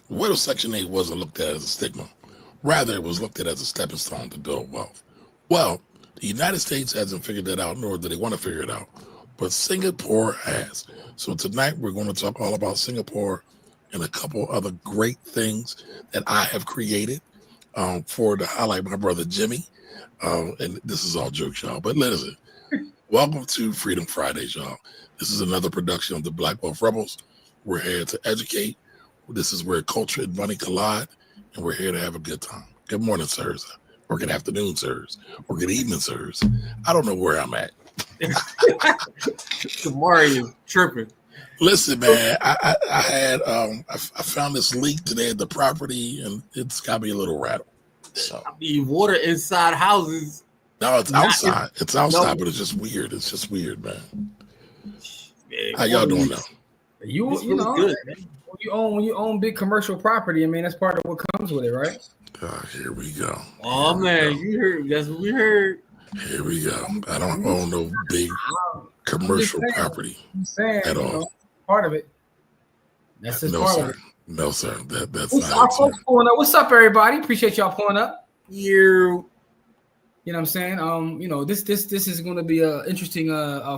What if Section 8 wasn't looked at as a stigma? Rather, it was looked at as a stepping stone to build wealth. Well, the United States hasn't figured that out, nor do they want to figure it out. But Singapore has. So tonight we're going to talk all about Singapore and a couple other great things that I have created for to highlight my brother Jimmy. And this is all jokes, y'all. But listen, welcome to Freedom Fridays, y'all. This is another production of the Black Wealth Rebels. We're here to educate. This is where culture and money collide, and we're here to have a good time. Good morning, sirs. Or good afternoon, sirs. Or good evening, sirs. I don't know where I'm at. Good morning, tripping. Listen, man, I found this leak today at the property, and it's got me a little rattled. So I mean, water inside houses. no, it's outside. It's outside, but it's just weird. It's just weird, man. How y'all doing now? You know, good, man. when you own big commercial property, I mean that's part of what comes with it, right? Here we go. Oh man, you heard? That's what we heard. Here we go. I don't own no big commercial property I'm saying, at all. know, part of it. That's just No, part sir. of it. No, sir. That's What's not up, folks pulling up? What's up, everybody? Appreciate y'all pulling up. You. You know what I'm saying? You know, this is going to be a interesting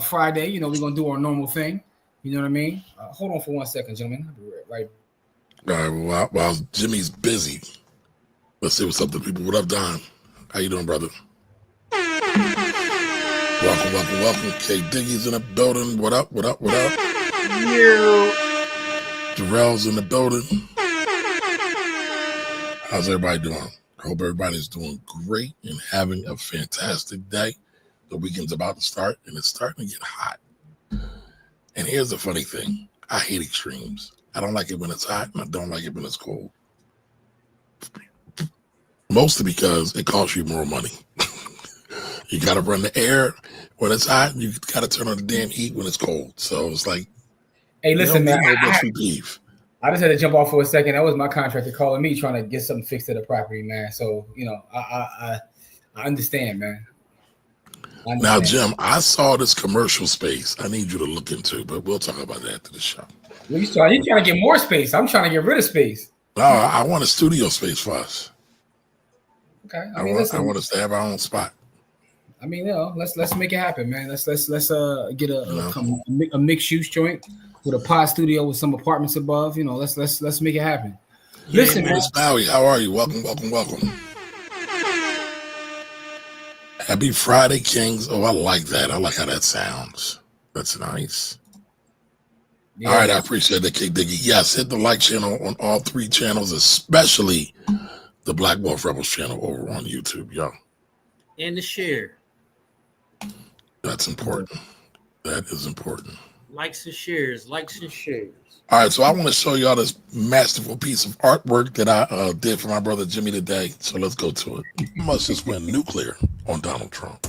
Friday. You know, we're going to do our normal thing. You know what I mean? Hold on for 1 second, gentlemen. I'll be right. All right. While Jimmy's busy, let's see what's up to people. What up, Don? How you doing, brother? Welcome. K Diggy's in the building. What up? You. Jarrell's in the building. How's everybody doing? I hope everybody's doing great and having a fantastic day. The weekend's about to start, and it's starting to get hot. And here's the funny thing. I hate extremes. I don't like it when it's hot, and I don't like it when it's cold. Mostly because it costs you more money. You got to run the air when it's hot, and you got to turn on the damn heat when it's cold. So it's like, Hey, listen, man. I just had to jump off for a second. That was my contractor calling me, trying to get something fixed to the property, man. So, you know, I understand, man. Now, Jim, I saw this commercial space I need you to look into, but we'll talk about that after the show. Well, you're trying to get more space. I'm trying to get rid of space. No, I want a studio space for us. Okay. I want us to have our own spot. I mean, you know, let's make it happen, man. Let's get a mixed use joint with a pod studio with some apartments above. You know, let's make it happen. Yeah, Listen, man. Miss Bowie, how are you? Welcome. Happy Friday, Kings. Oh, I like that. I like how that sounds. That's nice. Yeah. All right, I appreciate that, K Diggy. Yes, hit the like channel on all 3 channels, especially the Black Wealth Rebels channel over on YouTube, y'all. And the share. That's important. That is important. Likes and shares. All right, so I want to show y'all this masterful piece of artwork that I did for my brother Jimmy today. So let's go to it. You must just went nuclear on Donald Trump.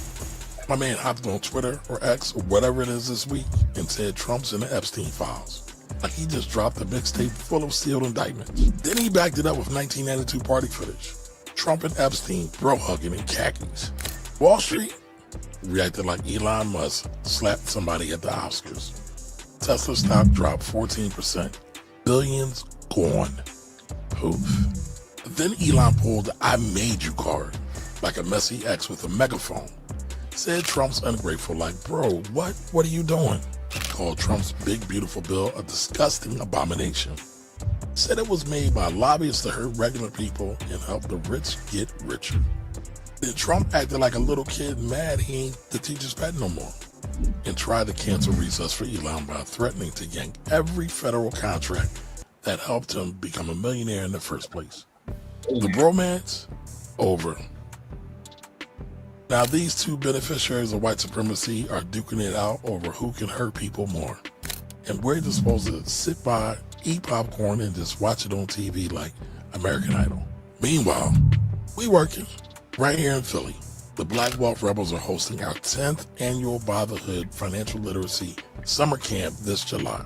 My man hopped on Twitter or X or whatever it is this week and said Trump's in the Epstein files. Like he just dropped a mixtape full of sealed indictments. Then he backed it up with 1992 party footage. Trump and Epstein bro hugging in khakis. Wall Street reacted like Elon Musk slapped somebody at the Oscars. Tesla stock dropped 14%. Billions gone. Poof. Then Elon pulled the I made you card like a messy ex with a megaphone. Said Trump's ungrateful like, bro, what are you doing? Called Trump's big beautiful bill a disgusting abomination. Said it was made by lobbyists to hurt regular people and help the rich get richer. Then Trump acted like a little kid mad he ain't the teacher's pet no more and tried to cancel recess for Elon by threatening to yank every federal contract that helped him become a millionaire in the first place. The bromance, over. Now these 2 beneficiaries of white supremacy are duking it out over who can hurt people more. And we're just supposed to sit by, eat popcorn, and just watch it on TV like American Idol. Meanwhile, we working right here in Philly. The Black Wealth Rebels are hosting our 10th annual By the Hood Financial Literacy Summer Camp this July.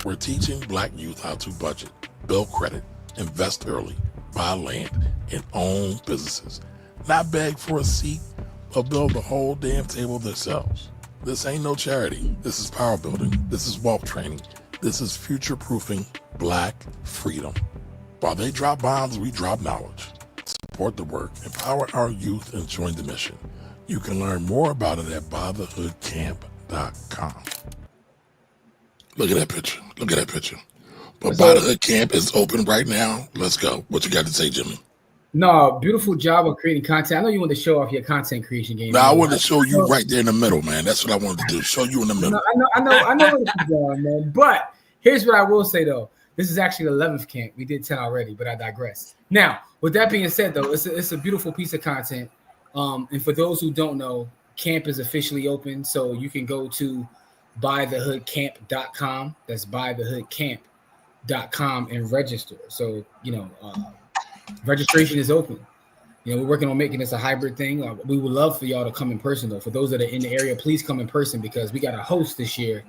We're teaching Black youth how to budget, build credit, invest early, buy land, and own businesses. Not beg for a seat, but build the whole damn table themselves. This ain't no charity. This is power building. This is wealth training. This is future-proofing Black freedom. While they drop bombs, we drop knowledge. Support the work, empower our youth, and join the mission. You can learn more about it at bythehoodcamp.com. Look at that picture. Look at that picture. But By the Hood Camp is open right now. Let's go. What you got to say, Jimmy? No, beautiful job of creating content. I know you want to show off your content creation game. No, I wanted to show you right there in the middle, man. That's what I wanted to do. Show you in the middle. I know what you're doing, man. But here's what I will say, though. This is actually the 11th camp. We did 10 already, but I digress. Now, with that being said, though, it's a beautiful piece of content. And for those who don't know, camp is officially open. So you can go to bythehoodcamp.com. That's bythehoodcamp.com and register. So, registration is open. We're working on making this a hybrid thing. We would love for y'all to come in person, though. For those that are in the area, please come in person because we got a host this year,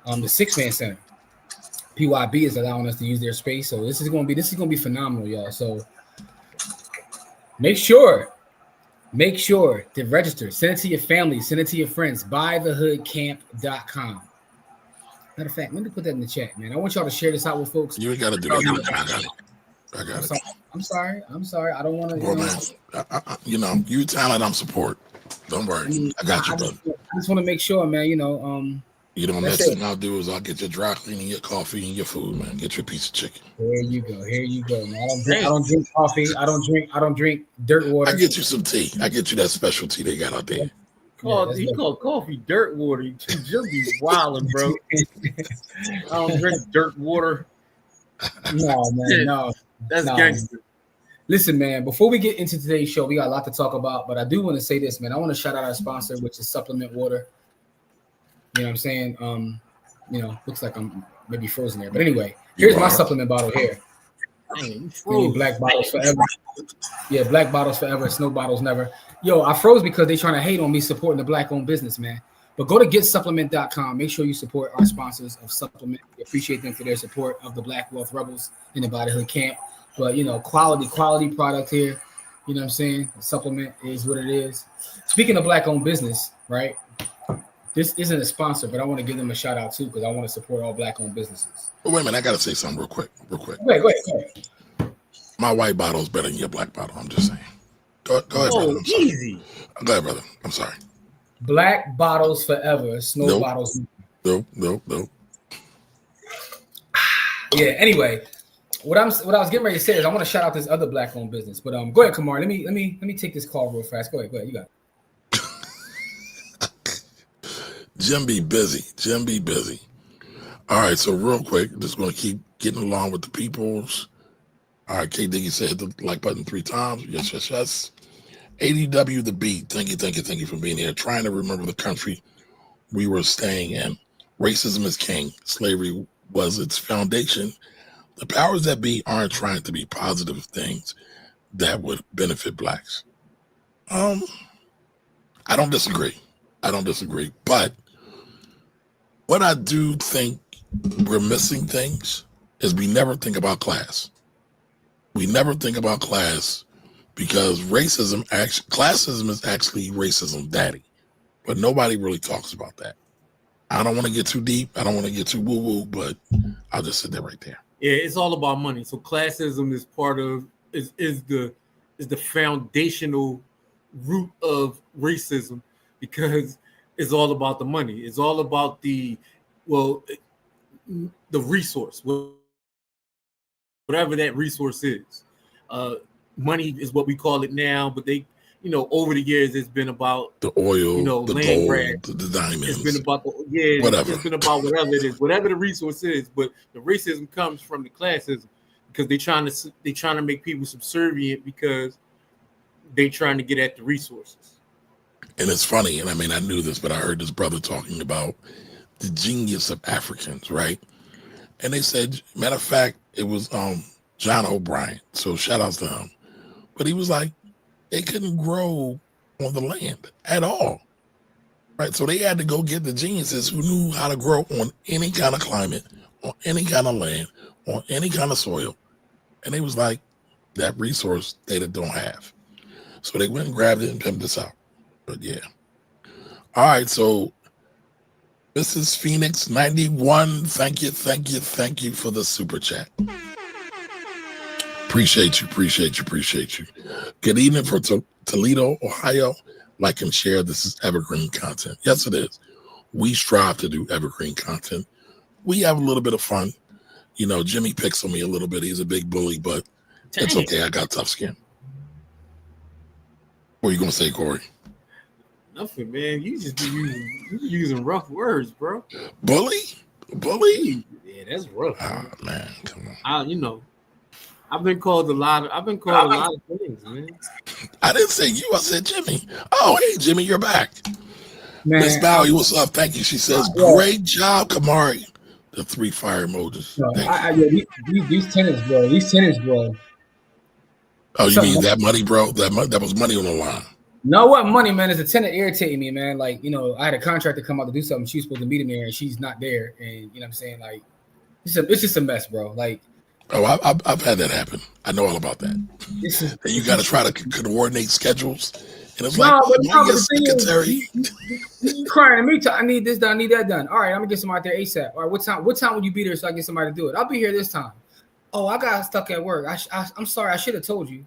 the Six-Man Center. PYB is allowing us to use their space, so this is going to be phenomenal, y'all. So make sure to register. Send it to your family. Send it to your friends. Bythehoodcamp.com. Matter of fact, let me put that in the chat, man. I want y'all to share this out with folks. You ain't got to do that. I got it. I'm sorry. I don't want to. Well, man, you talent, I'm support. Don't worry. I got you, brother. I just want to make sure, man. The next thing I'll do is I'll get your dry cleaning, your coffee, and your food, man. Get your piece of chicken. Here you go, man. I don't drink coffee. I don't drink dirt water. I get you some tea. I get you that special tea they got out there. He called coffee dirt water. You be wilding, bro. I don't drink dirt water. No, man, no. That's gangster. Listen, man, before we get into today's show, we got a lot to talk about, but I do want to say this, man. I want to shout out our sponsor, which is Supplement Water. You know what I'm saying? Looks like I'm maybe frozen there. But anyway, here's my supplement bottle here. Black bottles forever. Yeah, black bottles forever, snow bottles never. Yo, I froze because they trying to hate on me supporting the black-owned business, man. But go to getsupplement.com. Make sure you support our sponsors of Supplement. We appreciate them for their support of the Black Wealth Rebels in the By the Hood Camp. But, quality product here. You know what I'm saying? The supplement is what it is. Speaking of black-owned business, right? This isn't a sponsor, but I want to give them a shout out too because I want to support all black-owned businesses. But wait a minute, I gotta say something real quick. Go ahead. My white bottle is better than your black bottle. I'm just saying. Go ahead, brother. Oh, easy. Go ahead, brother. I'm sorry. Black bottles forever, snow bottles. Nope. Yeah. Anyway, what I was getting ready to say is I want to shout out this other black-owned business. But go ahead, Kamar. Let me take this call real fast. Go ahead. You got it. Jim be busy. All right, so real quick, just going to keep getting along with the peoples. All right, K. Diggy said hit the like button 3 times. Yes. ADW the beat. Thank you for being here. Trying to remember the country we were staying in. Racism is king. Slavery was its foundation. The powers that be aren't trying to be positive things that would benefit blacks. I don't disagree. But what I do think we're missing things is we never think about class. We never think about class because classism is actually racism daddy. But nobody really talks about that. I don't want to get too deep. I don't want to get too woo-woo, but I'll just sit there right there. Yeah, it's all about money. So classism is part of is the foundational root of racism because it's all about the money. It's all about the resource, whatever that resource is. Money is what we call it now, but they, over the years, it's been about the oil, the land gold, grab. the diamonds. It's been about whatever. It's been about whatever it is, whatever the resource is. But the racism comes from the classism because they trying to make people subservient because they trying to get at the resources. And it's funny, and I mean, I knew this, but I heard this brother talking about the genius of Africans, right? And they said, matter of fact, it was John O'Brien. So shout outs to him. But he was like, they couldn't grow on the land at all, right? So they had to go get the geniuses who knew how to grow on any kind of climate, on any kind of land, on any kind of soil. And they was like, that resource they don't have. So they went and grabbed it and pimped this out. But yeah. All right, so this is Phoenix 91. Thank you for the super chat. Appreciate you. Good evening from Toledo, Ohio. Like and share. This is evergreen content. Yes, it is. We strive to do evergreen content. We have a little bit of fun. You know, Jimmy picks on me a little bit. He's a big bully, but it's okay. I got tough skin. What are you gonna say, Corey? Nothing, man. You just be using rough words, bro. Bully? Yeah, that's rough. Oh man, come on. You know, I've been called a lot of things, man. I didn't say you. I said Jimmy. Oh, hey, Jimmy, you're back. Miss Man, Bowie, what's up? Thank you. She says, great job, Kamari. The 3 fire emojis. These tenants, bro. Oh, you mean that money, bro? That was money on the line. No, what money, man? Is the tenant irritating me, man? Like, you know, I had a contractor come out to do something. She's supposed to meet him there, and she's not there. And you know what I'm saying? Like, it's just a mess, bro. Like, oh, I've had that happen. I know all about that. And you got to try to coordinate schedules. And it's secretary. You crying at me? I need this done. I need that done. All right, I'm gonna get somebody there ASAP. All right, what time will you be there so I can get somebody to do it? I'll be here this time. Oh, I got stuck at work. I'm sorry. I should have told you.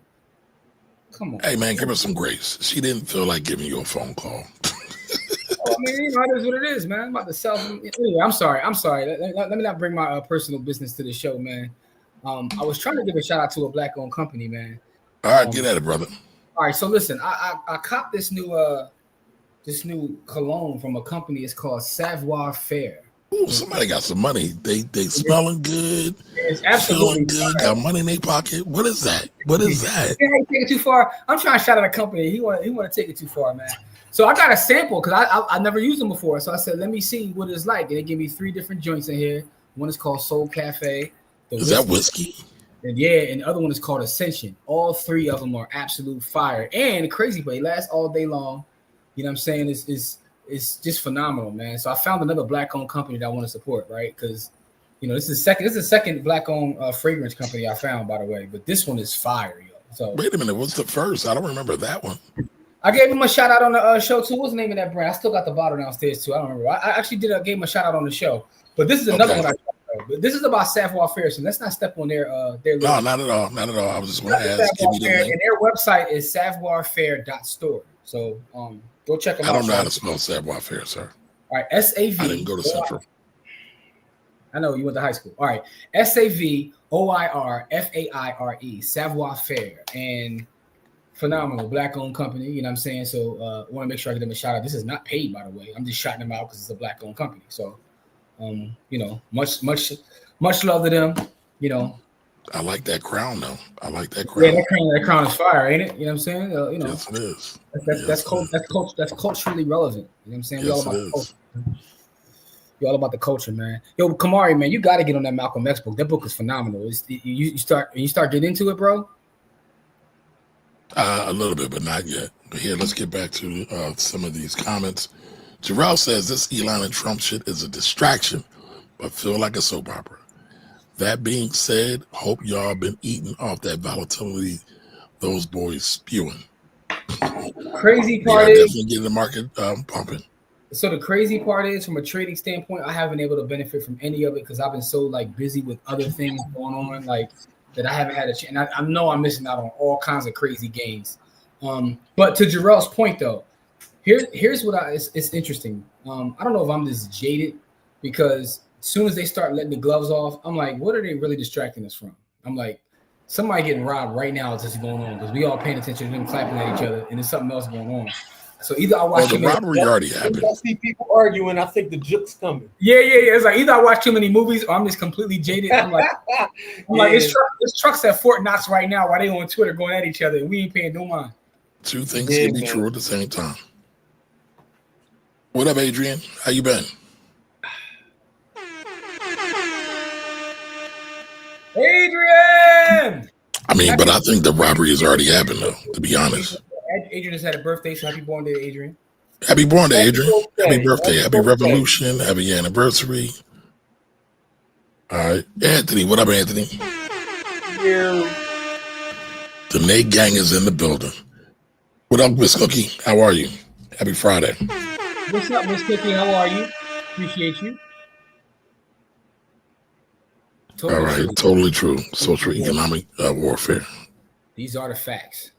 Come on. Hey, man, give her some grace. She didn't feel like giving you a phone call. I mean, you know, it is what it is, man. I'm about to sell them. Anyway, I'm sorry. Let me not bring my personal business to the show, man. I was trying to give a shout out to a black-owned company, man. All right, get at it, brother. All right, so listen, I copped this new cologne from a company. It's called Savoir Faire. Ooh, somebody got some money. They smelling good. It's absolutely good. Got money in their pocket. What is that? Yeah, he take it too far. I'm trying to shout out a company. He want to take it too far, man. So I got a sample because I never used them before. So I said, let me see what it's like. And they give me 3 different joints in here. One is called Soul Cafe. Is that whiskey? And the other one is called Ascension. All 3 of them are absolute fire. And the crazy part, it lasts all day long. You know what I'm saying? It's just phenomenal, man. So I found another black-owned company that I want to support, right? Because, you know, this is the second black-owned fragrance company I found, by the way. But this one is fire, yo. So wait a minute, what's the first? I don't remember that one. I gave him a shout out on the show too. What's the name of that brand? I still got the bottle downstairs too. I don't remember. I actually gave him a shout out on the show. But this is another one. But this is about Savoir Faire, so let's not step on their. No, not at all. I was just going to ask. Give me the link. And their website is savoirfaire.store. So go check them out. I don't know how to spell Savoir Faire, sir. All right, SAV. I didn't go to Central. I know you went to high school. All right, SAVOIRFAIRE, Savoir Faire, and phenomenal black-owned company. You know what I'm saying? So I want to make sure I give them a shout out. This is not paid, by the way. I'm just shouting them out because it's a black-owned company. So. You know, much love to them. You know, I like that crown though. I like that crown. Yeah, that crown is fire, ain't it? You know what I'm saying? You know, yes, it is. That's culturally relevant. You know what I'm saying? Yes, We all about the culture, man. Yo, Kamari, man, you got to get on that Malcolm X book. That book is phenomenal. You start getting into it, bro. A little bit, but not yet. But here, let's get back to some of these comments. Jarrell says this Elon and Trump shit is a distraction, but feel like a soap opera. That being said, hope y'all been eating off that volatility those boys spewing. Crazy part is definitely getting the market pumping. So the crazy part is, from a trading standpoint, I haven't been able to benefit from any of it because I've been so like busy with other things going on, like that I haven't had a chance. And I know I'm missing out on all kinds of crazy gains. But to Jarrell's point, though. Here's what it's interesting. I don't know if I'm just jaded because as soon as they start letting the gloves off, I'm like, what are they really distracting us from? I'm like, somebody getting robbed right now is just going on because we all paying attention to them clapping at each other and there's something else going on. So either I watch the robbery already happened. I see people arguing. I think the joke's coming. Yeah. It's like either I watch too many movies or I'm just completely jaded. I'm like, it's trucks at Fort Knox right now while they on Twitter going at each other and we ain't paying no mind. Two things can be true at the same time. What up, Adrian? How you been? Adrian! I mean, but I think the robbery has already happened, though, to be honest. Adrian just had a birthday, so happy born day, Adrian. Happy born day, Adrian. Happy birthday. Happy revolution. Happy anniversary. All right. Anthony, what up, Anthony? Yeah. The Nate gang is in the building. What up, Miss Cookie? How are you? Happy Friday. What's up, Miss Cookie? How are you? Appreciate you. Totally All right, true. totally true. Social economic warfare. These are the facts.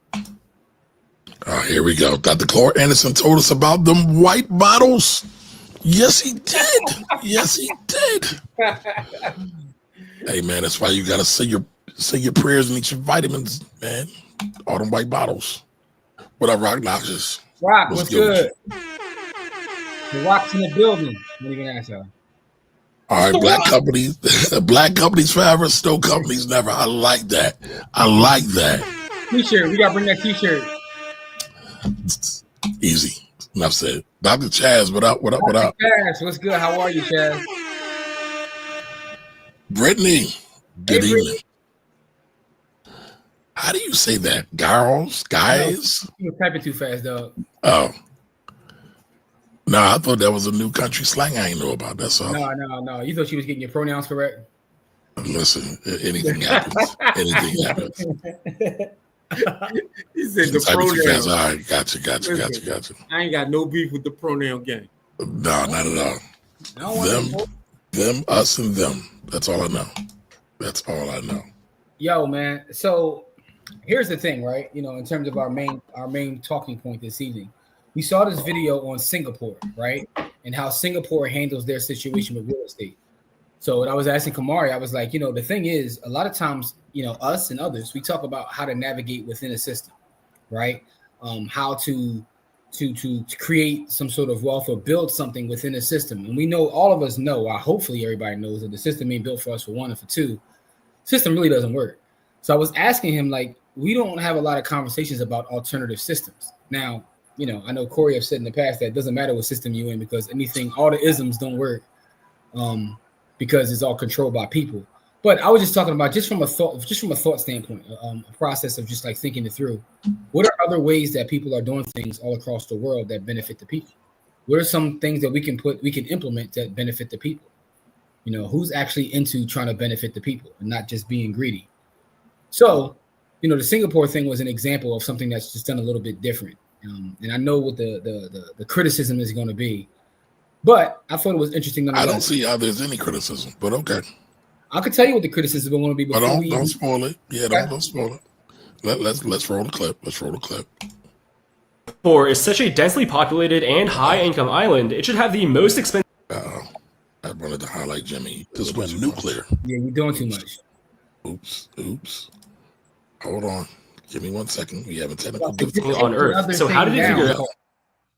Here we go. Dr. Clark Anderson told us about them white bottles. Yes, he did. Yes, he did. Hey, man, that's why you gotta say your prayers and eat your vitamins, man. All them white bottles. What up, Rock Noxious? Rock, what's good? The Rock's in the building. What are you gonna answer? All right, black companies forever, snow companies never. I like that. I like that. T-shirt. We gotta bring that T-shirt. Easy. Enough said. Dr. Chaz, what up? What up? What up? Chaz, what's good? How are you, Chaz? Brittany, good Hey, evening. Brittany. How do you say that? Girls? Guys? You were typing too fast, dog. Oh. No, I thought that was a new country slang I ain't know about. That's all. No. You thought she was getting your pronouns correct? Listen, anything happens. Anything happens. He said the Type it too fast. pronoun. All right, gotcha. I ain't got no beef with the pronoun game. No, not at all. I don't want Them, us, and them. That's all I know. That's all I know. Yo, man. So here's the thing, right? You know, in terms of our main talking point this evening, we saw this video on Singapore, right? And how Singapore handles their situation with real estate. So when I was asking Kamari, I was like, you know, the thing is, a lot of times, you know, us and others, we talk about how to navigate within a system, right? How to create some sort of wealth or build something within a system. And we know, all of us know, hopefully everybody knows, that the system ain't built for us, for one, and for two, system really doesn't work. So I was asking him, like, we don't have a lot of conversations about alternative systems. Now, you know, I know Corey have said in the past that it doesn't matter what system you're in, because all the isms don't work, because it's all controlled by people. But I was just talking about, just from a thought standpoint, a process of just like thinking it through. What are other ways that people are doing things all across the world that benefit the people? What are some things that we can implement that benefit the people? You know, who's actually into trying to benefit the people and not just being greedy? So, you know, the Singapore thing was an example of something that's just done a little bit different. And I know what the criticism is going to be, but I thought it was interesting. I don't see how there's any criticism, but okay. I could tell you what the criticism is going to be. But don't spoil it. Yeah, don't spoil it. Let's roll the clip. Let's roll the clip. Singapore is such a densely populated and high-income island. It should have the most expensive. I wanted to highlight Jimmy. This went nuclear. Yeah, you're doing too much. Oops. Hold on. Give me 1 second. We have a technical difficulty on Earth. So how did it figure out?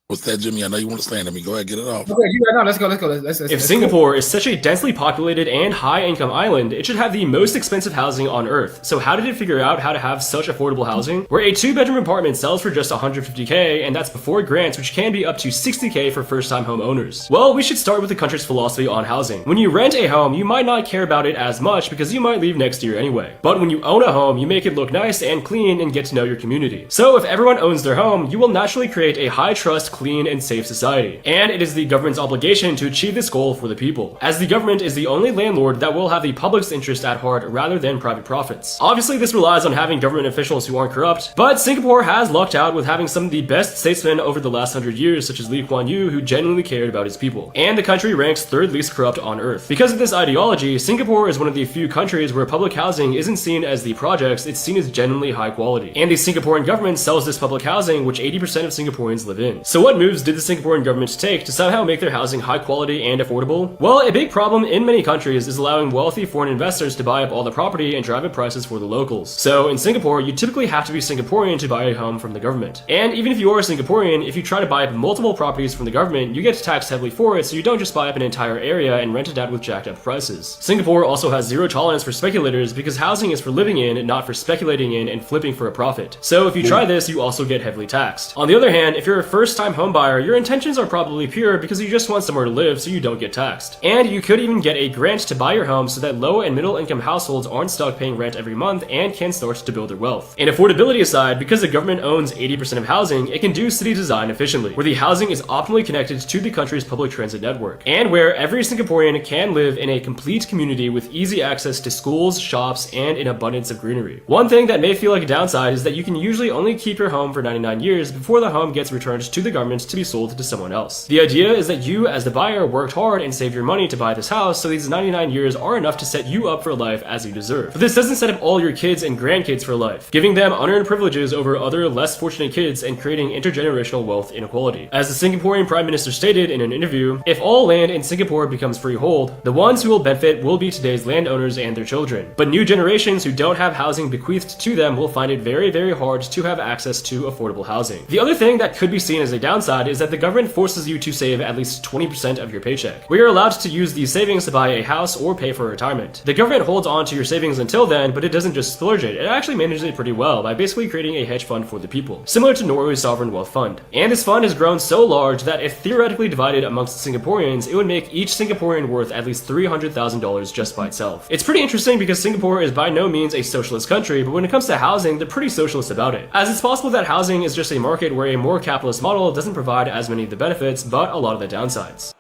What's that, Jimmy? I know you want to stand at me. Go ahead, get it off. Okay, let's go. If Singapore is such a densely populated and high-income island, it should have the most expensive housing on Earth. So how did it figure out how to have such affordable housing? Where a 2-bedroom apartment sells for just $150K, and that's before grants, which can be up to $60K for first-time homeowners. Well, we should start with the country's philosophy on housing. When you rent a home, you might not care about it as much because you might leave next year anyway. But when you own a home, you make it look nice and clean and get to know your community. So if everyone owns their home, you will naturally create a high-trust, clean, and safe society. And it is the government's obligation to achieve this goal for the people, as the government is the only landlord that will have the public's interest at heart rather than private profits. Obviously, this relies on having government officials who aren't corrupt, but Singapore has lucked out with having some of the best statesmen over the last 100 years, such as Lee Kuan Yew, who genuinely cared about his people. And the country ranks 3rd least corrupt on Earth. Because of this ideology, Singapore is one of the few countries where public housing isn't seen as the projects, it's seen as genuinely high quality. And the Singaporean government sells this public housing, which 80% of Singaporeans live in. So what moves did the Singaporean government take to somehow make their housing high quality and affordable? Well, a big problem in many countries is allowing wealthy foreign investors to buy up all the property and drive up prices for the locals. So in Singapore, you typically have to be Singaporean to buy a home from the government. And even if you are a Singaporean, if you try to buy up multiple properties from the government, you get taxed heavily for it, so you don't just buy up an entire area and rent it out with jacked up prices. Singapore also has zero tolerance for speculators because housing is for living in and not for speculating in and flipping for a profit. So if you try this, you also get heavily taxed. On the other hand, if you're a first-time home buyer, your intentions are probably pure because you just want somewhere to live so you don't get taxed. And you could even get a grant to buy your home so that low and middle income households aren't stuck paying rent every month and can start to build their wealth. And affordability aside, because the government owns 80% of housing, it can do city design efficiently, where the housing is optimally connected to the country's public transit network, and where every Singaporean can live in a complete community with easy access to schools, shops, and an abundance of greenery. One thing that may feel like a downside is that you can usually only keep your home for 99 years before the home gets returned to the government government to be sold to someone else. The idea is that you, as the buyer, worked hard and saved your money to buy this house, so these 99 years are enough to set you up for life as you deserve. But this doesn't set up all your kids and grandkids for life, giving them unearned privileges over other less fortunate kids and creating intergenerational wealth inequality. As the Singaporean Prime Minister stated in an interview, if all land in Singapore becomes freehold, the ones who will benefit will be today's landowners and their children. But new generations who don't have housing bequeathed to them will find it very, very hard to have access to affordable housing. The other thing that could be seen as a downside is that the government forces you to save at least 20% of your paycheck. We are allowed to use these savings to buy a house or pay for retirement. The government holds on to your savings until then, but it doesn't just splurge it. It actually manages it pretty well by basically creating a hedge fund for the people, similar to Norway's sovereign wealth fund. And this fund has grown so large that if theoretically divided amongst Singaporeans, it would make each Singaporean worth at least $300,000 just by itself. It's pretty interesting because Singapore is by no means a socialist country, but when it comes to housing, they're pretty socialist about it. As it's possible that housing is just a market where a more capitalist model doesn't provide as many of the benefits, but a lot of the downsides.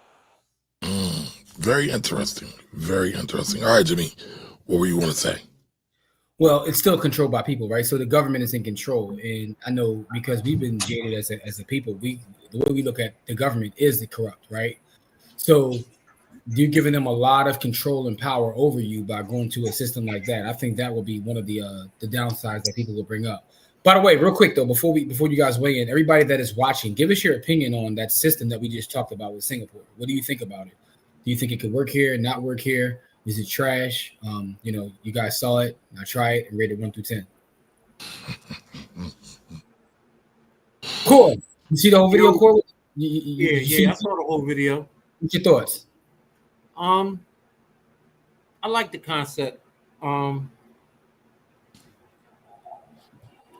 Very interesting. Very interesting. All right, Jimmy, what were you want to say? Well, it's still controlled by people, right? So the government is in control, and I know because we've been jaded as a people. The way we look at the government is the corrupt, right? So you're giving them a lot of control and power over you by going to a system like that. I think that will be one of the downsides that people will bring up. By the way, real quick though, before you guys weigh in, everybody that is watching, give us your opinion on that system that we just talked about with Singapore. What do you think about it? Do you think it could work here, not work here? Is it trash? You guys saw it. Now try it and rate it 1 through 10. Cool. You see the whole video, Corey? I saw the whole video. What's your thoughts? I like the concept.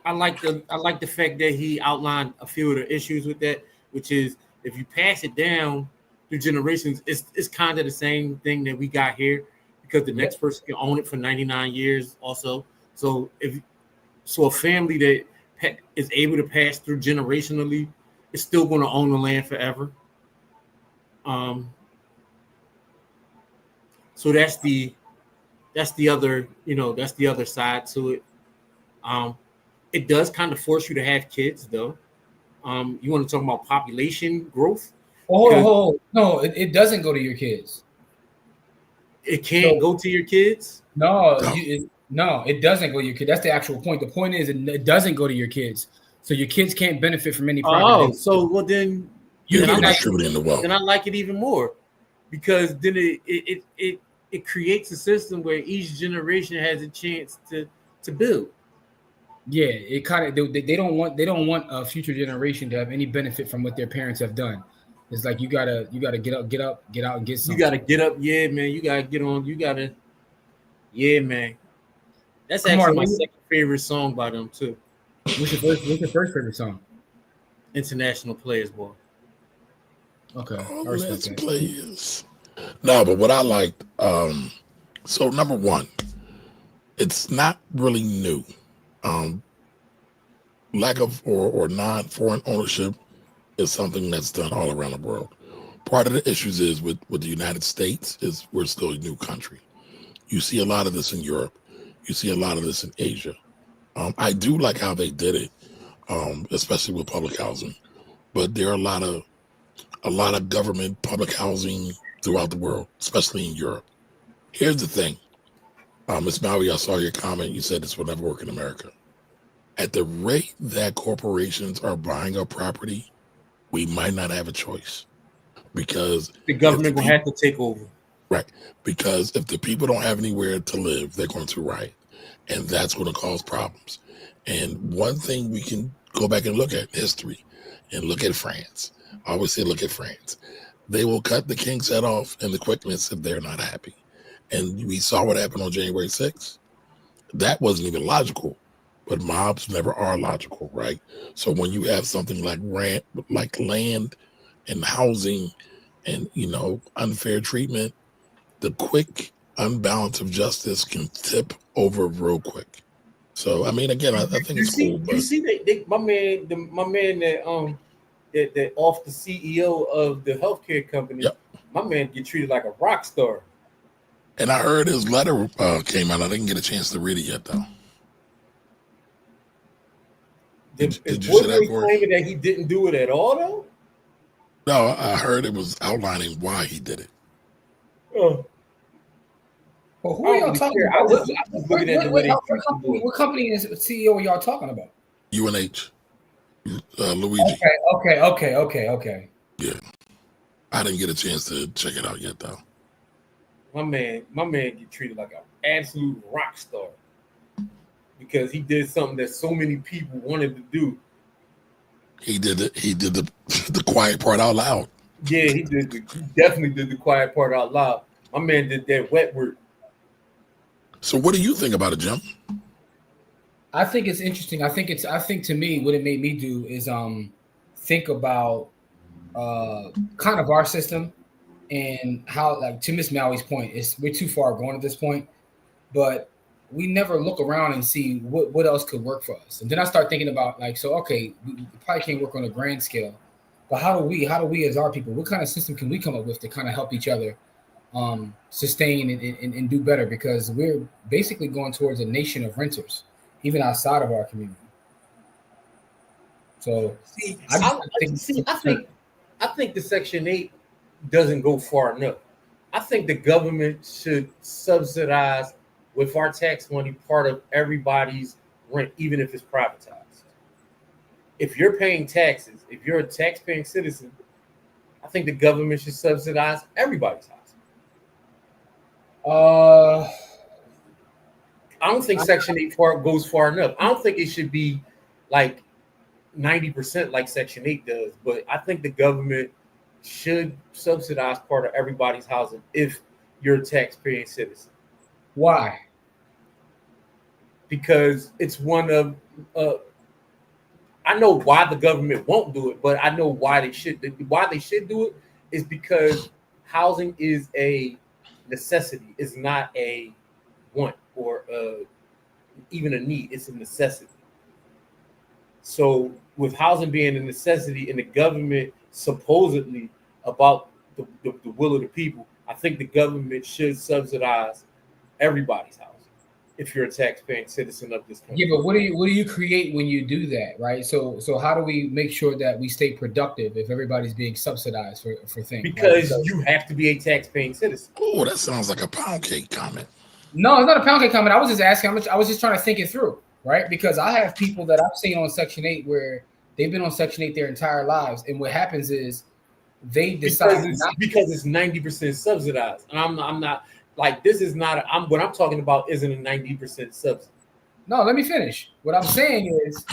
I like the fact that he outlined a few of the issues with that, which is if you pass it down through generations, it's kind of the same thing that we got here, because the next person can own it for 99 years also. So a family that is able to pass through generationally is still going to own the land forever. So that's the other side to it. It does kind of force you to have kids, though. You want to talk about population growth? Oh, no, it doesn't go to your kids. It can't go to your kids? No, it doesn't go to your kids. That's the actual point. The point is it doesn't go to your kids. So your kids can't benefit from any property. Oh, so well then you're distributing the wealth. Then I like it even more, because then it creates a system where each generation has a chance to build. Yeah, it kind of they don't want a future generation to have any benefit from what their parents have done. It's like you gotta get out and get something. You gotta get up, yeah, man. You gotta get on. Yeah, man. That's actually my second favorite song by them too. What's your first favorite song? International Players, boy. Okay, let's players. No, but what I liked. So number one, it's not really new. Lack of or non-foreign ownership is something that's done all around the world. Part of the issues is with the United States is we're still a new country. You see a lot of this in Europe. You see a lot of this in Asia. I do like how they did it, especially with public housing. But there are a lot of government public housing throughout the world, especially in Europe. Here's the thing. Ms. Maui, I saw your comment. You said this will never work in America. At the rate that corporations are buying up property, we might not have a choice, because the government will have to take over. Right. Because if the people don't have anywhere to live, they're going to riot. And that's going to cause problems. And one thing we can go back and look at history and look at France. I always say look at France. They will cut the king's head off in the quickness if they're not happy. And we saw what happened on January 6th. That wasn't even logical, but mobs never are logical, right? So when you have something like land and housing and, unfair treatment, the quick unbalance of justice can tip over real quick. So, I mean, again, I think it's cool. But... You see, my man that off the CEO of the healthcare company, yep. My man get treated like a rock star. And I heard his letter came out. I didn't get a chance to read it yet, though. Did you see that? Claiming that he didn't do it at all, though? No, I heard it was outlining why he did it. Oh, Well, who I are don't y'all really talking care. about? I'm just looking at the way they treat the boy. What company is CEO are y'all talking about? UNH, Luigi. Okay. Yeah, I didn't get a chance to check it out yet, though. My man get treated like an absolute rock star because he did something that so many people wanted to do. He did it. He did the quiet part out loud. Yeah, he definitely did the quiet part out loud. My man did that wet work. So, what do you think about it, Jim? I think it's interesting. I think to me, what it made me do is think about kind of our system and how, like, to Miss Maui's point, we're too far gone at this point, but we never look around and see what else could work for us. And then I start thinking about, like, so okay, we probably can't work on a grand scale, but how do we as our people, what kind of system can we come up with to kind of help each other sustain and do better? Because we're basically going towards a nation of renters, even outside of our community. So I think the Section 8 doesn't go far enough. I think the government should subsidize with our tax money part of everybody's rent, even if it's privatized. If you're paying taxes, if you're a tax-paying citizen, I think the government should subsidize everybody's house. I don't think Section 8 goes far enough. I don't think it should be like 90% like Section 8 does, but I think the government should subsidize part of everybody's housing if you're a tax-paying citizen. Why? Because it's one of I know why the government won't do it, but I know why they should. Why they should do it is because housing is a necessity. It's not a want or even a need. It's a necessity. So with housing being a necessity and the government supposedly about the will of the people, I think the government should subsidize everybody's housing if you're a tax-paying citizen of this country. Yeah, but what do you create when you do that, right? So how do we make sure that we stay productive if everybody's being subsidized for things? Because right? you have to be a tax-paying citizen. Oh, that sounds like a pound cake comment. No, it's not a pound cake comment. I was just asking how much. I was just trying to think it through, right? Because I have people that I've seen on Section 8 where they've been on Section 8 their entire lives, and what happens is they decide because it's 90% subsidized, and I'm not like this is not. What I'm talking about isn't a 90% subsidy. No, let me finish. What I'm saying is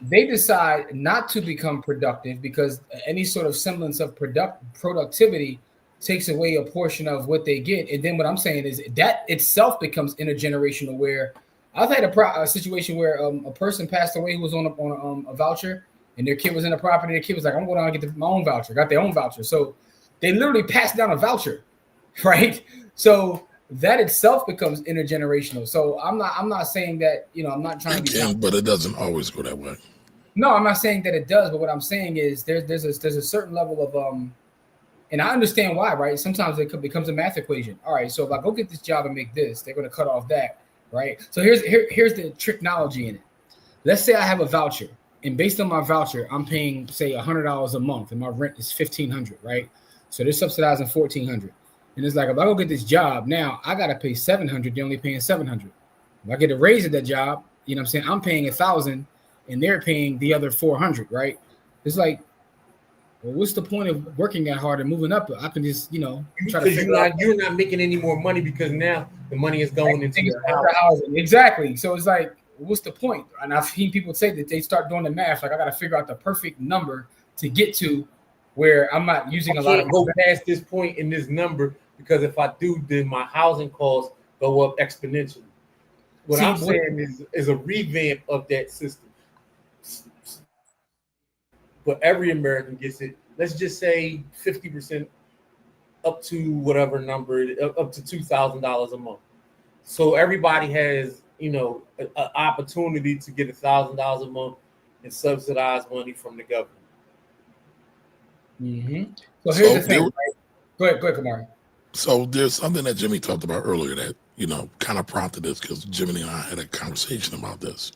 they decide not to become productive because any sort of semblance of productivity takes away a portion of what they get. And then what I'm saying is that itself becomes intergenerational, where I've had a situation where a person passed away who was on a voucher, and their kid was in the property. Their kid was like, I'm going to get my own voucher, got their own voucher. So they literally passed down a voucher, right? So that itself becomes intergenerational. So I'm not saying that, I'm not trying to be, but it doesn't always go that way. No, I'm not saying that it does, but what I'm saying is there's a certain level of and I understand why, right? Sometimes it becomes a math equation. All right, so if I go get this job and make this, they're going to cut off that, right? So here's the technology in it. Let's say I have a voucher, and based on my voucher, I'm paying, say, $100 a month, and my rent is $1,500, right? So they're subsidizing $1,400, and it's like, if I go get this job now, I got to pay $700. They're only paying $700. If I get a raise at that job, you know what I'm saying, I'm paying $1,000, and they're paying the other $400, right? It's like, well, what's the point of working that hard and moving up? I can just, try to figure out. You're not making any more money because now the money is going into your housing. Exactly. So it's like, what's the point? And I've seen people say that they start doing the math. Like, I got to figure out the perfect number to get to where I'm not using a lot of. Go past this point in this number, because if I do, then my housing costs go up exponentially. What I'm saying is a revamp of that system. But every American gets it. Let's just say 50% up to whatever number, up to $2,000 a month. So everybody has, an opportunity to get $1,000 a month in subsidized money from the government. Mm-hmm. So here's the thing. Right? Go ahead, Kamari. So there's something that Jimmy talked about earlier that, kind of prompted this, because Jimmy and I had a conversation about this.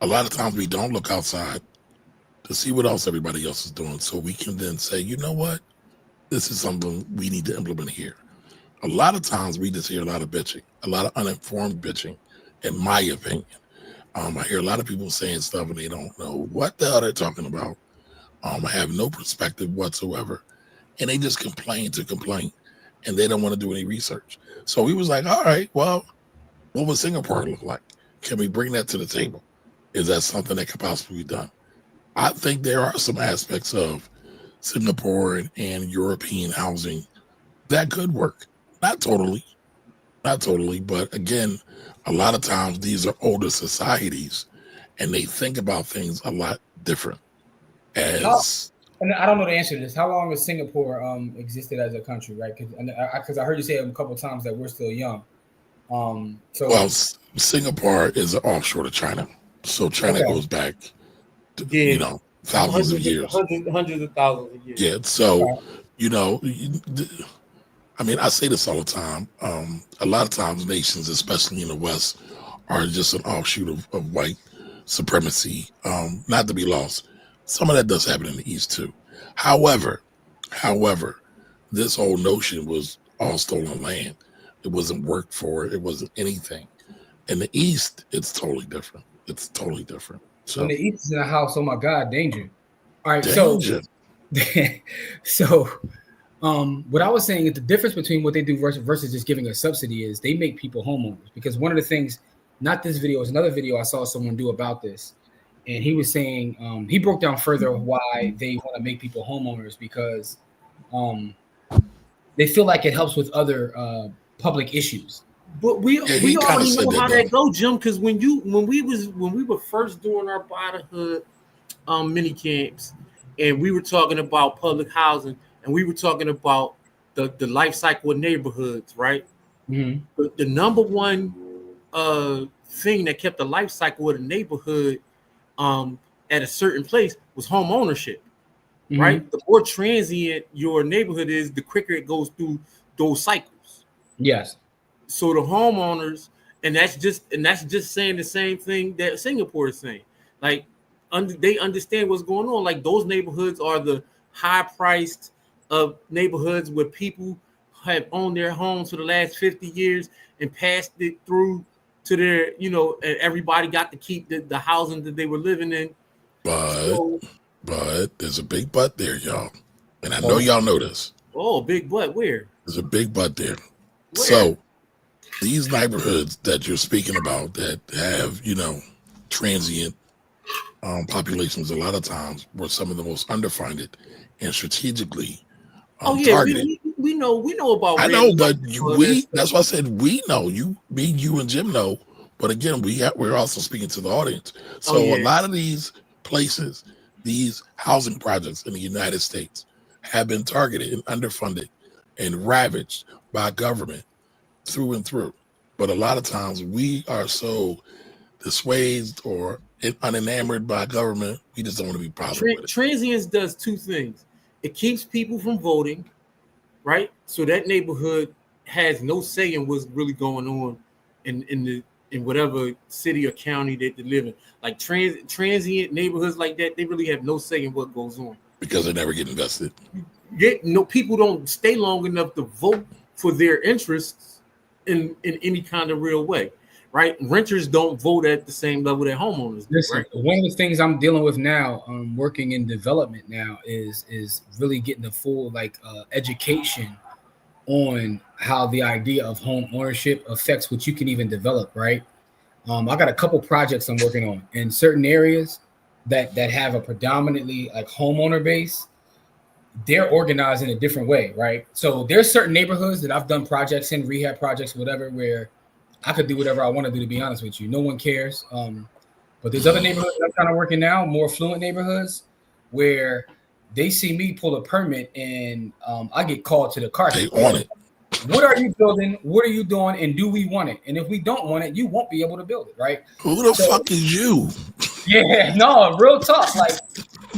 A lot of times we don't look outside to see what else everybody else is doing, so we can then say, you know what, this is something we need to implement here. A lot of times we just hear a lot of bitching, a lot of uninformed bitching, in my opinion. I hear a lot of people saying stuff and they don't know what the hell they're talking about. I have no perspective whatsoever. And they just complain to complain. And they don't want to do any research. So we was like, all right, well, what would Singapore look like? Can we bring that to the table? Is that something that could possibly be done? I think there are some aspects of Singapore and European housing that could work. Not totally, but again, a lot of times these are older societies and they think about things a lot different. And I don't know the answer to this. How long has Singapore existed as a country, right? Because I heard you say a couple of times that we're still young. Singapore is offshore to China, so China goes back to, thousands of years, hundreds of thousands of years. Yeah, so I mean, I say this all the time. A lot of times nations, especially in the West, are just an offshoot of white supremacy, not to be lost. Some of that does happen in the East too. However, this whole notion was all stolen land. It wasn't worked for. It wasn't anything. In the East, it's totally different. So when the East is in a house, oh my God, danger. All right, danger. so what I was saying is the difference between what they do versus just giving a subsidy is they make people homeowners. Because one of the things, not this video, is another video I saw someone do about this. And he was saying, he broke down further why they want to make people homeowners, because they feel like it helps with other public issues. But we already know how that go, Jim. Because when we were first doing our Bodyhood mini camps, and we were talking about public housing, and we were talking about the life cycle of neighborhoods, right? Mm-hmm. But the number one thing that kept the life cycle of the neighborhood at a certain place was home ownership, right? The more transient your neighborhood is, the quicker it goes through those cycles. Yes. So the homeowners, and that's just saying the same thing that Singapore is saying. Like, they understand what's going on. Like, those neighborhoods are the high-priced neighborhoods where people have owned their homes for the last 50 years and passed it through to their, and everybody got to keep the housing that they were living in. But there's a big but there, y'all. And I know y'all know this. Oh, big but where? There's a big but there. Where? So these neighborhoods that you're speaking about that have, transient populations, a lot of times were some of the most underfunded and strategically targeted. We know about. I know, but that's why I said we know. Me, you, and Jim know. But again, we're also speaking to the audience. So a lot of these places, these housing projects in the United States, have been targeted and underfunded and ravaged by government through and through. But a lot of times we are so dissuaded or unenamored by government, we just don't want to be bothered with it. Transience does two things. It keeps people from voting, right? So that neighborhood has no say in what's really going on in whatever city or county that they live in. Like transient neighborhoods like that, they really have no say in what goes on. Because they never get invested. People don't stay long enough to vote for their interests in any kind of real way, right? Renters don't vote at the same level that homeowners do. Listen, right? One of the things I'm dealing with now, working in development now, is really getting the full education on how the idea of home ownership affects what you can even develop, right? I got a couple projects I'm working on in certain areas that have a predominantly homeowner base. They're organized in a different way, right? So there's certain neighborhoods that I've done projects in, rehab projects, whatever, where I could do whatever I want to do, to be honest with you. No one cares. But there's other neighborhoods that I'm kind of working now, more affluent neighborhoods, where they see me pull a permit and I get called to the car. They want it. What are you building? What are you doing? And do we want it? And if we don't want it, you won't be able to build it, right? Who the fuck is you? Yeah, no, real talk.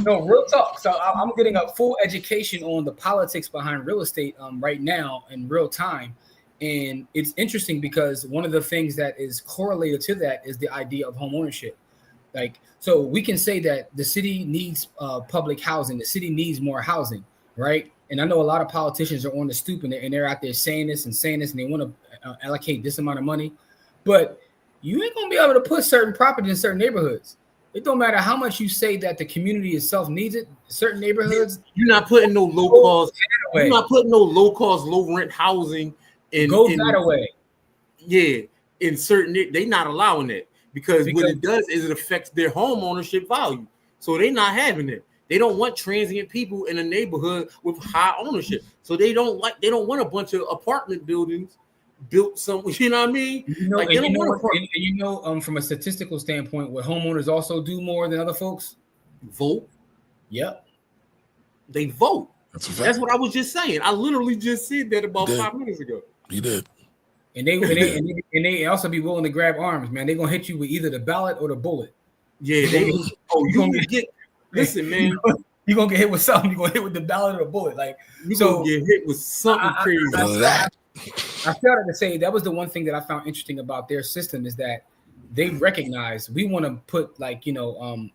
Real talk. So I'm getting a full education on the politics behind real estate right now in real time. And it's interesting because one of the things that is correlated to that is the idea of home ownership. Like, so we can say that the city needs public housing. The city needs more housing, right? And I know a lot of politicians are on the stoop and they're out there saying this, and they want to allocate this amount of money, but you ain't gonna be able to put certain property in certain neighborhoods. It don't matter how much you say that the community itself needs it. Certain neighborhoods, you're not putting no low cost. You're not putting no low cost, low rent housing in that away. Yeah, in certain, they not allowing it because what it does is it affects their home ownership value. So they're not having it. They don't want transient people in a neighborhood with high ownership. So they don't want a bunch of apartment buildings built somewhere. You know what I mean? From a statistical standpoint, what homeowners also do more than other folks? Vote. Yep. They vote. That's what I was just saying. I literally just said that about 5 minutes ago. You did. And they also be willing to grab arms, man. They're gonna hit you with either the ballot or the bullet. Yeah, you gonna get listen, man. You're gonna get hit with something. You're gonna hit with the ballot or the bullet. Like you gonna get hit with something crazy. I started to say that was the one thing that I found interesting about their system is that they recognize we want to put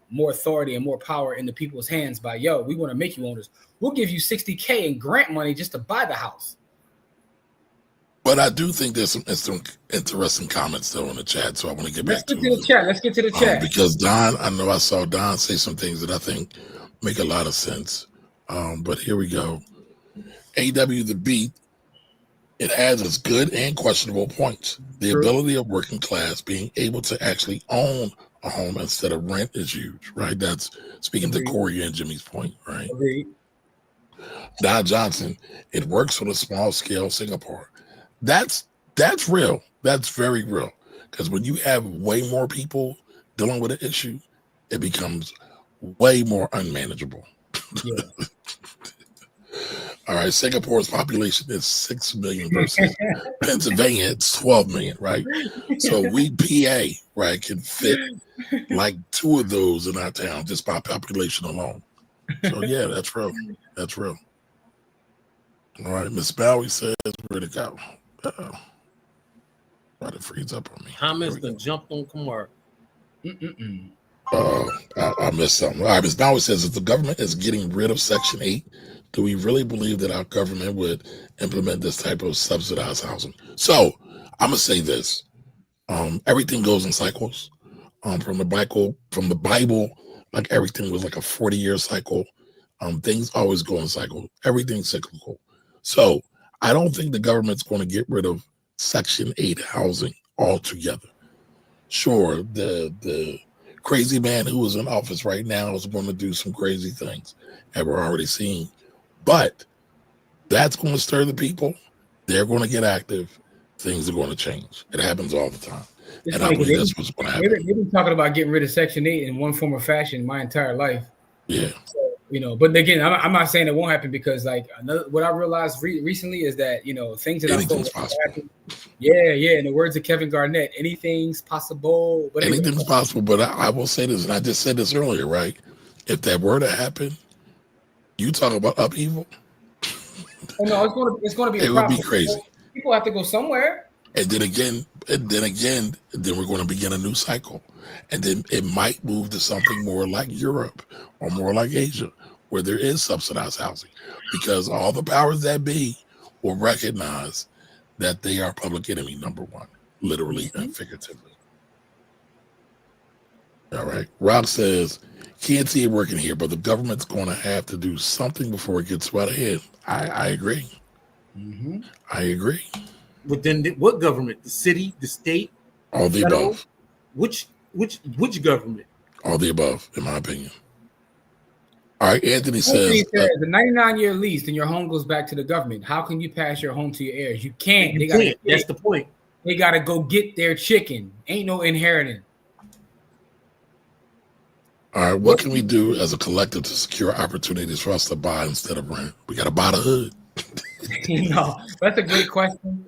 more authority and more power in the people's hands by we want to make you owners. We'll give you $60K in grant money just to buy the house. But I do think there's some interesting comments though in the chat, so I want to get back to the chat. Let's get to the chat because Don, I know I saw Don say some things that I think make a lot of sense. But here we go. AW the Beat. It has its good and questionable points. The ability of working class being able to actually own a home instead of rent is huge, right? That's speaking to Corey and Jimmy's point, right? Agreed. Don Johnson, it works on a small scale Singapore. That's real. That's very real. Because when you have way more people dealing with an issue, it becomes way more unmanageable. Yeah. All right, Singapore's population is 6 million versus Pennsylvania, it's 12 million, right? So we, PA, right, can fit like 2 of those in our town just by population alone. So yeah, that's real. That's real. All right, Miss Bowie says, where to go? Uh-oh. Why did it freeze up on me? Comments that jumped on Kamar. I missed something. All right, Miss Bowie says, if the government is getting rid of Section 8, do we really believe that our government would implement this type of subsidized housing? So I'm gonna say this: everything goes in cycles. From the Bible, like everything was like a 40-year cycle. Things always go in cycle. Everything's cyclical. So I don't think the government's going to get rid of Section 8 housing altogether. Sure, the crazy man who is in office right now is going to do some crazy things, and we're already seeing. But that's going to stir the people. They're going to get active. Things are going to change. It happens all the time. And I believe that's what's going to happen. They've been talking about getting rid of Section 8 in one form or fashion my entire life. Yeah. So, but again, I'm not saying it won't happen because, what I realized recently is that, things that anything's possible. Happen. Yeah. In the words of Kevin Garnett, anything's possible. But anything's possible. But I will say this, and I just said this earlier, right? If that were to happen, you talk about upheaval. Oh no, it's going to be. It would be crazy. People have to go somewhere. And then we're going to begin a new cycle, and then it might move to something more like Europe or more like Asia, where there is subsidized housing, because all the powers that be will recognize that they are public enemy number one, literally and figuratively. All right. Rob says, can't see it working here, but the government's going to have to do something before it gets right ahead. I agree. Mm-hmm. I agree. But then what government? The city, the state? All the above. Which government? All the above, in my opinion. All right, Anthony says the 99-year lease and your home goes back to the government. How can you pass your home to your heirs? You can't. That's the point. They got to go get their chicken. Ain't no inheriting. All right, what can we do as a collective to secure opportunities for us to buy instead of rent? We got to buy the hood. No, that's a great question.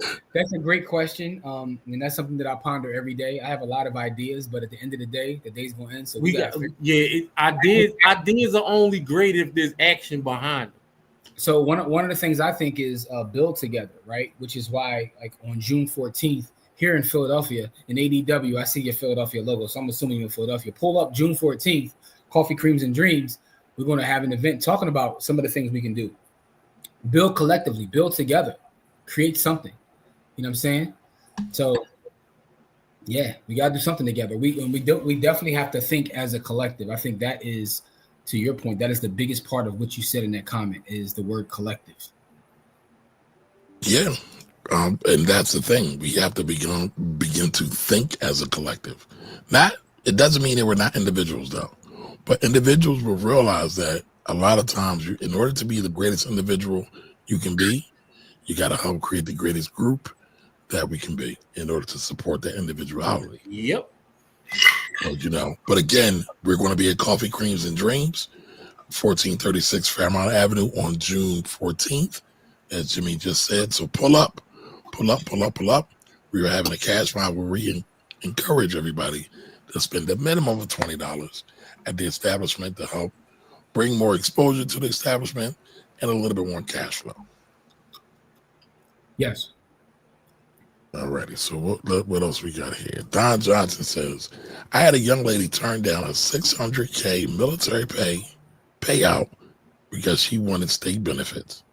And that's something that I ponder every day. I have a lot of ideas, but at the end of the day, the day's going to end. So ideas are only great if there's action behind them. So one of the things I think is build together, right? Which is why, like on June 14th, here in Philadelphia, in ADW, I see your Philadelphia logo, so I'm assuming you're in Philadelphia. Pull up June 14th, Coffee, Creams, and Dreams. We're going to have an event talking about some of the things we can do. Build collectively, build together, create something. You know what I'm saying? So, yeah, we got to do something together. We definitely have to think as a collective. I think that is, to your point, that is the biggest part of what you said in that comment is the word collective. Yeah. And that's the thing. We have to begin to think as a collective. It doesn't mean that we're not individuals, though. But individuals will realize that a lot of times, in order to be the greatest individual you can be, you got to help create the greatest group that we can be in order to support that individuality. Yep. But again, we're going to be at Coffee, Creams, and Dreams, 1436 Fairmount Avenue on June 14th, as Jimmy just said. So pull up. We are having a cash file where we encourage everybody to spend a minimum of $20 at the establishment to help bring more exposure to the establishment and a little bit more cash flow. Yes. Alrighty, so what else we got here? Don Johnson says, I had a young lady turn down a $600K military payout because she wanted state benefits.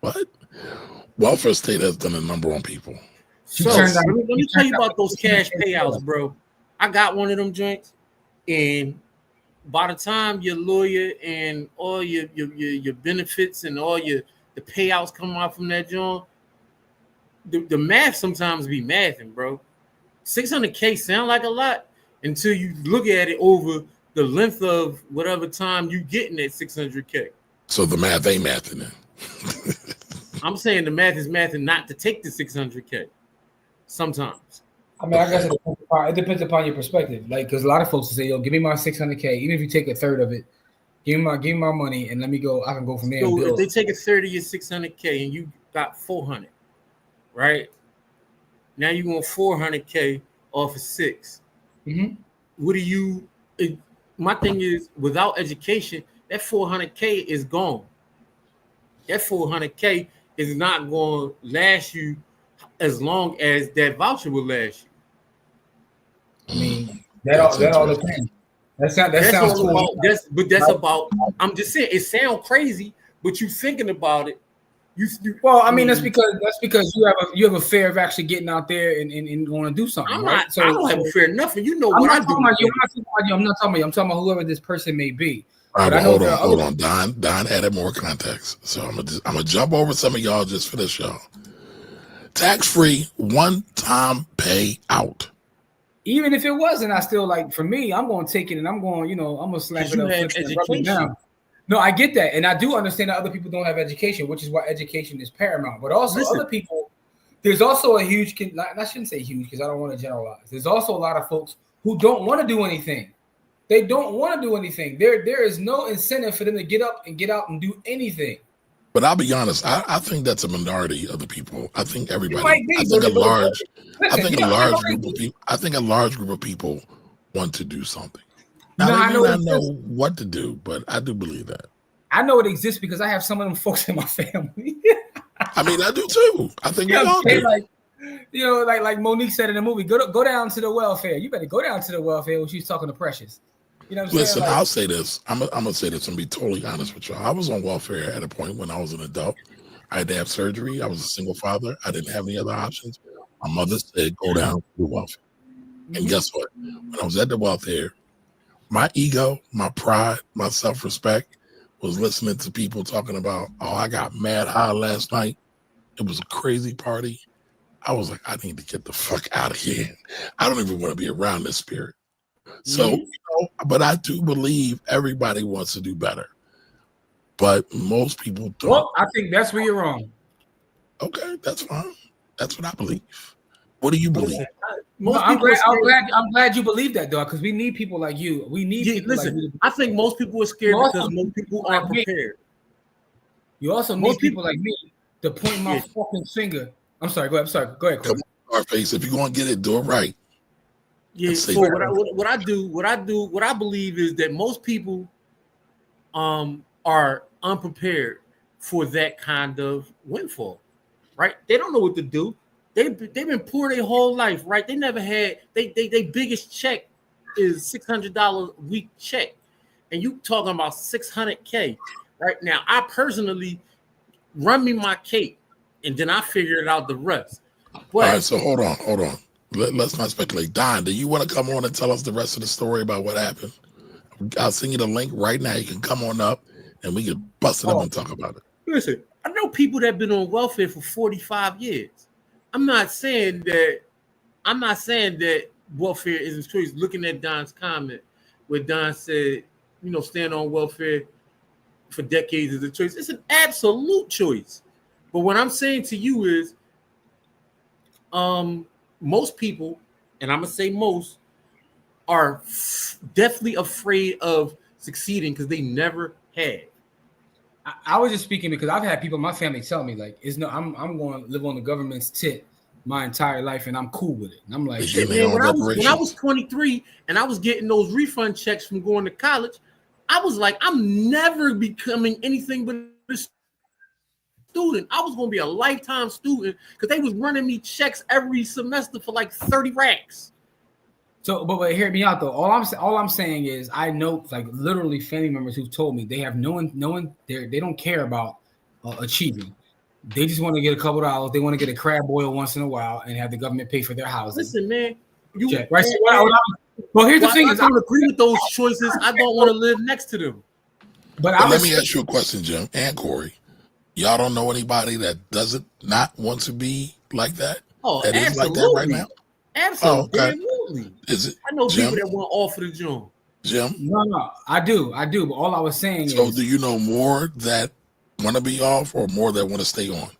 What? Welfare state has done a number on people. So let me tell you about those cash payouts, bro. I got one of them joints, and by the time your lawyer and all your benefits and all the payouts come out from that joint, the math sometimes be mathing, bro. 600K sound like a lot until you look at it over the length of whatever time you getting that 600K. So the math ain't mathing then. I'm saying the math is mathing not to take the 600K. Sometimes. I mean, I guess it depends upon your perspective. Like, because a lot of folks will say, "Yo, give me my 600K, even if you take a third of it, give me my money, and let me go. I can go from there." So and build. if they take a third of your 600K and you got 400, right? Now you want 400K off of 6. Mm-hmm. What do you? My thing is, without education, that 400K is gone. That 400K is not going to last you as long as that voucher will last you. I mean, that all depends. That sounds cool. That's about. I'm just saying it sounds crazy, but you thinking about it. Well, I mean, that's because you have a fear of actually getting out there and going to do something. I don't have a fear of nothing. You know what I do. I'm not talking about whoever this person may be. All right, but hold on. Don added more context, so I'm gonna jump over some of y'all just for this show. Tax-free, one-time payout. Even if it wasn't, I still like. For me, I'm going to take it and I'm going. I'm gonna slap it up. Education. Down. No, I get that, and I do understand that other people don't have education, which is why education is paramount. But also, other people, there's also a huge. I shouldn't say huge because I don't want to generalize. There's also a lot of folks who don't want to do anything. They don't want to do anything. There is no incentive for them to get up and get out and do anything. But I'll be honest, I think that's a minority of the people. I think everybody. Be, I think a large group of people want to do something. Now, I may not know what to do, but I do believe that. I know it exists because I have some of them folks in my family. I mean, I do too. I think we all do. Like Monique said in the movie, go down to the welfare. You better go down to the welfare when she's talking to Precious. You know what I'm Listen, saying? I'll say this. I'm gonna say this and be totally honest with y'all. I was on welfare at a point when I was an adult. I had to have surgery. I was a single father. I didn't have any other options. My mother said, go down to the welfare. And guess what? When I was at the welfare, my ego, my pride, my self-respect was listening to people talking about, oh, I got mad high last night. It was a crazy party. I was like, I need to get the fuck out of here. I don't even want to be around this spirit. So, but I do believe everybody wants to do better. But most people don't. Well, I think that's where you're wrong. Okay, that's fine. That's what I believe. What do you believe? I'm glad you believe that, dog, because we need people like you. We need people like you. I think most people are scared because most people aren't prepared. You also need people like me to point my fucking finger. I'm sorry, go ahead. Go ahead, Come on, Scarface. If you're gonna get it, do it right. Yeah. So what I believe is that most people are unprepared for that kind of windfall, right? They don't know what to do. they've been poor their whole life, right? They never had they biggest check is $600 a week check, and you talking about $600K right now. I personally run me my cake, and then I figured out the rest. But, all right, so hold on. Let's not speculate. Don, do you want to come on and tell us the rest of the story about what happened? I'll send you the link right now. You can come on up, and we can bust it up and talk about it. Listen, I know people that have been on welfare for 45 years. I'm not saying that welfare isn't choice. Looking at Don's comment where Don said, staying on welfare for decades is a choice. It's an absolute choice. But what I'm saying to you is most people, and I'm going to say most, are definitely afraid of succeeding because they never had. I was just speaking because I've had people in my family tell me like, I'm going to live on the government's tit my entire life and I'm cool with it. And I'm like, man, when I was 23 and I was getting those refund checks from going to college, I was like, I'm never becoming anything but a student. I was going to be a lifetime student because they was running me checks every semester for like 30 racks. So, but hear me out though. All I'm saying is I know like literally family members who've told me they have no one they don't care about achieving. They just want to get a couple dollars. They want to get a crab boil once in a while and have the government pay for their housing. Listen, man. Right? Well, here's the thing: I don't agree with those choices. I don't want to live next to them. But let me ask you a question, Jim and Corey. Y'all don't know anybody that doesn't not want to be like that? Oh, that absolutely. Is like that right now? Absolutely. Oh, okay. Is it? I know Jim? people that want off for the joint. Jim? No, I do. But all I was saying is. So, do you know more that want to be off or more that want to stay on?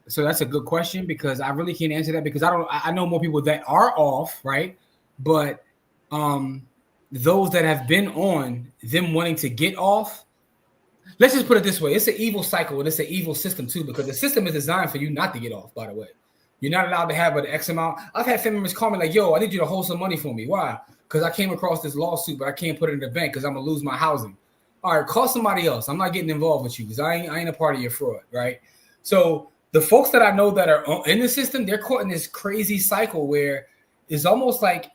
So that's a good question because I really can't answer that because I know more people that are off, right? But those that have been on, them wanting to get off. Let's just put it this way: it's an evil cycle and it's an evil system too because the system is designed for you not to get off. By the way. You're not allowed to have an X amount. I've had family members call me like, yo, I need you to hold some money for me. Why? Because I came across this lawsuit, but I can't put it in the bank because I'm going to lose my housing. All right, call somebody else. I'm not getting involved with you because I ain't a part of your fraud, right? So the folks that I know that are in the system, they're caught in this crazy cycle where it's almost like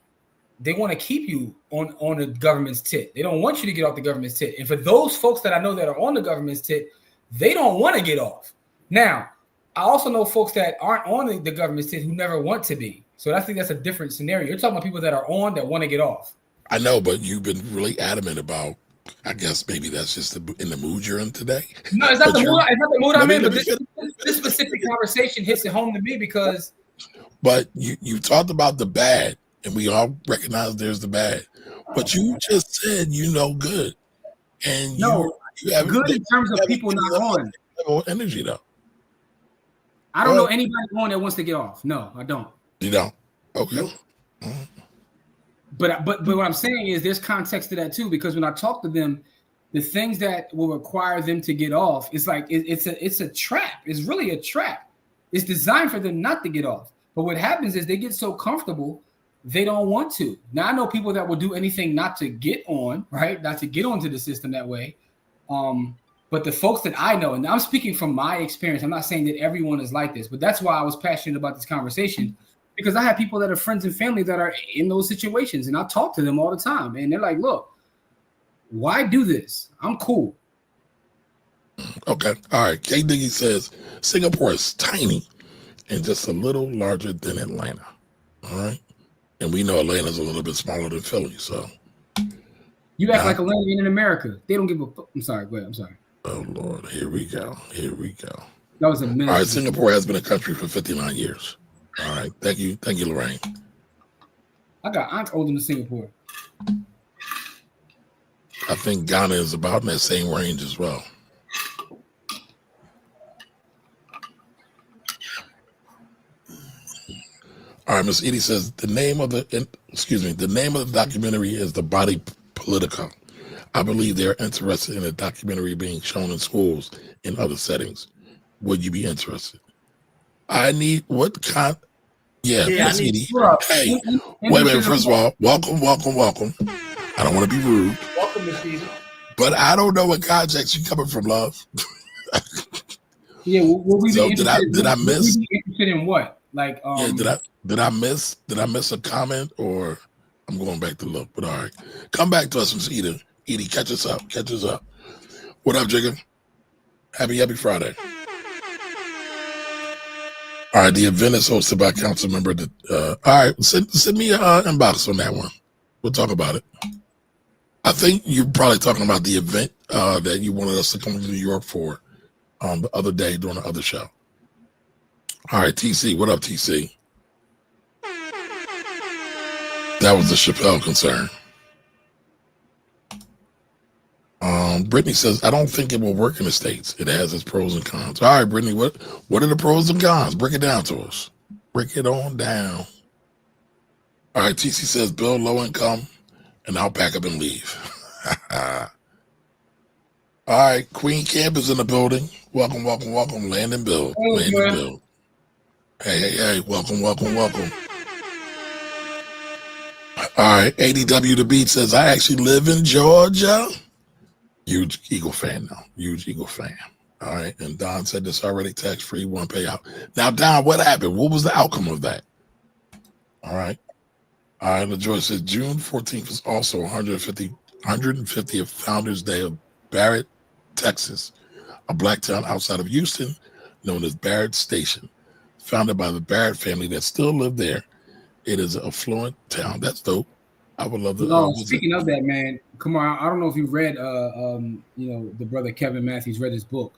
they want to keep you on the government's tit. They don't want you to get off the government's tit. And for those folks that I know that are on the government's tit, they don't want to get off. Now, I also know folks that aren't on the government tit who never want to be. So I think that's a different scenario. You're talking about people that are on that want to get off. I know, but you've been really adamant about. I guess maybe that's just in the mood you're in today. No, it's not the mood. It's not the mood I'm in. But this specific conversation hits it home to me because. But you talked about the bad, and we all recognize there's the bad. But you just said good, and you have good in terms of people not on energy though. I don't know anybody on that wants to get off. No, I don't. You don't? Okay. Nope. Mm-hmm. But what I'm saying is there's context to that too, because when I talk to them, the things that will require them to get off, it's like it's a trap. It's really a trap. It's designed for them not to get off. But what happens is they get so comfortable, they don't want to. Now I know people that will do anything not to get on, right? Not to get onto the system that way. But the folks that I know, and I'm speaking from my experience, I'm not saying that everyone is like this, but that's why I was passionate about this conversation, because I have people that are friends and family that are in those situations, and I talk to them all the time, and they're like, look, why do this? I'm cool. Okay. All right. K. Diggy says, Singapore is tiny and just a little larger than Atlanta. All right. And we know Atlanta's a little bit smaller than Philly, so. You act like Atlanta ain't in America. They don't give a fuck. I'm sorry. Go ahead. I'm sorry. Oh, Lord. Here we go. That was a minute. All right. Singapore has been a country for 59 years. All right. Thank you. Thank you, Lorraine. I got aunts older than Singapore. I think Ghana is about in that same range as well. All right, Miss Edie says the name of the documentary is The Body Politica. I believe they're interested in a documentary being shown in schools in other settings. Would you be interested? I need what kind? Yeah, Miss Edie. Hey, wait a minute. First of all, welcome. I don't want to be rude. Welcome, Miss Edie. But I don't know what context you're coming from, love. Yeah, will we be interested? Did I miss? Will we be interested in what? Like, Yeah, did I miss a comment, or I'm going back to look? But all right, come back to us, Miss Edie. Edie, catch us up. What up, Jigga? Happy Friday. All right, the event is hosted by council member. All right, send me an inbox on that one. We'll talk about it. I think you're probably talking about the event that you wanted us to come to New York for the other day during the other show. All right, TC, what up, TC? That was the Chappelle concern. Brittany says, I don't think it will work in the States. It has its pros and cons. All right, Brittany, what are the pros and cons? Break it down to us. Break it on down. All right, TC says, build low income, and I'll pack up and leave. All right, Queen Camp is in the building. Welcome. Land and build. Hey, welcome. All right, ADW The Beat says, I actually live in Georgia. Huge Eagle fan now. All right, and Don said this already, tax-free, one payout. Now, Don, what happened? What was the outcome of that? All right, LaJoy says, June 14th is also 150th Founders Day of Barrett, Texas, a black town outside of Houston known as Barrett Station, founded by the Barrett family that still live there. It is an affluent town. That's dope. I would love to. Speaking of that, man, come on. I don't know if you read, the brother Kevin Matthews read his book,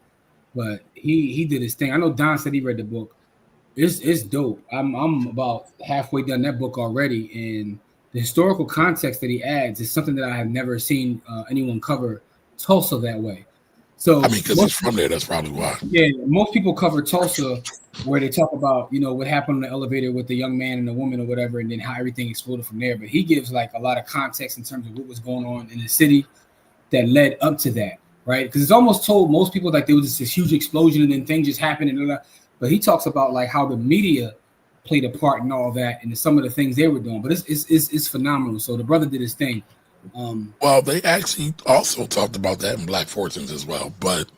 but he did his thing. I know Don said he read the book. It's dope. I'm about halfway done that book already, and the historical context that he adds is something that I have never seen anyone cover Tulsa that way. So I mean, because he's from there, that's probably why. Yeah, most people cover Tulsa where they talk about, what happened on the elevator with the young man and the woman or whatever, and then how everything exploded from there. But he gives like a lot of context in terms of what was going on in the city that led up to that, right? Because it's almost told most people like there was this huge explosion and then things just happened and blah, blah. But he talks about like how the media played a part in all that and some of the things they were doing. But it's phenomenal. So the brother did his thing. Well, they actually also talked about that in Black Fortunes as well. But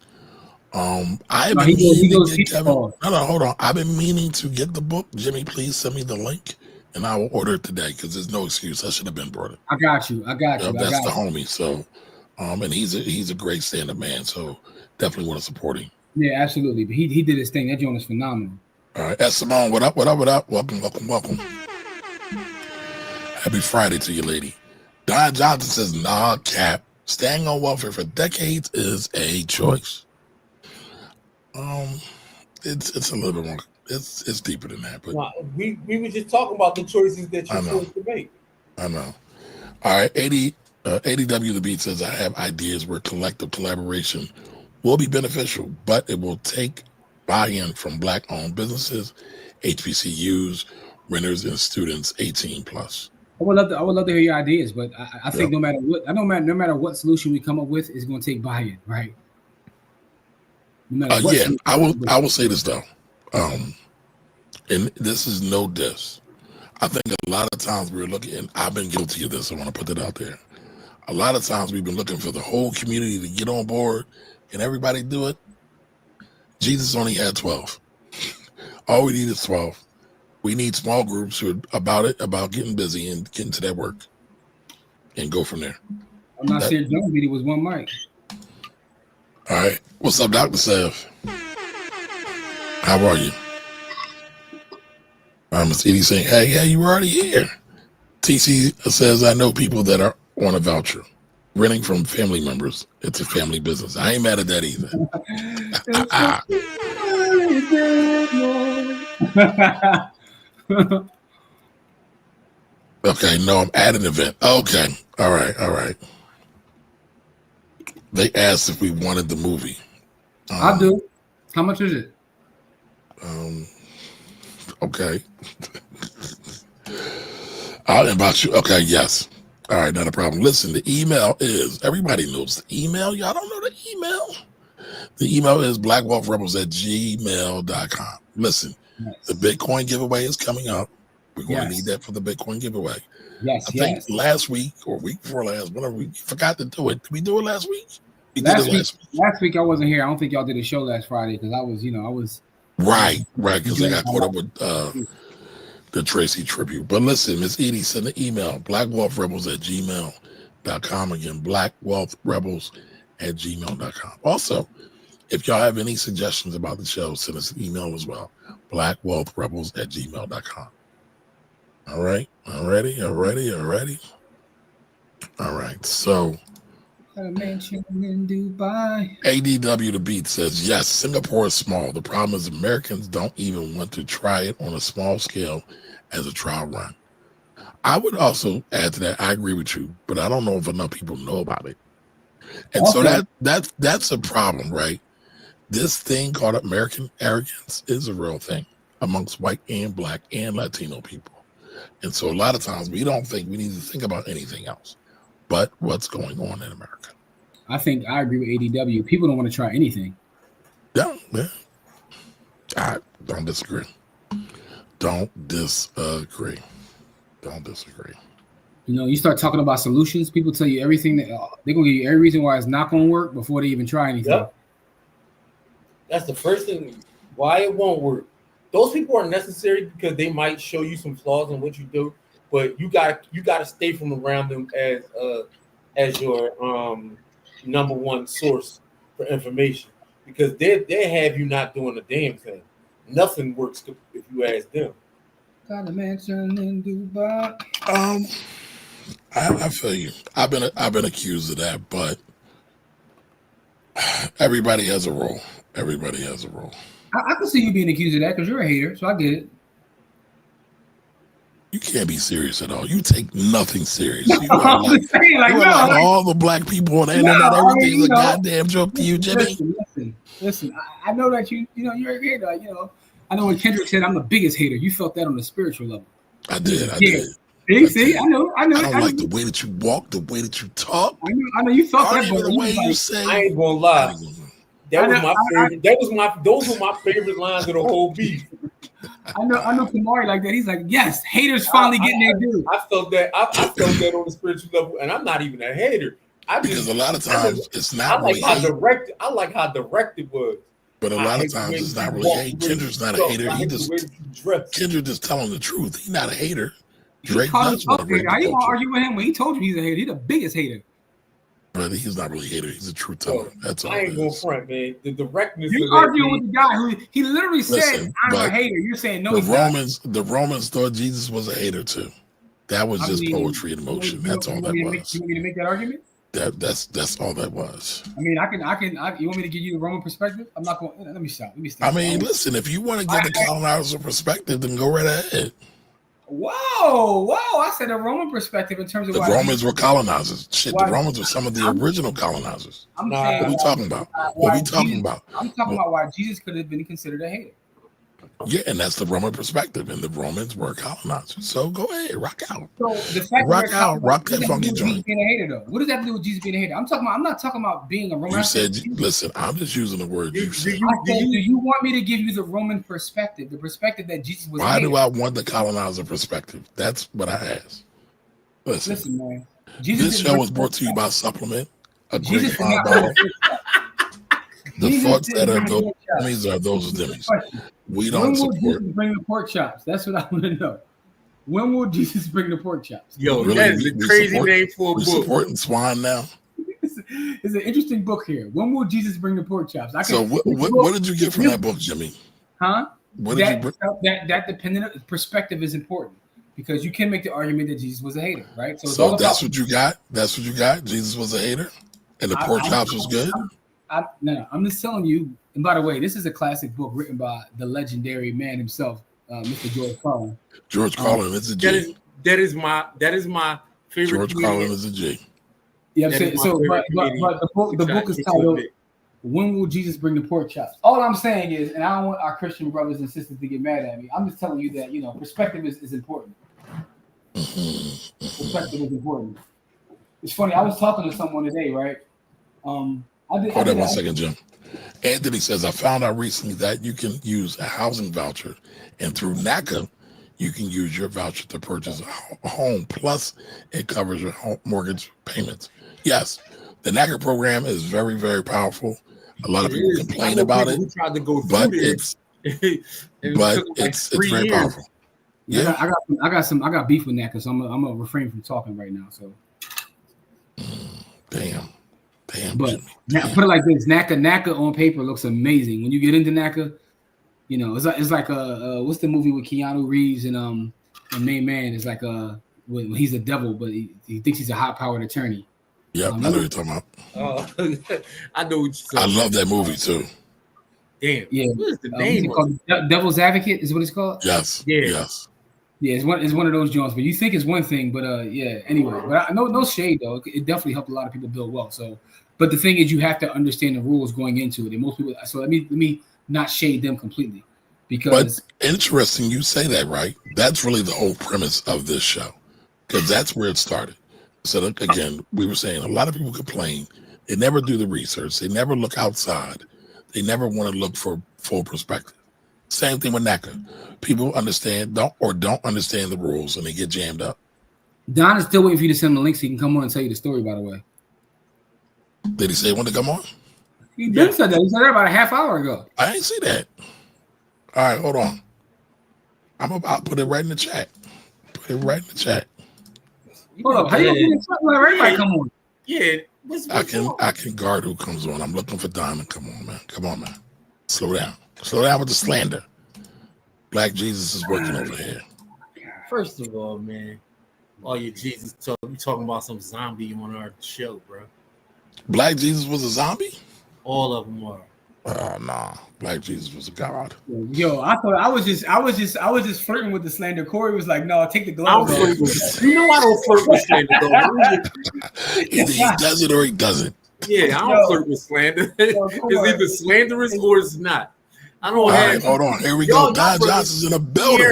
I've been meaning to get Kevin. No, hold on. I've been meaning to get the book. Jimmy, please send me the link, and I will order it today because there's no excuse. I should have been brought it. I got you. That's the homie. So, and he's a great stand-up man. So definitely want to support him. Yeah, absolutely. But he did his thing. That joint is phenomenal. All right, Simone, what up? Welcome. Happy Friday to you, lady. Don Johnson says, nah, cap. Staying on welfare for decades is a choice. It's a little bit more. It's deeper than that. But we were just talking about the choices that you're supposed to make. I know. All right, ADW The Beat says, I have ideas where collective collaboration will be beneficial, but it will take buy-in from Black-owned businesses, HBCUs, renters, and students 18 plus. I would love to hear your ideas, but I think no matter what solution we come up with, it's going to take buy-in, right? I will say this though, and this is no diss. I think a lot of times we're looking, and I've been guilty of this. I want to put that out there. A lot of times we've been looking for the whole community to get on board, and everybody do it. Jesus only had 12. All we need is 12. We need small groups who are about getting busy and getting to that work and go from there. I'm not sure Jones video was one mic. All right. What's up, Dr. Sev? How are you? Miss Edie saying, hey, you were already here. TC says, I know people that are on a voucher, renting from family members. It's a family business. I ain't mad at that either. Okay, no, I'm at an event. Okay, all right. They asked if we wanted the movie. I do. How much is it? Okay. I'll invite you. Okay, yes. All right, not a problem. Listen, the email is, everybody knows the email. Y'all don't know the email? The email is blackwealthrebels@gmail.com. Listen, the Bitcoin giveaway is coming up. We're going to need that for the Bitcoin giveaway. Yes, I think last week or week before last, whenever we forgot to do it. Did we do it last week? Last week I wasn't here. I don't think y'all did a show last Friday because I was Right, because they got caught up with the Tracy tribute. But listen, Miss Edie, send an email, blackwealthrebels@gmail.com. Again, blackwealthrebels@gmail.com. Also, if y'all have any suggestions about the show, send us an email as well, blackwealthrebels@gmail.com. All right, already. All right, so Got a mansion in Dubai. ADW the Beat says, yes, Singapore is small. The problem is Americans don't even want to try it on a small scale as a trial run. I would also add to that, I agree with you, but I don't know if enough people know about it. And so that's a problem, right? This thing called American arrogance is a real thing amongst white and black and Latino people. And so a lot of times we don't think we need to think about anything else but what's going on in America. I think I agree with ADW. People don't want to try anything. Yeah. I don't disagree. Don't disagree. You know, you start talking about solutions, people tell you everything that they're gonna give you every reason why it's not gonna work before they even try anything. Yep. That's the first thing why it won't work. Those people are necessary because they might show you some flaws in what you do, but you gotta stay from around them as your number one source for information, because they have you not doing a damn thing. Nothing works if you ask them. Got a mansion in Dubai. I feel you. I've been accused of that, but everybody has a role. I can see you being accused of that because you're a hater, so I get it. You can't be serious at all. You take nothing serious. You I'm are like, saying, like, you no, are like like, all the black people on the internet. Everything's a goddamn joke to you, Jimmy. Listen. I know that you're a hater. Like, I know when Kendrick said I'm the biggest hater, you felt that on the spiritual level. I did. See, I know. I don't like the way that you walk, the way that you talk. I know you felt that, but the way you say. I ain't gonna lie. That was my favorite. Those were my favorite lines of the whole beat. I know Kamari like that. He's like, yes, haters finally getting their due. I felt that. I felt that on the spiritual level, and I'm not even a hater. Because a lot of times it's not. I like how direct. I like how direct it was. But a lot of times it's not really hate. Kendrick's not a hater. Kendrick just telling the truth. He's not a hater. Drake does want to bring the How you culture. argue with him when he told you he's a hater? He's the biggest hater. But he's not really a hater. He's a truth teller. That's all. I ain't going front, man. The directness. You're arguing with the guy who he literally said, "I'm a hater." You're saying no. The Romans thought Jesus was a hater too. That was just poetry in motion. That's all that was. You want me to make that argument? That's all that was. I mean, I can. You want me to give you the Roman perspective? I'm not going. Let me stop. I mean, listen. If you want to get the colonizer perspective, then go right ahead. Whoa! I said a Roman perspective in terms of the Romans were colonizers. Shit, the Romans were some of the original colonizers. I'm saying, what are we talking about? I'm talking about why Jesus could have been considered a hater. Yeah, and that's the Roman perspective, and the Romans were colonizers. So go ahead, rock out. So the fact rock that funky joint. Being a hater, though, what does that have to do with Jesus being a hater? I'm not talking about being a Roman. You said, listen, I'm just using the word you said. Do you want me to give you the Roman perspective, the perspective that Jesus was? Why do I want the colonizer perspective? That's what I asked. Listen, man. This show was brought to you by Supplement, a great bottle. The fucks that are those dummies are those dummies. We don't support. Jesus bring the pork chops? That's what I want to know. When will Jesus bring the pork chops? Yo, really, that is a crazy name for a book. Supporting swine now. It's an interesting book here. When will Jesus bring the pork chops? So what did you get from that book, Jimmy? Huh? What did you bring? That dependent perspective is important because you can make the argument that Jesus was a hater, right? So that's what you got. That's what you got. Jesus was a hater, and the pork chops was good. No, I'm just telling you. And by the way, this is a classic book written by the legendary man himself, Mr. George Carlin. George Carlin is a G. That is my favorite. George Carlin is a G. Yeah, I'm saying so. But the book is titled "When Will Jesus Bring the Pork Chops?" All I'm saying is, and I don't want our Christian brothers and sisters to get mad at me. I'm just telling you that perspective is important. Perspective is important. It's funny. I was talking to someone today, right? Hold on 1 second, Jim. Anthony says, I found out recently that you can use a housing voucher, and through NACA, you can use your voucher to purchase a home, plus it covers your home mortgage payments. Yes, the NACA program is very, very powerful. A lot of people complain about it, but And it but took him like it's 3 very years. powerful. Yeah. I got beef with NACA, so I'm gonna refrain from talking right now. So, Damn, but Jimmy. now, Damn. put it like this: NACA on paper looks amazing. When you get into NACA, you know it's like what's the movie with Keanu Reeves and main man is like when he's the devil, but he thinks he's a high powered attorney. Yep, I know what you're talking about. I know what you're I saying. love that movie too. Damn. Yeah, What is the what's name it of called? Devil's Advocate is what it's called. Yes. Yeah. Yes. Yeah, it's one of those joints, but you think it's one thing, but yeah. Anyway, but no shade though. It definitely helped a lot of people build wealth. So, but the thing is, you have to understand the rules going into it, and most people. So let me not shade them completely, because But interesting you say that, right? That's really the whole premise of this show, because that's where it started. So look, again, we were saying a lot of people complain. They never do the research. They never look outside. They never want to look for full perspective. Same thing with NACA. People don't understand the rules and they get jammed up. Don is still waiting for you to send him the link so he can come on and tell you the story. By the way, Did he say he wanted to come on? he did said that. He said that about a half hour ago. I ain't see that. All right, hold on. I'll put it right in the chat. Put it right in the chat. Hold up, how you gonna put it? Everybody come on. Yeah. I can guard who comes on. I'm looking for Diamond. Come on, man. Come on, man. Slow down. Slow down with the slander. Black Jesus is working over here. First of all, man, all your Jesus talk, you talking about some zombie on our show, bro. Black Jesus was a zombie? All of them are. Nah. Black Jesus was a god. Yo, I thought I was just flirting with the slander. Corey was like, "No, take the gloves off." You know I don't flirt with slander, though. Either he does it or he doesn't. Yeah, I don't flirt with slander. It's either slanderous or it's not. I don't have. Right, hold on. Here we go. Don Johnson's in the building.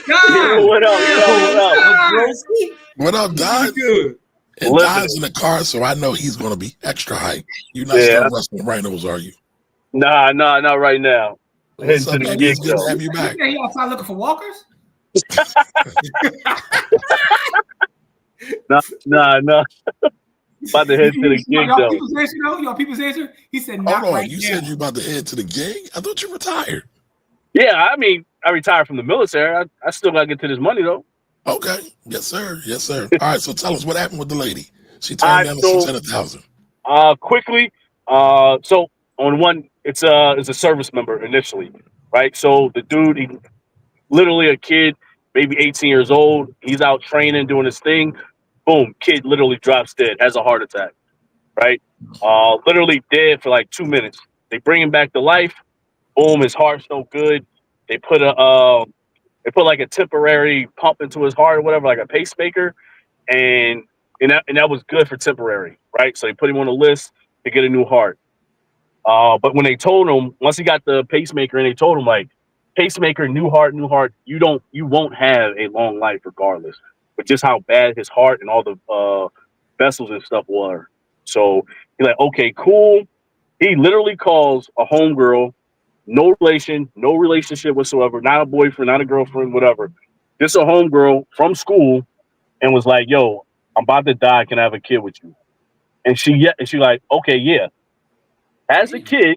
Yo, what up? What up, Don? Good. And Don's in the car, so I know he's going to be extra hype. You're not still wrestling rhinos, are you? Nah, not right now. What's up, man? It's good to have you back. Yeah, you outside looking for walkers? No. About to head to the gig, though. Y'all people's answer? He said, hold on. You said you about to head to the gig? I thought you retired. Yeah, I mean, I retired from the military. I still got to get to this money, though. Okay. Yes, sir. Yes, sir. All right, so tell us what happened with the lady. She turned down the 600,000. Quickly. So on one, it's a service member initially, right? So the dude, he literally a kid, maybe 18 years old. He's out training, doing his thing. Boom, kid literally drops dead, has a heart attack, right? Literally dead for like 2 minutes. They bring him back to life. Boom, his heart's no good. They put like a temporary pump into his heart or whatever, like a pacemaker, and that was good for temporary, right? So they put him on the list to get a new heart. But when they told him, once he got the pacemaker, and they told him like, pacemaker, new heart, you won't have a long life regardless. But just how bad his heart and all the vessels and stuff were. So he's like, okay, cool. He literally calls a homegirl, no relationship whatsoever, not a boyfriend, not a girlfriend, whatever. Just a homegirl from school, and was like, yo, I'm about to die. Can I have a kid with you? And she like, okay, yeah. As a kid,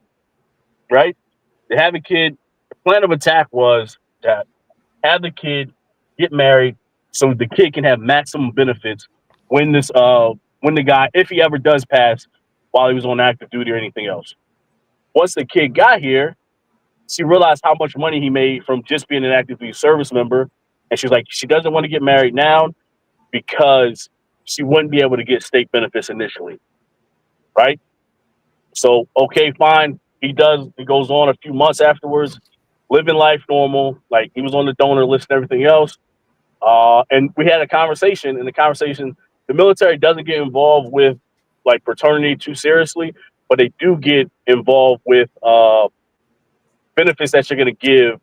right? They have a kid. The plan of attack was that have the kid, get married, so the kid can have maximum benefits when the guy, if he ever does pass while he was on active duty or anything else. Once the kid got here, she realized how much money he made from just being an active duty service member. And she's like, she doesn't want to get married now because she wouldn't be able to get state benefits initially. Right? So, okay, fine. He goes on a few months afterwards, living life normal. Like he was on the donor list and everything else. And we had a conversation. In the conversation, the military doesn't get involved with like paternity too seriously, but they do get involved with benefits that you're going to give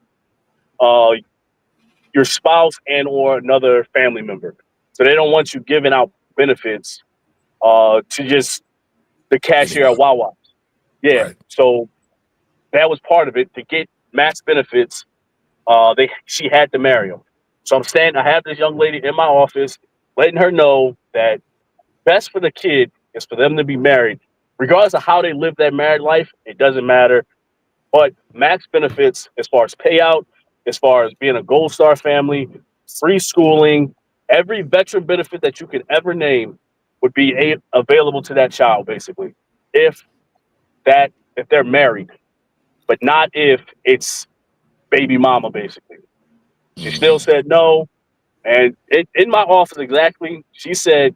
your spouse and or another family member. So they don't want you giving out benefits to just the cashier at Wawa. Yeah. Right. So that was part of it. To get max benefits, she had to marry him. So I have this young lady in my office letting her know that best for the kid is for them to be married. Regardless of how they live that married life, it doesn't matter. But max benefits, as far as payout, as far as being a Gold Star family, free schooling, every veteran benefit that you could ever name would be available to that child, basically, if they're married, but not if it's baby mama, basically. She still said no. And in my office, exactly, she said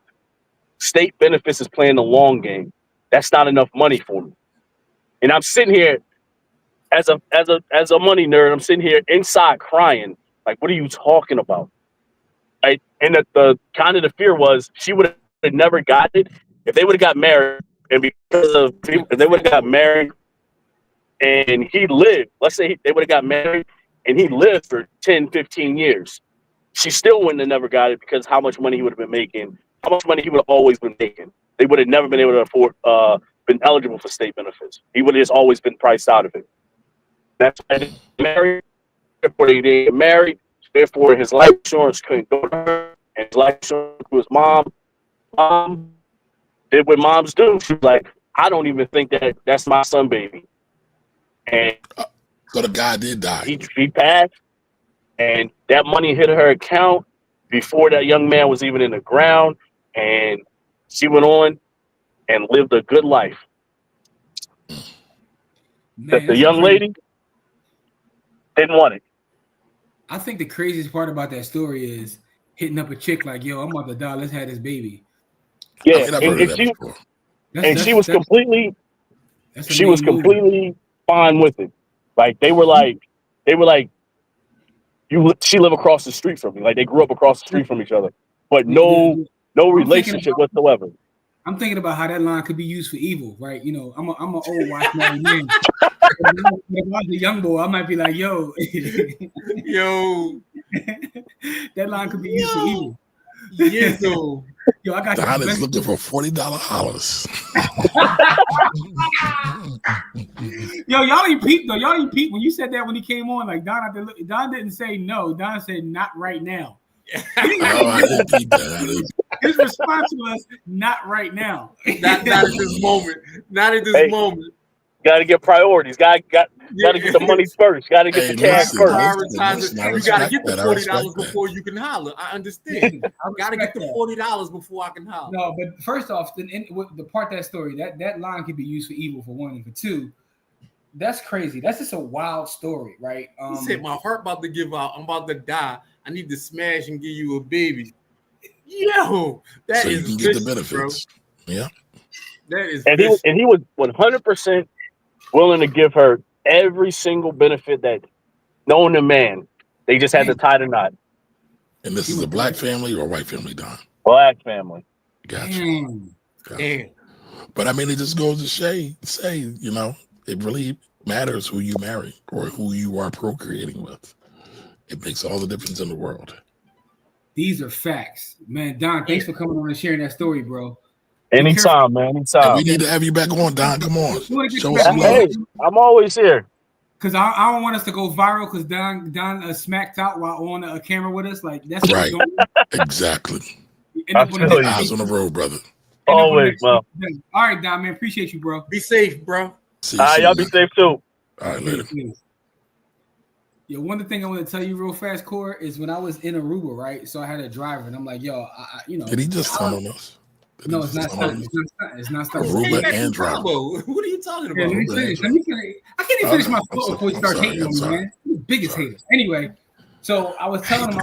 state benefits is playing the long game. That's not enough money for me. And I'm sitting here as a money nerd. I'm sitting here inside crying. Like, what are you talking about? Right? And the kind of the fear was she would have never got it if they would have got married. And if they would have got married and he lived, let's say they would have got married and he lived for 10, 15 years. She still wouldn't have never got it because how much money he would have been making, how much money he would have always been making. They would have never been able to afford, been eligible for state benefits. He would have just always been priced out of it. That's why they married. Therefore, they didn't get married. Therefore, his life insurance couldn't go to her, and his life insurance to his mom. Mom did what moms do. She was like, I don't even think that's my son, baby. And so the guy did die. He passed. And that money hit her account before that young man was even in the ground. And she went on and lived a good life. Man, the young lady didn't want it. I think the craziest part about that story is hitting up a chick like, yo, I'm about to die. Let's have this baby. Yeah. She was completely fine with it. Like they were like, she lived across the street from me. Like they grew up across the street from each other, but no relationship whatsoever. I'm thinking about how that line could be used for evil, right? You know, I'm an old white man. If I was a young boy, I might be like, yo, that line could be used for evil. Yeah, so yo, I got Don is looking for $40 hollers. Yo, y'all ain't peeped though. Y'all ain't peeped when you said that when he came on. Like Don didn't say no. Don said not right now. His response was not right now. Not at this moment. Not at this moment. Got to get priorities. Got to get the money first. Got to get the cash first. You got to get the $40 before you can holler. I understand. I got to get the $40 before I can holler. No, but first off, the part of that story, that line could be used for evil for one, and for two, that's crazy. That's just a wild story, right? He said, "My heart about to give out. I'm about to die. I need to smash and give you a baby." Yo, that so is you can get the benefits, bro. Yeah. That is, and he was 100% willing to give her every single benefit that known to man. They just had to tie the knot. And this is a black family or a white family, Don? Black family. Gotcha. Damn. But I mean, it just goes to say, you know, it really matters who you marry or who you are procreating with. It makes all the difference in the world. These are facts, man. Don, thanks for coming on and sharing that story, bro. Anytime, man. Anytime. And we need to have you back on, Don. Come on. Show us some love. Hey, I'm always here. Because I don't want us to go viral because Don smacked out while on a camera with us. Like, that's right. Exactly. Eyes on the road, brother. Always, bro. All right, Don, man. Appreciate you, bro. Be safe, bro. Y'all be safe, too. All right, later. Yo, one thing I want to tell you real fast, Core, is when I was in Aruba, right? So I had a driver, and I'm like, yo, you know. Did he just stun on us? No, it's not stunning. It's not stunning. Aruba and driver. What are you talking about? Yeah, let me finish. I can't even finish my thought before you start hating on me, man. You're the biggest hater. Anyway, so I was telling him,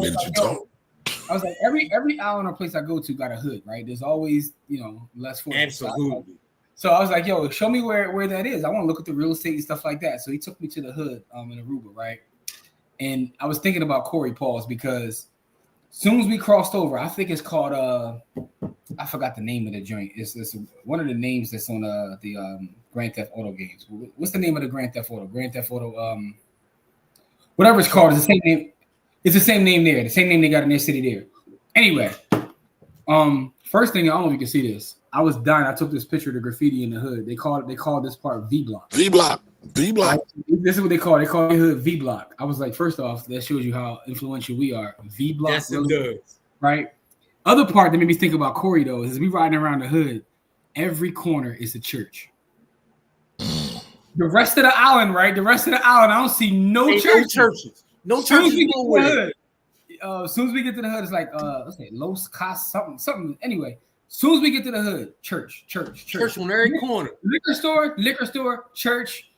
I was like, every island or place I go to got a hood, right? There's always, you know, less for Absolutely. So I was like, yo, show me where that is. I want to look at the real estate and stuff like that. So he took me to the hood in Aruba, right? And I was thinking about Corey Pauls because as soon as we crossed over, I think it's called I forgot the name of the joint. It's one of the names that's on the Grand Theft Auto games. What's the name of the Grand Theft Auto? Grand Theft Auto, whatever it's called, is the same name. It's the same name there. The same name they got in their city there. Anyway, first thing, I don't know if you can see this. I was dying. I took this picture of the graffiti in the hood. They call this part V block. V block. V block. This is what they call it. They call it hood V block. I was like, first off, that shows you how influential we are. V block. Yes, it does. Right. Other part that made me think about Corey though is we riding around the hood. Every corner is a church. The rest of the island, right? The rest of the island, I don't see no Ain't churches. No As soon as churches we get to the nowhere. hood, as soon as we get to the hood, it's like let's say Los Cas something. Anyway, as soon as we get to the hood, church. Church on every corner. Liquor store, church,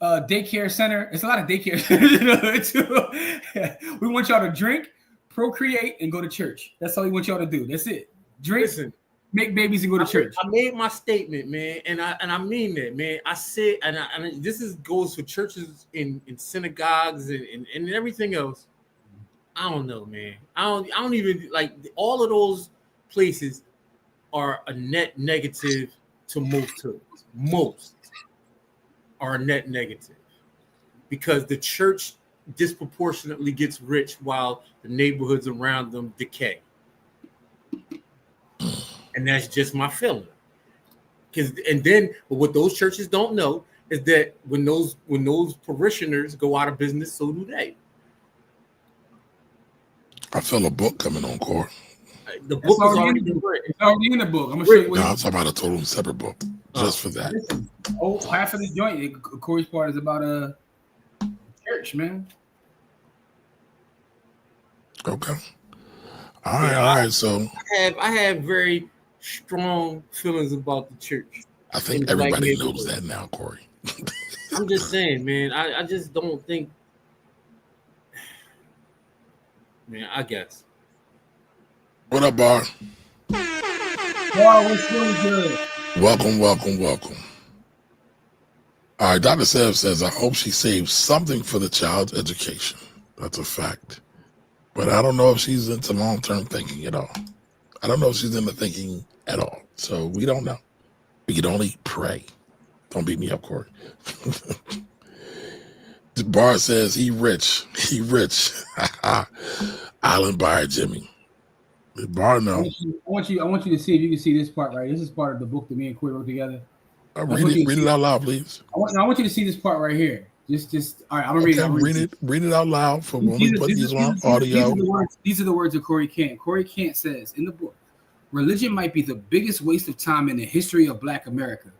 daycare center. It's a lot of daycare centers in the hood too. We want y'all to drink, procreate, and go to church. That's all we want y'all to do. That's it. Drink, Listen, make babies, and go to church. I made my statement, man, and I mean that, man. I said, and this goes for churches in synagogues and everything else. I don't know, man. I don't even like all of those places are a net negative to most hoods. Most are a net negative because the church disproportionately gets rich while the neighborhoods around them decay. And that's just my feeling. But what those churches don't know is that when those parishioners go out of business, so do they. I feel a book coming on, Corey. The book is already been written. It's already in the book. I'm gonna show you what No, I'm talking about a totally separate book just for that. Listen, half of the joint, Corey's part is about a church, man. Okay. All right. So I have very strong feelings about the church. I think everybody knows that now, Corey. I'm just saying, man. I just don't think. Man, I guess. What up, Bar? Wow, what's doing good? Welcome. All right, Dr. Sev says, I hope she saves something for the child's education. That's a fact. But I don't know if she's into long-term thinking at all. I don't know if she's into thinking at all. So we don't know. We can only pray. Don't beat me up, Corey. The Bar says he rich. Island buyer Jimmy. The Bar no. I want you to see if you can see this part right. This is part of the book that me and Corey wrote together. Read it out loud, please. I want you to see this part right here. Just all right. I'm gonna read it. Read it out loud for when we put these on audio. These are the words of Corey Kent. Corey Kent says in the book, religion might be the biggest waste of time in the history of Black America.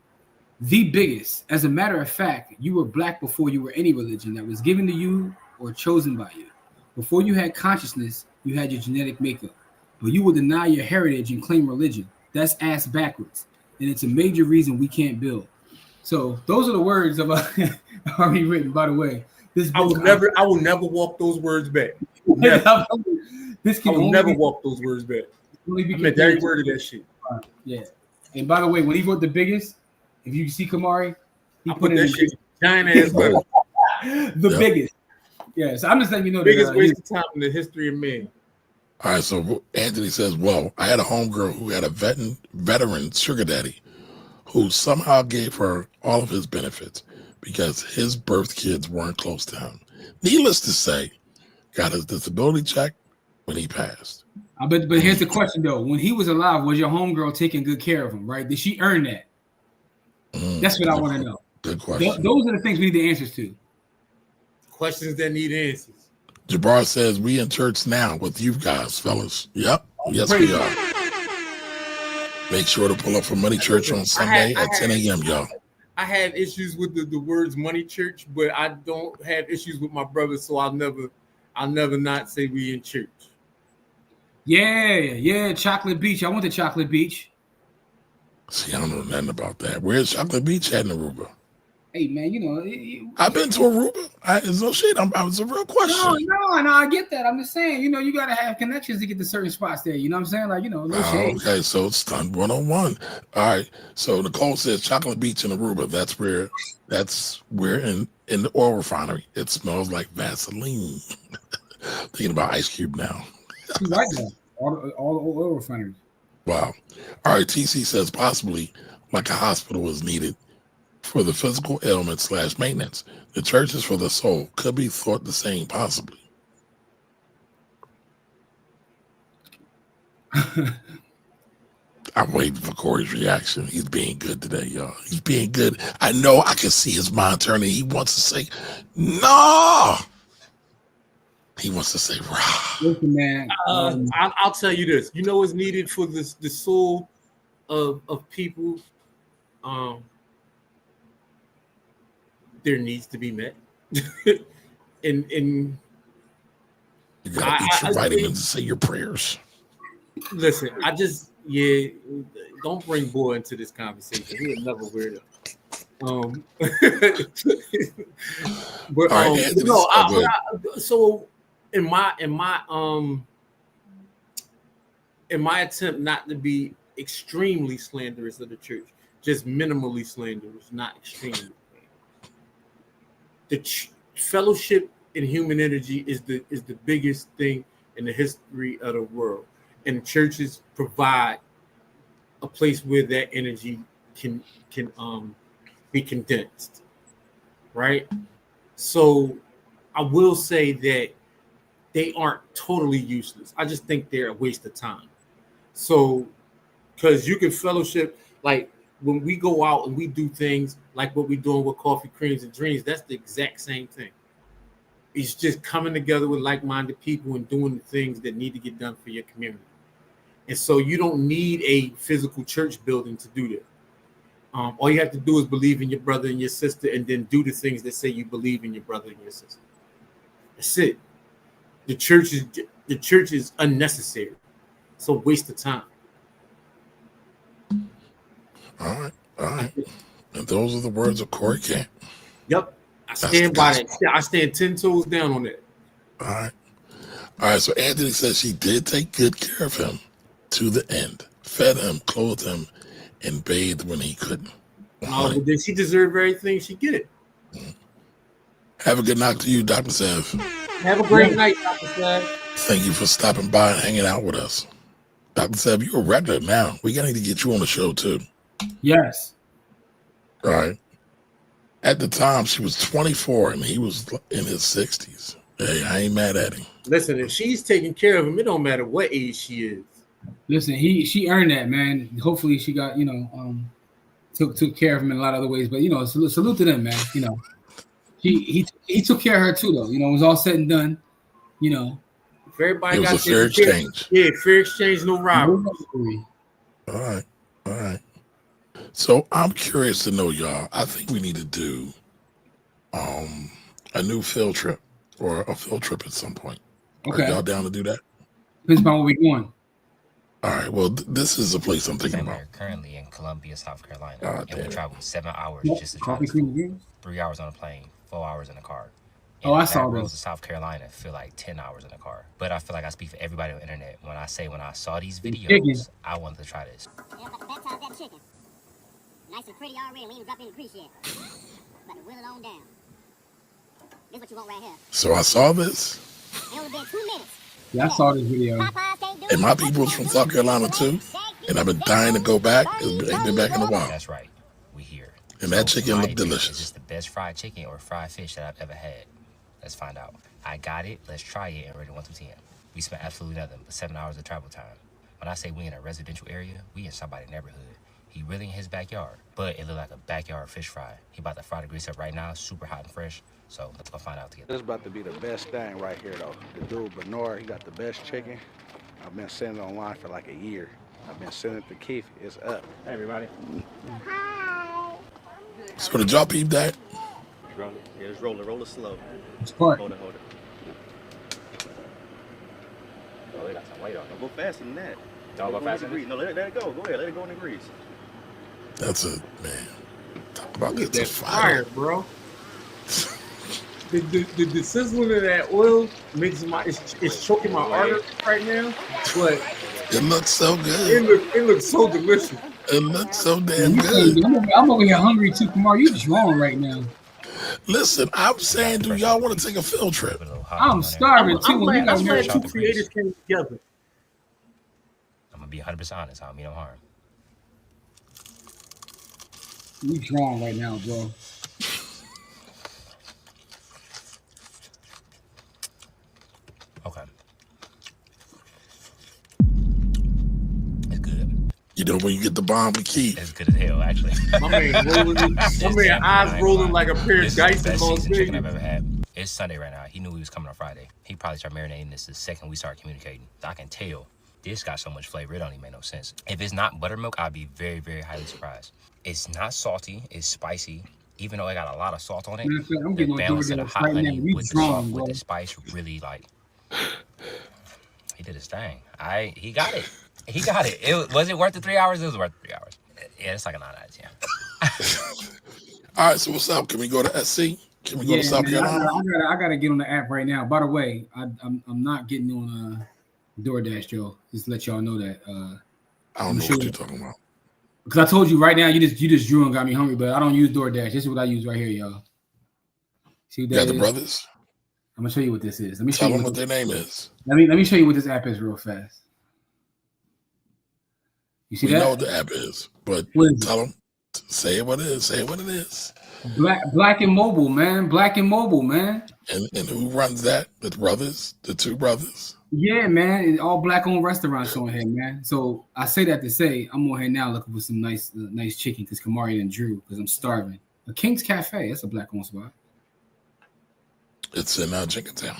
The biggest. As a matter of fact, you were Black before you were any religion that was given to you or chosen by you. Before you had consciousness, you had your genetic makeup. But you will deny your heritage and claim religion. That's ass backwards. And it's a major reason we can't build. So those are the words of already written, by the way. This book, I will never walk those words back. Never. I will never walk those words back. I meant every word of that shit. Yeah. And by the way, when he wrote the biggest, if you see Kamari, he put that shit giant ass word. The biggest. Yeah, so I'm just letting you know biggest waste of time in the history of man. All right, so Anthony says, well, I had a homegirl who had a veteran sugar daddy who somehow gave her all of his benefits because his birth kids weren't close to him. Needless to say, got his disability check when he passed. But here's the question, though. When he was alive, was your homegirl taking good care of him, right? Did she earn that? That's what I want to know. Good question. Those are the things we need the answers to. Questions that need answers. Jabbar says, we in church now with you guys, fellas. Yep. Yes, we are. Make sure to pull up for Money Church on Sunday at 10 a.m., y'all. I have issues with the words money church, but I don't have issues with my brother, so I'll never not say we in church. Yeah, Chocolate Beach. I went to Chocolate Beach. See, I don't know nothing about that. Where's Chocolate Beach at in Aruba? Hey, man, I've been to Aruba. It's no shit. It's a real question. No, I get that. I'm just saying, you got to have connections to get to certain spots there. You know what I'm saying? Like, no shade. Okay, so it's Stunt 101. All right. So Nicole says Chocolate Beach in Aruba. That's where in the oil refinery. It smells like Vaseline. Thinking about Ice Cube now. You like that. All the oil refineries. Wow. All right. TC says possibly like a hospital is needed for the physical ailment / maintenance. The church is for the soul. Could be thought the same, possibly. I'm waiting for Corey's reaction. He's being good today, y'all. He's being good. I know I can see his mind turning. He wants to say, no. He wants to say, rah. Listen, man. I'll tell you this. You know what's needed for the soul of people? their needs to be met. and You gotta eat your vitamins and say your prayers. listen, don't bring boy into this conversation. He'll never wear it. But All right, Anthony, so in my attempt not to be extremely slanderous of the church, just minimally slanderous, not extremely. The fellowship in human energy is the biggest thing in the history of the world, and churches provide a place where that energy can be condensed, right? So I will say that they aren't totally useless. I just think they're a waste of time. So, because you can fellowship, like when we go out and we do things like what we're doing with Coffee, Creams, and Dreams, that's the exact same thing. It's just coming together with like-minded people and doing the things that need to get done for your community. And so you don't need a physical church building to do that. All you have to do is believe in your brother and your sister, and then do the things that say you believe in your brother and your sister. That's it. The church is unnecessary. It's a waste of time. All right. And those are the words of Corey Camp. Yep. I stand by that. I stand 10 toes down on that. All right. So Anthony says she did take good care of him to the end, fed him, clothed him, and bathed when he couldn't. But then she deserved everything she get it. Have a good night to you, Dr. Sev. Have a great night, Dr. Sev. Thank you for stopping by and hanging out with us. Dr. Sev, you're a regular now. We gotta need to get you on the show too. Yes. All right. At the time, she was 24 and he was in his 60s. Hey, I ain't mad at him. Listen, if she's taking care of him, it don't matter what age she is. Listen, she earned that, man. Hopefully she got, took care of him in a lot of other ways. But salute to them, man. He took care of her too, though. It was all said and done. If everybody it was got a fair exchange. Yeah, fair exchange, no robbery. All right. So I'm curious to know, y'all. I think we need to do a new field trip or a field trip at some point. Okay. Are y'all down to do that? Depends upon where we're going. All right. Well, this is a place I'm thinking about. We're currently in Columbia, South Carolina, and we damn. traveled 7 hours just to Coffee, travel. cream, and 3 hours on a plane, 4 hours in a car. Oh, I saw back roads this. of South Carolina feel like 10 hours in a car. But I feel like I speak for everybody on the internet when I say when I saw these videos, I wanted to try this. Yeah, about to baptize that chicken. Nice and pretty already. We ain't dropped in the grease yet. About to wheel it on down. This what you want right here. So I saw this, It only been 2 minutes. Yeah, I saw this video. Popeyes can't do and my people's from South Carolina too, and I've been dying to go back. Ain't been back in a while. That's right. We here. And that So, chicken in my looked opinion, delicious. Is this the best fried chicken or fried fish that I've ever had? Let's find out. I got it. Let's try it and rate it 1 through 10. We spent absolutely nothing but 7 hours of travel time. When I say we in a residential area, we in somebody's neighborhood. He really in his backyard, but it looked like a backyard fish fry. He about to fry the grease up right now, super hot and fresh. So let's go find out together. This is about to be the best thing right here, though. The dude, Bernard, he got the best chicken. I've been sending it online for like a year. I've been sending it to Keith. It's up. Hey, everybody. So did y'all peep that? Yeah, just roll it slow. It's part. Hold it. Oh, they got some weight on it. Don't go faster than that. Don't go faster than that? No, let it go. Go ahead, let it go in the grease. That's it, man. Talk about Look at gets a that fire. fire, bro. The sizzling of that oil makes it's choking my arteries right now, but It looks so good. it looks so delicious. It looks so damn good. I'm over here hungry too, Kumar. You drawn right now. Listen, I'm saying, do y'all want to take a field trip? Put a little hot I'm on there. starving too. I'm When you glad, got I'm glad married. Shout two to creators Grease. came together. I'm gonna be 100% honest. I don't mean no harm. You drawn right now, bro. Okay. It's good. You know when you get the bomb with Keith. It's good as hell, actually. My man rolling, eyes rolling like a pair of This is the dice in best Las seasoned chicken I've Vegas. ever had. It's Sunday right now. He knew he was coming on Friday. He probably started marinating this the second we started communicating. I can tell this got so much flavor, it don't even make no sense. If it's not buttermilk, I'd be very, very highly surprised. It's not salty. It's spicy. even though it got a lot of salt on it, Man, I'm the getting on balance of the DoorDash hot right now. honey We with the drunk, with bro. the spice really like he did his thing. He got it. He got it. Was it worth the 3 hours? It was worth 3 hours. Yeah, it's like a 9 out of 10. All right, so what's up? Can we go to SC? Can we go Yeah, to South man, Carolina? I gotta get on the app right now. By the way, I'm not getting on DoorDash, Joe. Just to let y'all know that. I don't know what you're talking about. Because I told you right now, you just drew and got me hungry, but I don't use DoorDash. This is what I use right here, y'all. See what You that got the is? brothers? I'm gonna show you what this is. Let me show Tell you them what their name is. Let me show you what this app is real fast. You see We that? know what the app is, but What is tell them, say what it is. Say what it is. Black and Mobile, man. Black and Mobile, man. And who runs that? The brothers, the two brothers. Yeah, man. It's all black-owned restaurants on here, man. So I say that to say I'm on here now looking for some nice chicken because Kamari and Drew because I'm starving. A King's Cafe. That's a black-owned spot. It's in Jenkintown.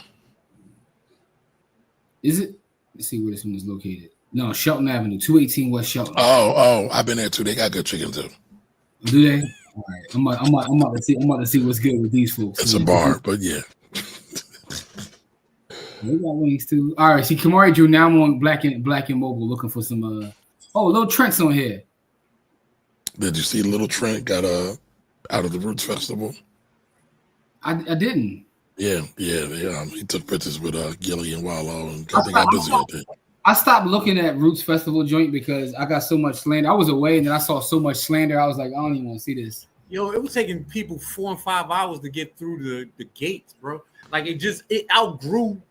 Is it? Let's see where this one is located. No, Shelton Avenue, 218 West Shelton. Oh, I've been there too. They got good chicken too. Do they? All right, I'm about to see what's good with these folks. It's a bar, but yeah. They got wings too. All right, see Kamari Drew. Now I'm on Black and Mobile looking for some. Little Trent's on here. Did you see Little Trent got out of the Roots Festival? I didn't. Yeah. He took pictures with Gilly and Wallow, and they got busy out there. I stopped looking at Roots Festival joint because I got so much slander. I was away and then I saw so much slander. I was like, I don't even want to see this. Yo, it was taking people 4 and 5 hours to get through the gates, bro. Like it outgrew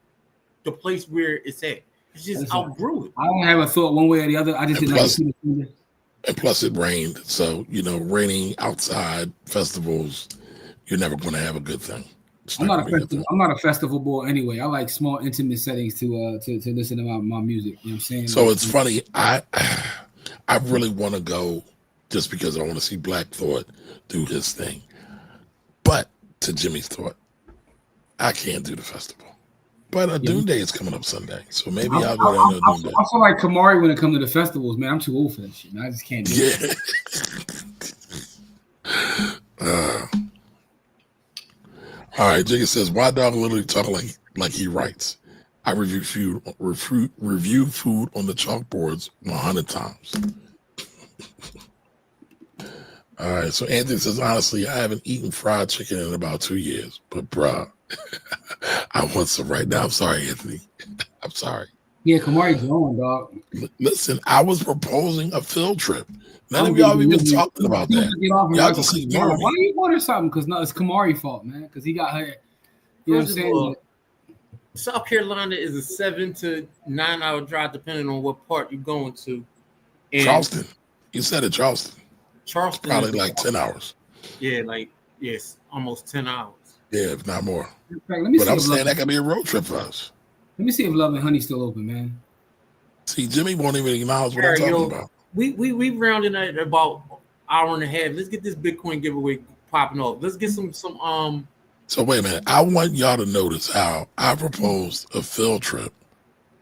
the place where it's at. It just outgrew it. I don't have a thought one way or the other. I just didn't like to see the slander. And plus it rained. So, raining outside festivals, you're never going to have a good thing. I'm not a festival boy anyway. I like small, intimate settings to listen to my music. You know what I'm saying? So it's funny. I really want to go just because I want to see Black Thought do his thing. But to Jimmy's thought, I can't do the festival. But Dune Day is coming up Sunday, so maybe I'll go down there Dune Day. I feel like Kamari when it comes to the festivals, man. I'm too old for that shit, man. I just can't do it. All right, Jigga says, why dog literally talk like he writes? I review food on the chalkboards 100 times. All right, so Anthony says, honestly, I haven't eaten fried chicken in about 2 years, but bruh, I want some right now. I'm sorry, Anthony. I'm sorry. Yeah, Kamari's on, dog. Listen, I was proposing a field trip. None of y'all even talking about that. Y'all just ignore me. Why do you order something? Because no, it's Kamari's fault, man. Because he got her. You know what I'm saying? South Carolina is a 7 to 9 hour drive, depending on what part you're going to. And Charleston. You said it, Charleston. Charleston. Probably like 10 hours. Yeah, yes, almost 10 hours. Yeah, if not more. Fact, but I'm saying that could be a road trip for us. Let me see if Love and Honey's still open, man. See, Jimmy won't even acknowledge what I'm talking about. We rounding at about an hour and a half. Let's get this Bitcoin giveaway popping off. Let's get some. So wait a minute. I want y'all to notice how I proposed a field trip.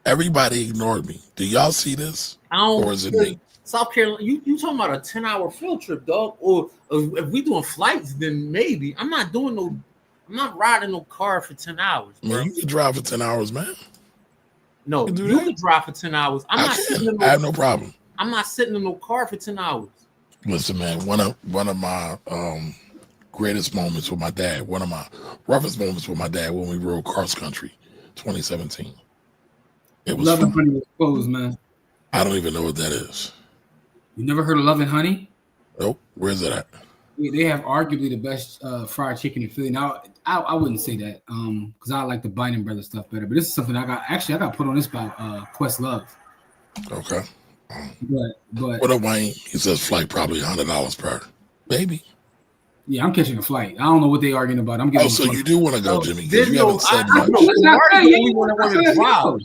Everybody ignored me. Do y'all see this? Or is it me? South Carolina, you talking about a 10-hour field trip, dog? Or if we doing flights, then maybe. I'm not riding no car for 10 hours. Bro. Man, you can drive for 10 hours, man. No, you can drive for 10 hours. I have no problem. I'm not sitting in no car for 10 hours. Listen, man, one of my greatest moments with my dad, one of my roughest moments with my dad when we rode cross country, 2017. It was Love and Honey was closed, man. I don't even know what that is. You never heard of Love and Honey? Nope. Where's it at? They have arguably the best fried chicken in Philly. Now, I wouldn't say that because I like the Biden Brothers stuff better. But this is something I got put on this by Questlove. Okay. But what a Wayne? He says flight probably $100 per. Maybe. Yeah, I'm catching a flight. I don't know what they arguing about. I'm getting. So you do want to go, Jimmy? Because you haven't said much. much. Kamara the only one that want to drive.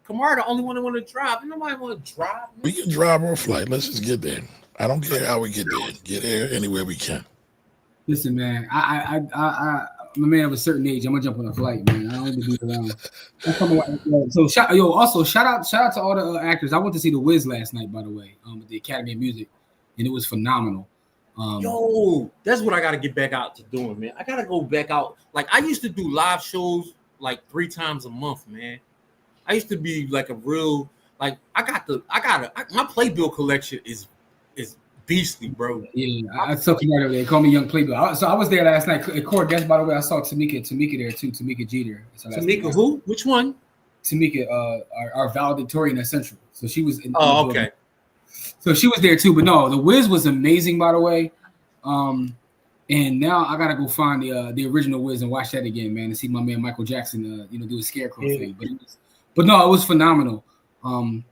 Kamara the only one that want to drive. Nobody want to drive. We can drive or flight. Let's just get there. I don't care how we get there. Get there anywhere we can. Listen, man. I'm a man of a certain age. I'm gonna jump on a flight, man. I don't need to be around. So shout out to all the actors. I went to see The Wiz last night, by the way, at the Academy of Music, and it was phenomenal. Yo, that's what I gotta get back out to doing, man. I gotta go back out. Like I used to do live shows like 3 times a month, man. I used to be like a real like my playbill collection is beastly, bro. Yeah, I took you right over there. Call me Young Playbill. So I was there last night. Court guest, by the way, I saw Tamika there too. Tamika Jeter. So Tamika who? Which one? Tamika, our valedictorian at Central. So she was in. Oh, okay. So she was there too. But no, the Wiz was amazing, by the way. And now I gotta go find the original Wiz and watch that again, man, and see my man Michael Jackson, do a scarecrow thing. But no, it was phenomenal. And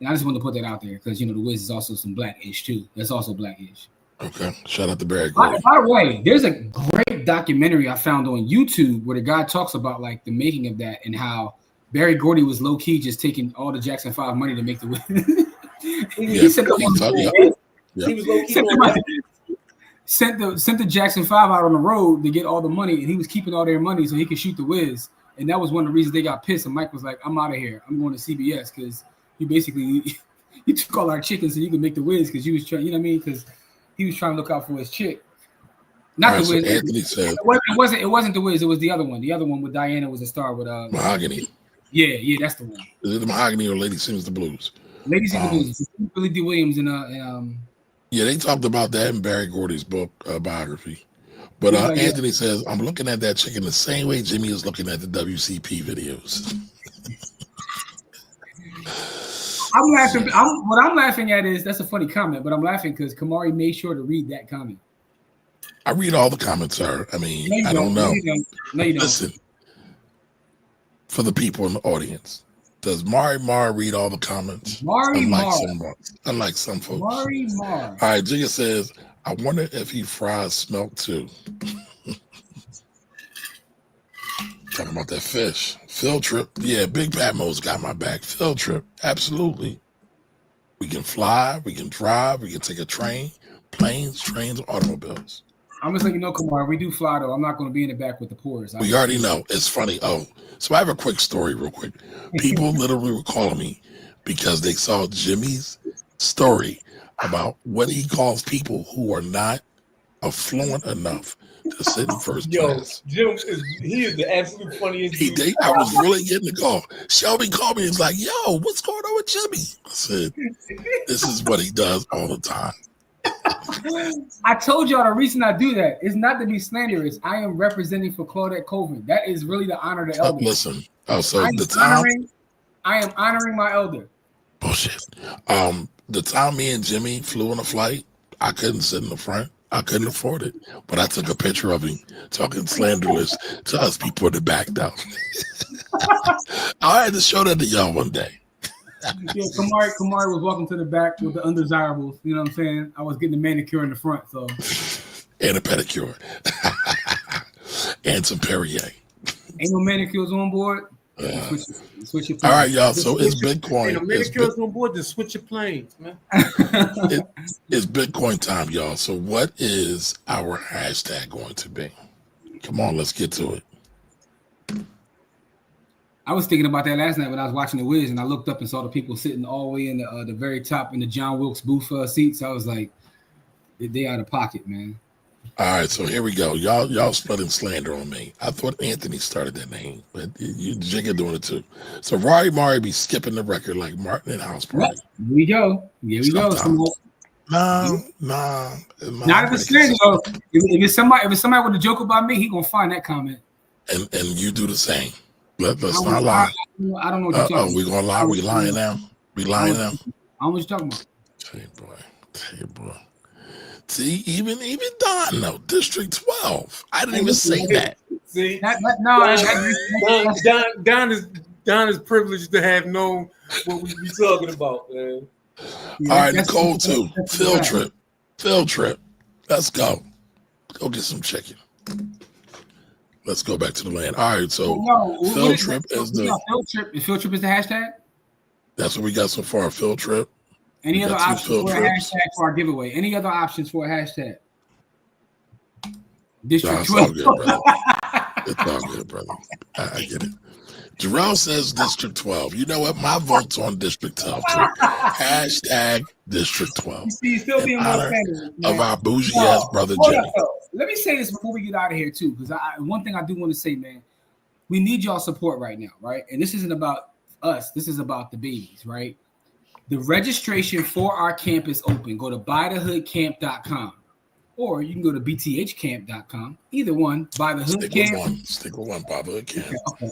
I just wanted to put that out there because the Wiz is also some Black-ish too. That's also Black-ish. Okay, shout out to Barry By the way, there's a great documentary I found on YouTube where the guy talks about like the making of that and how Barry Gordy was low key just taking all the Jackson 5 money to make the Wiz. He said he was low key. Sent the Jackson 5 out on the road to get all the money, and he was keeping all their money so he could shoot the Wiz. And that was one of the reasons they got pissed. And Mike was like, "I'm out of here. I'm going to CBS because you took all our chickens so you could make the Wiz because you was trying, because he was trying to look out for his chick. Not the Wiz. So Anthony said it wasn't the Wiz. It was the other one. The other one with Diana was a star with Mahogany. Yeah, that's the one. Is it the Mahogany or Lady Sings the Blues? Lady Sings the Blues. Billy D. Williams and Yeah, they talked about that in Barry Gordy's book biography. But Anthony says, I'm looking at that chicken the same way Jimmy is looking at the WCP videos. I'm laughing. What I'm laughing at is that's a funny comment, but I'm laughing because Kamari made sure to read that comment. I read all the comments, sir. I mean, I don't know. No, you don't. Listen, for the people in the audience, does Mari Mar read all the comments? Unlike some folks. Mari Mar. All right, Jigga says, I wonder if he fries smelt too. Talking about that fish. Field trip. Yeah, Big Pat Mo's got my back. Field trip. Absolutely. We can fly, we can drive, we can take a train, planes, trains, automobiles. I'm just letting you know, Kumar, we do fly though. I'm not going to be in the back with the poors. We already know. It's funny. Oh, so I have a quick story real quick. People literally were calling me because they saw Jimmy's story about what he calls people who are not affluent enough to sit in first class. Jim is the absolute funniest. I was really getting the call. Shelby called me and was like, yo, what's going on with Jimmy? I said, this is what he does all the time. I told y'all the reason I do that is not to be slanderous. I am representing for Claudette Colvin. That is really the honor to elder. Listen, I am honoring my elder. Bullshit. The time me and Jimmy flew on a flight, I couldn't sit in the front. I couldn't afford it. But I took a picture of him talking slanderous to us people in the back down. I had to show that to y'all one day. Yeah, Kamari was walking to the back with the undesirables. You know what I'm saying? I was getting a manicure in the front, so and a pedicure. And some Perrier. Ain't no manicures on board. Switch your planes. All right, y'all. So it's Bitcoin. Ain't no manicures on board. Just switch your planes, man. It's Bitcoin time, y'all. So what is our hashtag going to be? Come on, let's get to it. I was thinking about that last night when I was watching The Wiz, and I looked up and saw the people sitting all the way in the very top in the John Wilkes Booth seats. I was like, they out of pocket, man. All right, so here we go. Y'all spreading slander on me. I thought Anthony started that name, but you Jigga doing it too. So Rari Mari be skipping the record like Martin and House Party. Here we go. Nah. Not if it's slander though. If it's somebody with a joke about me, he gonna find that comment. And you do the same. Let's not lie. I don't know what you're talking about. We gonna lie? We lying now? We lying now? I don't know what you're talking about. Hey boy. See, even Don, no, District 12. I didn't even say that. See, Don is privileged to have known what we be talking about, man. Yeah, all right, Nicole too. Field trip. Let's go. Go get some chicken. Let's go back to the land. All right, so field trip is the field trip is the hashtag. That's what we got so far. Field trip. Any other options for a hashtag for our giveaway? Any other options for a hashtag? District 12. It's all good, brother. It's all good, brother. I get it. Jarrell says District 12. You know what? My vote's on District 12 too. Hashtag District 12. You see, you still being more offended. Of our bougie ass brother Jimmy. Let me say this before we get out of here too, because one thing I do want to say, man, we need y'all support right now, right? And this isn't about us. This is about the babies, right? The registration for our camp is open. Go to buythehoodcamp.com. Or you can go to bthcamp.com. Either one, Buy the Hood Camp. Stick with one, Buy the Hood Camp.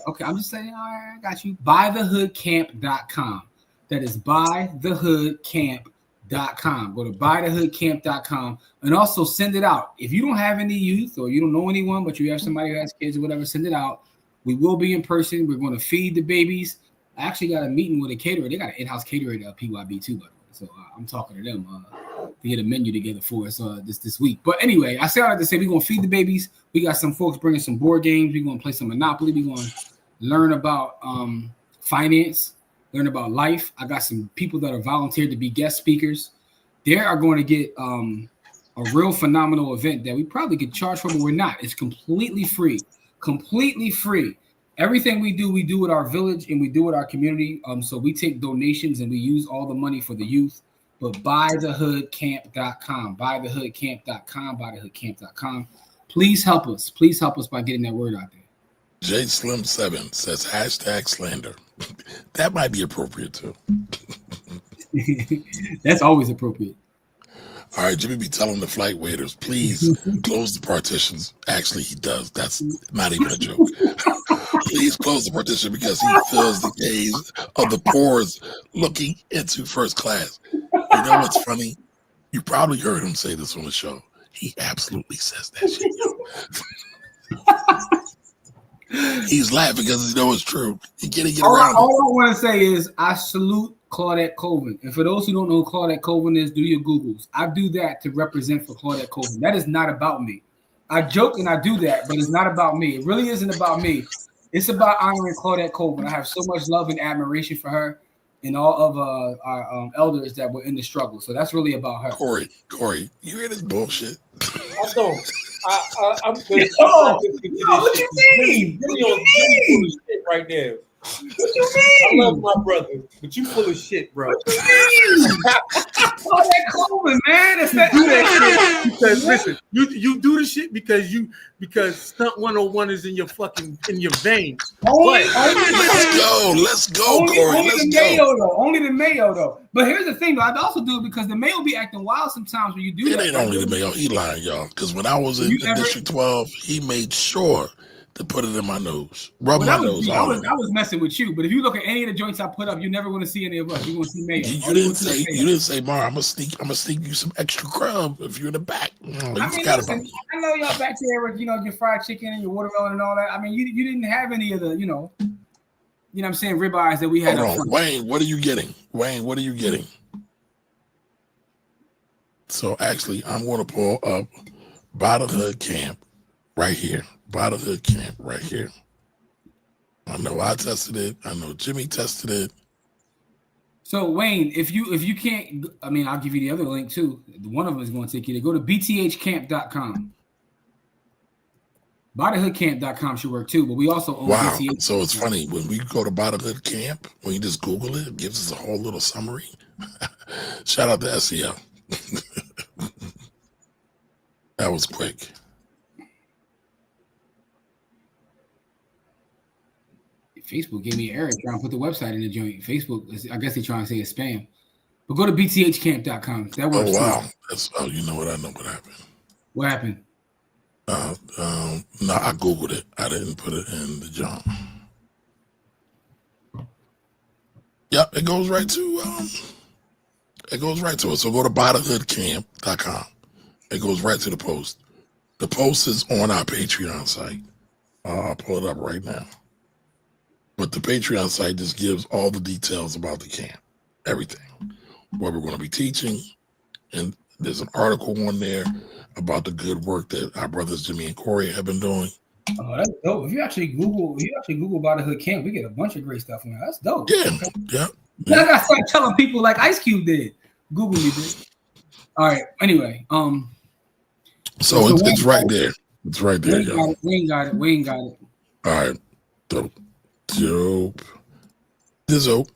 Okay. I'm just saying, all right, I got you. Buythehoodcamp.com. That is buythehoodcamp.com. Go to buythehoodcamp.com and also send it out. If you don't have any youth or you don't know anyone, but you have somebody who has kids or whatever, send it out. We will be in person. We're going to feed the babies. I actually got a meeting with a caterer. They got an in-house caterer at PYB too, by the way. So I'm talking to them to get a menu together for us this week. But anyway, I say all that to say we're going to feed the babies. We got some folks bringing some board games. We're going to play some Monopoly. We're going to learn about finance, learn about life. I got some people that are volunteered to be guest speakers. They are going to get a real phenomenal event that we probably could charge for, but we're not. It's completely free. Completely free. Everything we do with our village and we do with our community. So we take donations and we use all the money for the youth. But buythehoodcamp.com, buythehoodcamp.com. Please help us. Please help us by getting that word out there. J Slim 7 says hashtag slander. That might be appropriate too. That's always appropriate. All right, Jimmy be telling the flight waiters, please close the partitions. Actually, he does. That's not even a joke. Please close the partition because he feels the gaze of the pores looking into first class. You know what's funny? You probably heard him say this on the show. He absolutely says that shit. He's laughing because he knows it's true. He can't get around. All I want to say is I salute Claudette Colvin. And for those who don't know who Claudette Colvin is, do your Googles. I do that to represent for Claudette Colvin. That is not about me. I joke and I do that, but it's not about me. It really isn't about me. It's about honoring Claudette Colvin. I have so much love and admiration for her and all of our elders that were in the struggle. So that's really about her. Corey, you hear this bullshit? I don't. I'm good. What you mean? What you mean? Shit right now. What you mean? I love my brother, but you full of shit, bro. What you mean? Claudette Colvin, man. It's that shit because listen, you do the shit because stunt 101 is in your veins. Let's go, Corey. Only the mayo though. But here's the thing, though. I'd also do it because the mayo be acting wild sometimes when you do it. It ain't only the mayo. He lying, y'all. Because when I was in District 12, he made sure to put it in my nose. Rub my nose. I was messing with you, but if you look at any of the joints I put up, you're never going to see any of us. You're going to see mayo. You didn't say, Mar, I'm gonna sneak you some extra crumb if you're in the back. I know y'all back there with your fried chicken and your watermelon and all that. I mean, you didn't have any of the you know what I'm saying, ribeyes that we had. Hold on. Wayne, what are you getting? So actually, I'm going to pull up Buy the Hood Camp right here. Buy the Hood Camp right here. I know I tested it. I know Jimmy tested it. So Wayne, if you can't, I mean, I'll give you the other link too. One of them is going to take you to go to bthcamp.com. Buythehoodcamp.com should work too, but we also own BTH. So it's funny when we go to Buy the Hood Camp, when you just Google it, it gives us a whole little summary. Shout out to SEO. That was quick. Facebook gave me an error trying to put the website in the joint. Facebook, I guess they're trying to say it's spam. But go to bthcamp.com. That works. Oh, wow. You know what? I know what happened. What happened? No, I Googled it. I didn't put it in the junk. Yep, it goes right to it. So go to buythehoodcamp.com. It goes right to the post. The post is on our Patreon site. I'll pull it up right now. But the Patreon site just gives all the details about the camp, everything, what we're going to be teaching. And there's an article on there about the good work that our brothers Jimmy and Corey have been doing. Oh, that's dope. If you actually Google Buy the Hood Camp, we get a bunch of great stuff on there. That's dope. Yeah. I gotta start telling people like Ice Cube did. Google me, dude. All right. Anyway, so it's right there. It's right there, y'all. Wayne got it. All right. So Dope. Dope.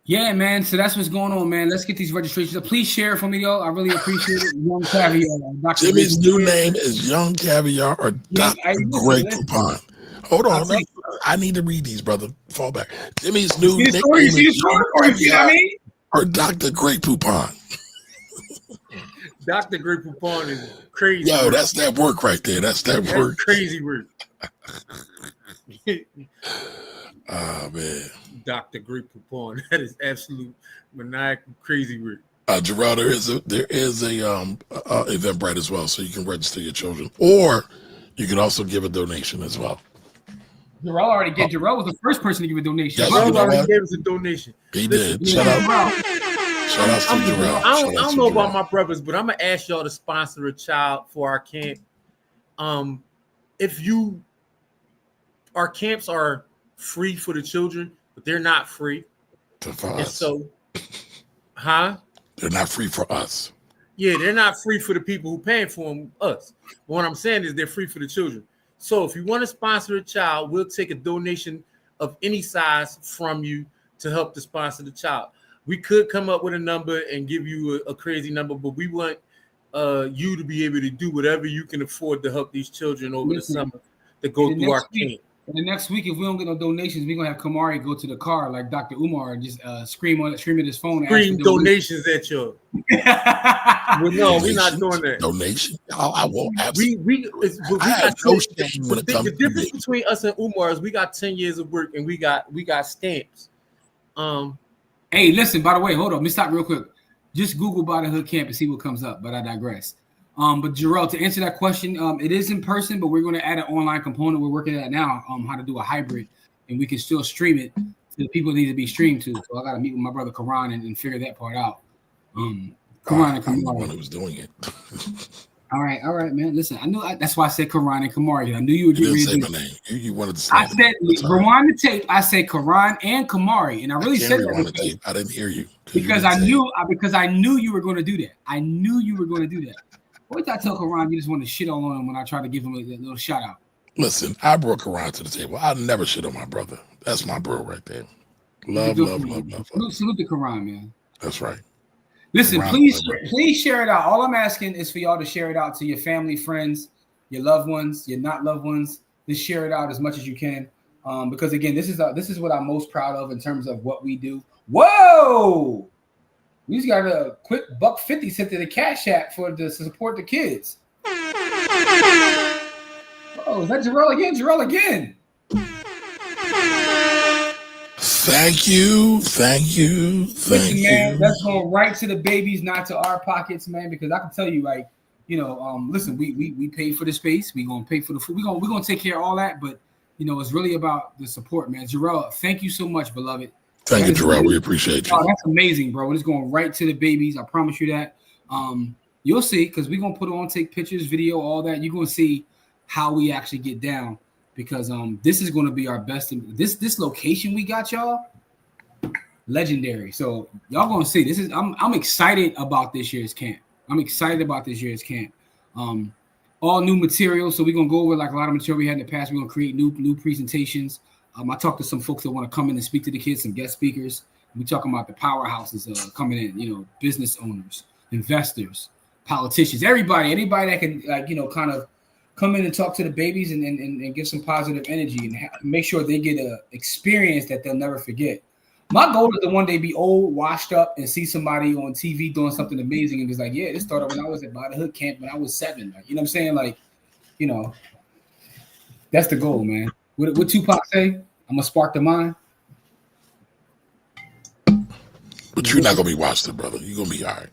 Yeah, man. So that's what's going on, man. Let's get these registrations up. Please share it for me, yo. I really appreciate it. Young Caviar. Dr. Jimmy's Ray. new name is Young Caviar or Yeah, Dr. Grey Poupon. Hold on. I need to read these, brother. Fall back. Jimmy's new See the nickname story? You see the is story? Young Or you see what I Caviar mean? or Dr. Grey Poupon. Dr. Grey Poupon is crazy. Yo, work. that's that work right there. That's that That's work. crazy work. Oh, man. Dr. Grey Poupon. That is absolute maniacal crazy work. Gerald, there is a Eventbrite as well, so you can register your children, or you can also give a donation as well. Jarrell already get. Jarrell was the first person to give a donation. Yes, Jarrell you know already what? gave us a donation. He Listen, did. Shout out to Gerald. I don't know about my brothers, but I'm gonna ask y'all to sponsor a child for our camp. If our camps are free for the children, but they're not free. And so, they're not free for us. Yeah, they're not free for the people who paying for them, us. But what I'm saying is they're free for the children. So if you want to sponsor a child, we'll take a donation of any size from you to help to sponsor the child. We could come up with a number and give you a crazy number, but we want you to be able to do whatever you can afford to help these children over the summer to go through our camp. And the next week, if we don't get no donations, we're gonna have Kamari go to the car like Dr. Umar and just scream at his phone. Scream donations at you. Well, no, we're not doing that. Donation? I won't. I have no shame when it comes to the difference between us and Umar is we got 10 years of work and we got stamps. Hey, listen, by the way, hold on. Let me stop real quick. Just Google By the Hood Camp and see what comes up, but I digress. But Jarrell, to answer that question, it is in person, but we're going to add an online component. We're working at now, how to do a hybrid, and we can still stream it to the people that need to be streamed to. So I got to meet with my brother Karan and figure that part out. Karan and Kamari. I'm the one who was doing it. All right, man. Listen, I knew that's why I said Karan and Kamari. I knew you would get ready to do my name. You wanted to say I said rewind the tape. I said Karan and Kamari, and I really said that. I didn't hear you because I knew you were going to do that. I knew you were going to do that. What did I tell Karan? You just want to shit on him when I try to give him a little shout out. Listen, I brought Karan to the table. I never shit on my brother. That's my bro right there. Love. Salute to Karan, man. That's right. Listen, please share it out. All I'm asking is for y'all to share it out to your family, friends, your loved ones, your not loved ones. Just share it out as much as you can. Because again, this is what I'm most proud of in terms of what we do. Whoa! We just got a quick $1.50 sent to the Cash App to support the kids. Oh, is that Jarrell again? Jarrell again. Thank you. Listen, man, that's going right to the babies, not to our pockets, man. Because I can tell you, like, listen, we pay for the space. We gonna pay for the food. We're gonna take care of all that. But it's really about the support, man. Jarrell, thank you so much, beloved. Thank you, Jarrell. We appreciate you. Oh, that's amazing, bro. It's going right to the babies. I promise you that. You'll see, because we're gonna put on, take pictures, video, all that. You're gonna see how we actually get down, because this is gonna be our best. This location we got, y'all, legendary. So y'all gonna see. I'm excited about this year's camp. All new material. So we're gonna go over like a lot of material we had in the past. We're gonna create new presentations. I talked to some folks that want to come in and speak to the kids, some guest speakers. We're talking about the powerhouses coming in, business owners, investors, politicians, anybody that can kind of come in and talk to the babies and give some positive energy and make sure they get a experience that they'll never forget. My goal is to one day be old, washed up, and see somebody on TV doing something amazing and be like, yeah, this started when I was at By the Hood Camp when I was 7. Like, you know what I'm saying? Like, that's the goal, man. What Tupac say? I'm gonna spark the mind. But you're not gonna be washed up, brother. You're gonna be all right.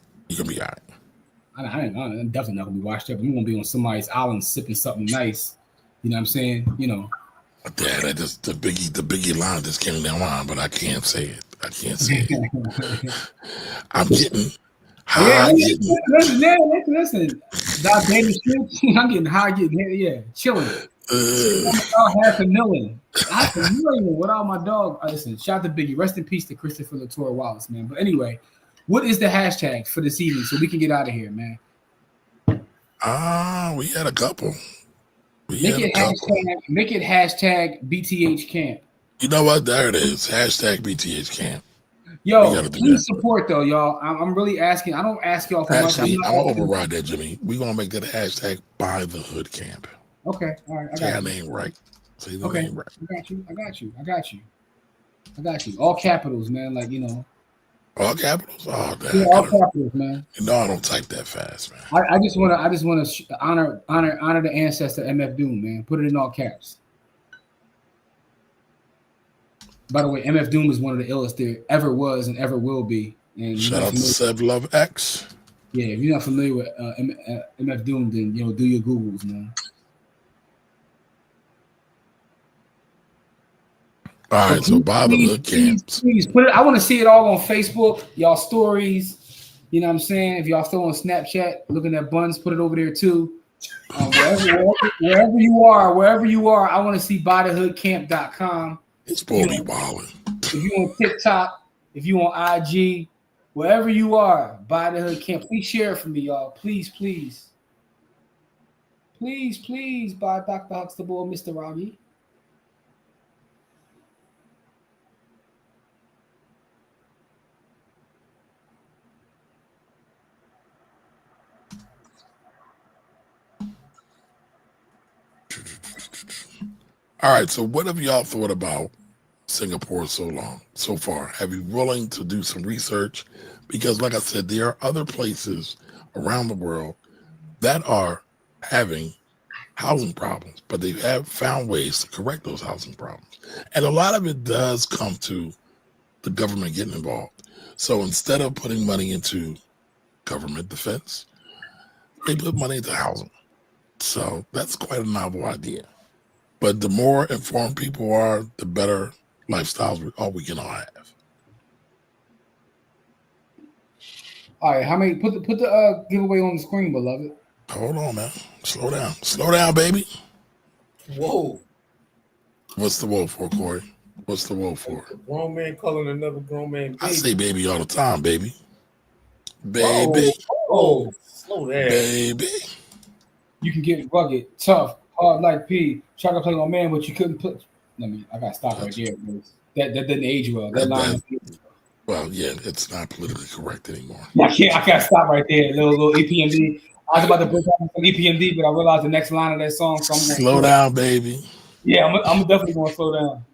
I'm definitely not gonna be washed up. I'm gonna be on somebody's island sipping something nice. You know what I'm saying? Dad, the Biggie line just came down line, but I can't say it. I'm getting high. Listen. I'm getting high, chilling. Half a million without my dog. Listen, shout out to Biggie. Rest in peace to Christopher Latour Wallace, man. But anyway, what is the hashtag for this evening so we can get out of here, man? We had a couple. Make it hashtag BTH camp. You know what? There it is. Hashtag BTH camp. Yo, please support though, y'all. I'm really asking. I don't ask y'all for Actually, much. I'm gonna override that, Jimmy. We're gonna make that a hashtag by the hood camp. Okay, all right. Say our name right. Say the name right. I got you. All capitals, man. Like, you know. All capitals? Oh, damn. Yeah, all capitals, man. You know I don't type that fast, man. I just wanna honor the ancestor MF Doom, man. Put it in all caps. By the way, MF Doom is one of the illest there ever was and ever will be. And shout out to Seb Love X. Yeah, if you're not familiar with MF Doom, then do your Googles, man. All right, so by the hood camps. Please put it. I want to see it all on Facebook, y'all stories. You know what I'm saying? If y'all still on Snapchat, looking at buns, put it over there too. Wherever you are, I want to see bythehoodcamp.com. It's Baldy Wallin. If you on TikTok, if you on IG, wherever you are, By the Hood Camp. Please share it for me, y'all. Please. Please, by Dr. Huxtable and Mr. Robbie. All right, so what have y'all thought about Singapore so far? Have you willing to do some research? Because like I said, there are other places around the world that are having housing problems, but they have found ways to correct those housing problems. And a lot of it does come to the government getting involved. So instead of putting money into government defense, they put money into housing. So that's quite a novel idea. But the more informed people are, the better lifestyles we can all have. All right, how many? Put the giveaway on the screen, beloved. Hold on, man. Slow down, baby. Whoa. What's the whoa for, Corey? What's the whoa for? A grown man calling another grown man baby. I say baby all the time, baby. Baby. Oh, slow down. Baby. You can get rugged, tough, hard like P. Try to play my man, but you couldn't put. I got to stop right there. That didn't age well. That line. Well, yeah, it's not politically correct anymore. I can't stop right there. Little EPMD. I was about to break out some EPMD, but I realized the next line of that song. So slow down, baby. Yeah, I'm definitely going to slow down.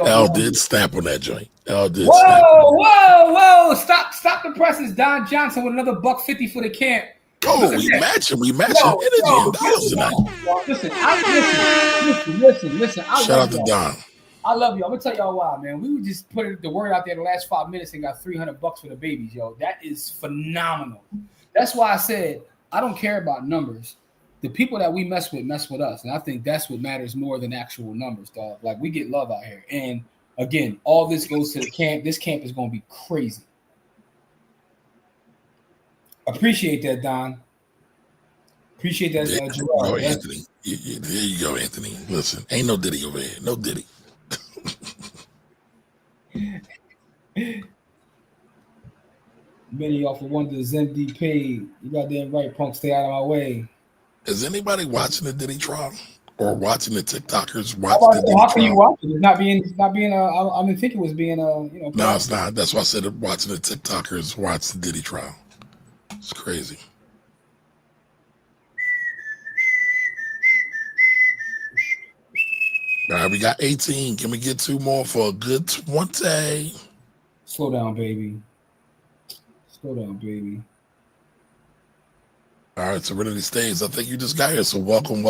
L did stamp on that joint. L did. Whoa! Stop the presses. Don Johnson with another $150 for the camp. Oh, we matching energy and dollars tonight. Listen. Shout out to Don. I love you. I'm gonna tell y'all why, man. We just put the word out there the last 5 minutes and got $300 for the babies, yo. That is phenomenal. That's why I said I don't care about numbers. The people that we mess with us, and I think that's what matters more than actual numbers, dog. Like, we get love out here, and again, all this goes to the camp. This camp is gonna be crazy. Appreciate that, Don. Appreciate that, Gerard. Go, Anthony. There you go, Anthony. Listen, ain't no Diddy over here. No Diddy. Many y'all for wonders, MDP. You goddamn right, punk. Stay out of my way. Is anybody watching the Diddy trial or watching the TikTokers watch the Diddy trial? How can you watch it? It's not being. I didn't think it was being. No, it's not. That's why I said watching the TikTokers watch the Diddy trial. It's crazy. All right, we got 18. Can we get 2 more for a good 20? Slow down, baby. All right, Serenity Stays. I think you just got here, so welcome.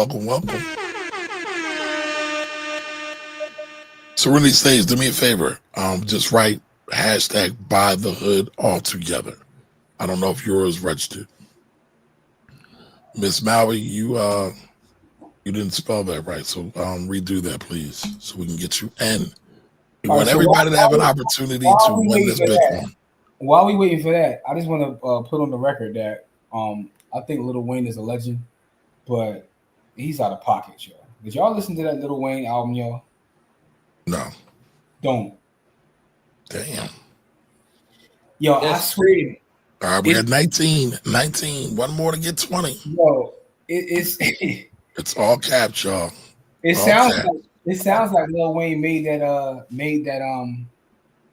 Serenity Stays, do me a favor. Just write hashtag by the hood all together. I don't know if yours registered. Miss Maui, you didn't spell that right, so redo that, please, so we can get you in. We want everybody to have an opportunity to win this Bitcoin. While we waiting for that, I just want to put on the record that I think Lil Wayne is a legend, but he's out of pocket, yo. Did y'all listen to that Lil Wayne album, yo? No. Don't. Damn. Yo, I swear. All right, we're at 19. 19. One more to get 20. Yo, it's It's all caps, y'all. it All sounds caps. like Lil Wayne made that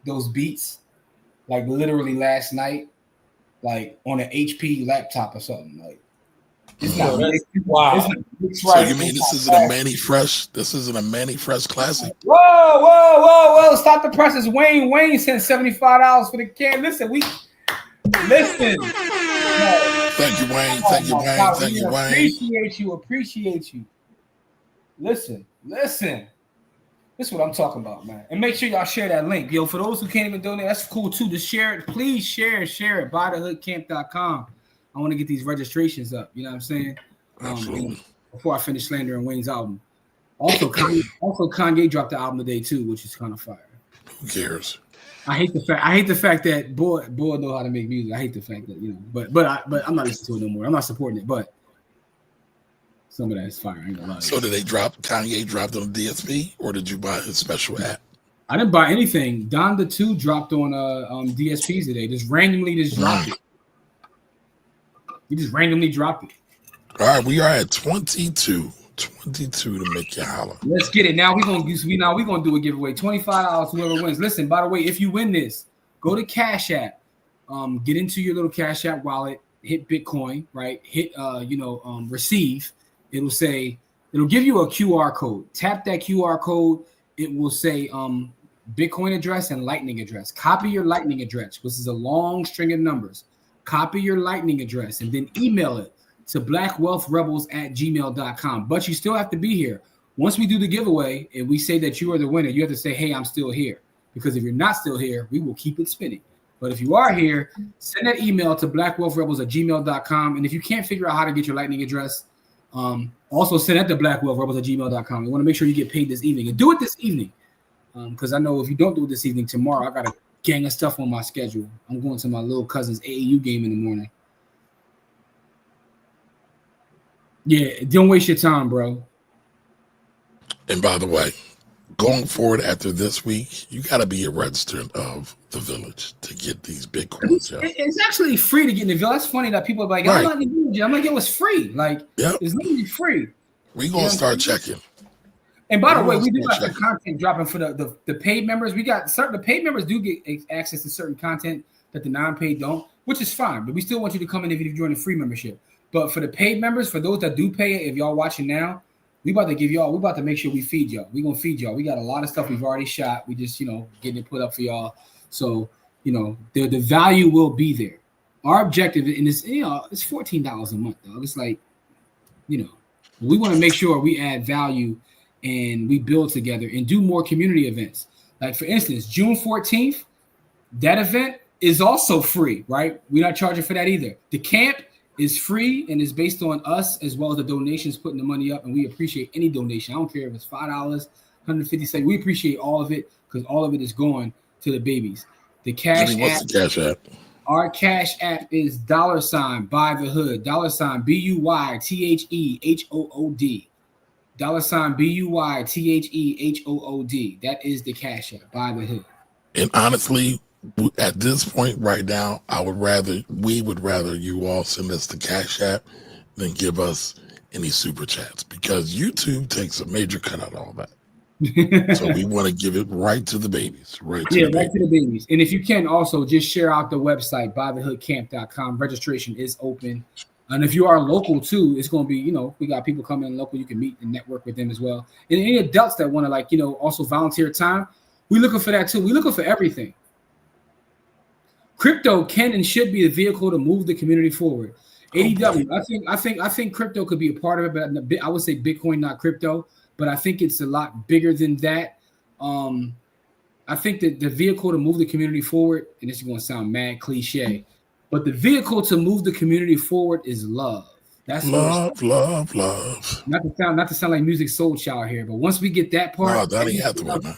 those beats like literally last night, like on an HP laptop or something. Like it's not. Wow. So you mean this isn't a Manny Fresh? This isn't a Manny Fresh classic? Whoa! Stop the presses. Wayne sent $75 for the can. Listen. Thank you, Wayne. Thank you, Wayne. Thank you, Wayne. Appreciate you. Listen. This is what I'm talking about, man. And make sure y'all share that link. Yo, for those who can't even donate, that's cool too. Just share it. Please share it. Buythehoodcamp.com. I want to get these registrations up. You know what I'm saying? Absolutely. Before I finish slandering Wayne's album. Also, Kanye dropped the album today too, which is kind of fire. Who cares? I hate the fact that boy know how to make music. I hate the fact that, you know, but I'm not listening to it no more. I'm not supporting it, but some of that is fire. I ain't gonna lie. So did Kanye dropped on the DSP, or did you buy his special app? I didn't buy anything. Donda 2 dropped on DSPs today. Just randomly dropped it. He just randomly dropped it. All right, we are at 22. 22 to make you holler. Let's get it. Now we're gonna do a giveaway. $25 whoever wins. Listen, by the way, if you win this, go to Cash App. Get into your little Cash App wallet, hit Bitcoin, right? Hit receive. It'll give you a QR code. Tap that QR code. It will say Bitcoin address and Lightning address. Copy your Lightning address, which is a long string of numbers. Copy your Lightning address and then email it to blackwealthrebels@gmail.com. But you still have to be here. Once we do the giveaway and we say that you are the winner, you have to say, hey, I'm still here. Because if you're not still here, we will keep it spinning. But if you are here, send that email to blackwealthrebels@gmail.com. And if you can't figure out how to get your Lightning address, also send that to blackwealthrebels@gmail.com. We want to make sure you get paid this evening. And do it this evening. Because I know if you don't do it this evening, tomorrow I got a gang of stuff on my schedule. I'm going to my little cousin's AAU game in the morning. Yeah, don't waste your time, bro. And by the way, going forward after this week, you got to be a registrant of the Village to get these Bitcoins. It's actually free to get in the Village. That's funny that people are like, I'm not in the Village. I'm like, it was free. Like, it's literally free. We're going to start checking. And by the way, we do got the content dropping for the paid members. We got the paid members do get access to certain content that the non-paid don't, which is fine. But we still want you to come in if you join the free membership. But for the paid members, for those that do pay it, if y'all watching now, we about to make sure we feed y'all. We're going to feed y'all. We got a lot of stuff we've already shot. We just, getting it put up for y'all. So, the value will be there. Our objective, and it's $14 a month, dog. It's like, we want to make sure we add value and we build together and do more community events. Like, for instance, June 14th, that event is also free, right? We're not charging for that either. The camp is free and is based on us as well as the donations putting the money up, and we appreciate any donation. I don't care if it's $5, 150 cents. We appreciate all of it because all of it is going to the babies. The Cash App. What's the Cash App? Our Cash App is $ by the hood, $ BUYTHEHOOD, $ BUYTHEHOOD. That is the Cash App, by the hood. And honestly, at this point right now, we would rather you all send us the Cash App than give us any super chats, because YouTube takes a major cut out of all that. So we want to give it right to the babies, right to the babies. And if you can also just share out the website, buythehoodcamp.com. Registration is open. And if you are local too, it's going to be, we got people coming in local. You can meet and network with them as well. And any adults that want to also volunteer time, we're looking for that too. We're looking for everything. Crypto can and should be the vehicle to move the community forward. ADW, I think crypto could be a part of it, but I would say Bitcoin, not crypto. But I think it's a lot bigger than that. I think that the vehicle to move the community forward, and this is going to sound mad cliche, but the vehicle to move the community forward is love. That's love. Not to sound like Music Soul Child here, but once we get that part, Donnie Hathaway, man.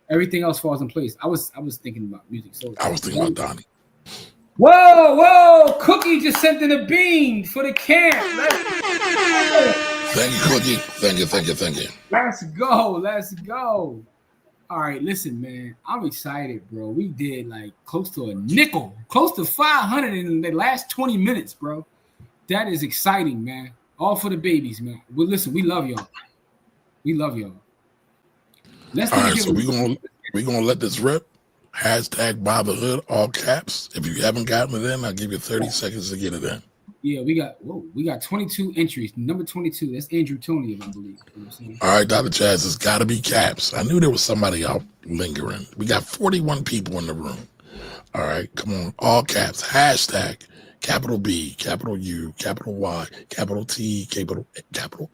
Everything else falls in place. I was thinking about Music Soul Child. I was thinking about Donnie. Whoa! Cookie just sent in a bean for the camp. Thank you, Cookie. Thank you. Let's go. All right, listen, man. I'm excited, bro. We did like close to a nickel, close to 500 in the last 20 minutes, bro. That is exciting, man. All for the babies, man. Well, listen, we love y'all. We love y'all. Let's All right, so we're gonna let this rip. Hashtag by the hood, all caps. If you haven't gotten it in, I'll give you 30 seconds to get it in. Yeah, we got 22 entries. Number 22. That's Andrew Tony, I believe. You know what I'm saying? All right, Dr. Chaz, it's got to be caps. I knew there was somebody out lingering. We got 41 people in the room. All right, come on, all caps. Hashtag capital B, capital U, capital Y, capital T, capital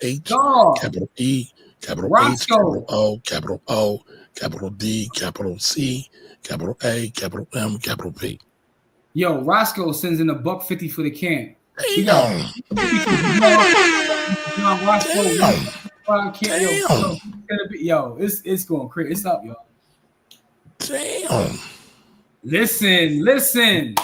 H, Dog. capital E, capital H, Roscoe. capital O, capital D, capital C, capital A, capital M, capital P. Yo, Roscoe sends in $1.50 for the camp. Damn. Yo, it's going crazy. It's up, y'all. Damn. Listen.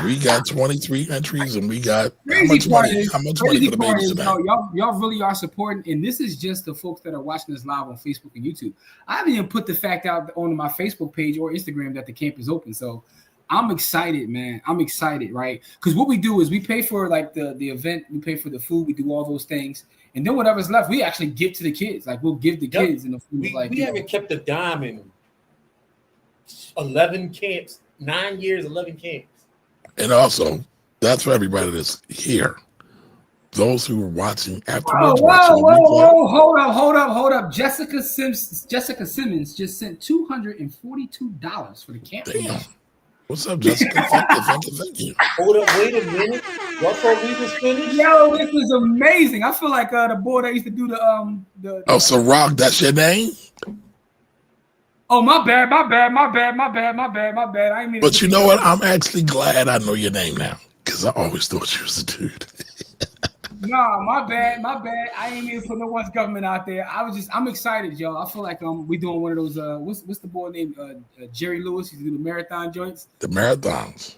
We got 23 entries, and we got how Crazy much money for the babies today? Y'all really are supporting, and this is just the folks that are watching us live on Facebook and YouTube. I haven't even put the fact out on my Facebook page or Instagram that the camp is open. So I'm excited, man. I'm excited, right? Because what we do is we pay for like the event, we pay for the food, we do all those things, and then whatever's left, we actually give to the kids. Like we'll give the kids and the food. We haven't kept a dime in 11 camps, 9 years, 11 camps. And also, that's for everybody that's here. Those who are watching afterwards. Whoa! Hold up! Jessica Simmons just sent $242 for the camp. Damn. What's up, Jessica? Thank you. Hold up, wait a minute. Y'all thought we was finished? Yo, this is amazing. I feel like the boy that used to do the Oh, so Rock, that's your name? Oh, my bad. I mean, but you know what? I'm actually glad I know your name now because I always thought you was a dude. No, my bad. I ain't even put no one's government out there. I'm excited, y'all. I feel like we doing one of those. What's the boy named Jerry Lewis? He do the marathon joints. The marathons.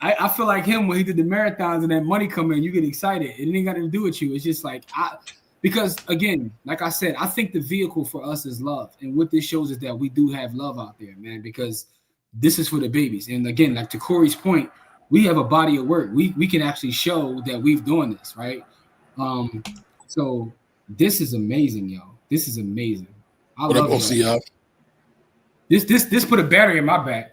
I feel like him when he did the marathons and that money come in, you get excited. It ain't got to do with you. It's just like because again, like I said, I think the vehicle for us is love, and what this shows is that we do have love out there, man. Because this is for the babies, and again, like to Corey's point, we have a body of work. We can actually show that we've doing this, right? So this is amazing, yo. This is amazing. I love it. This put a battery in my back.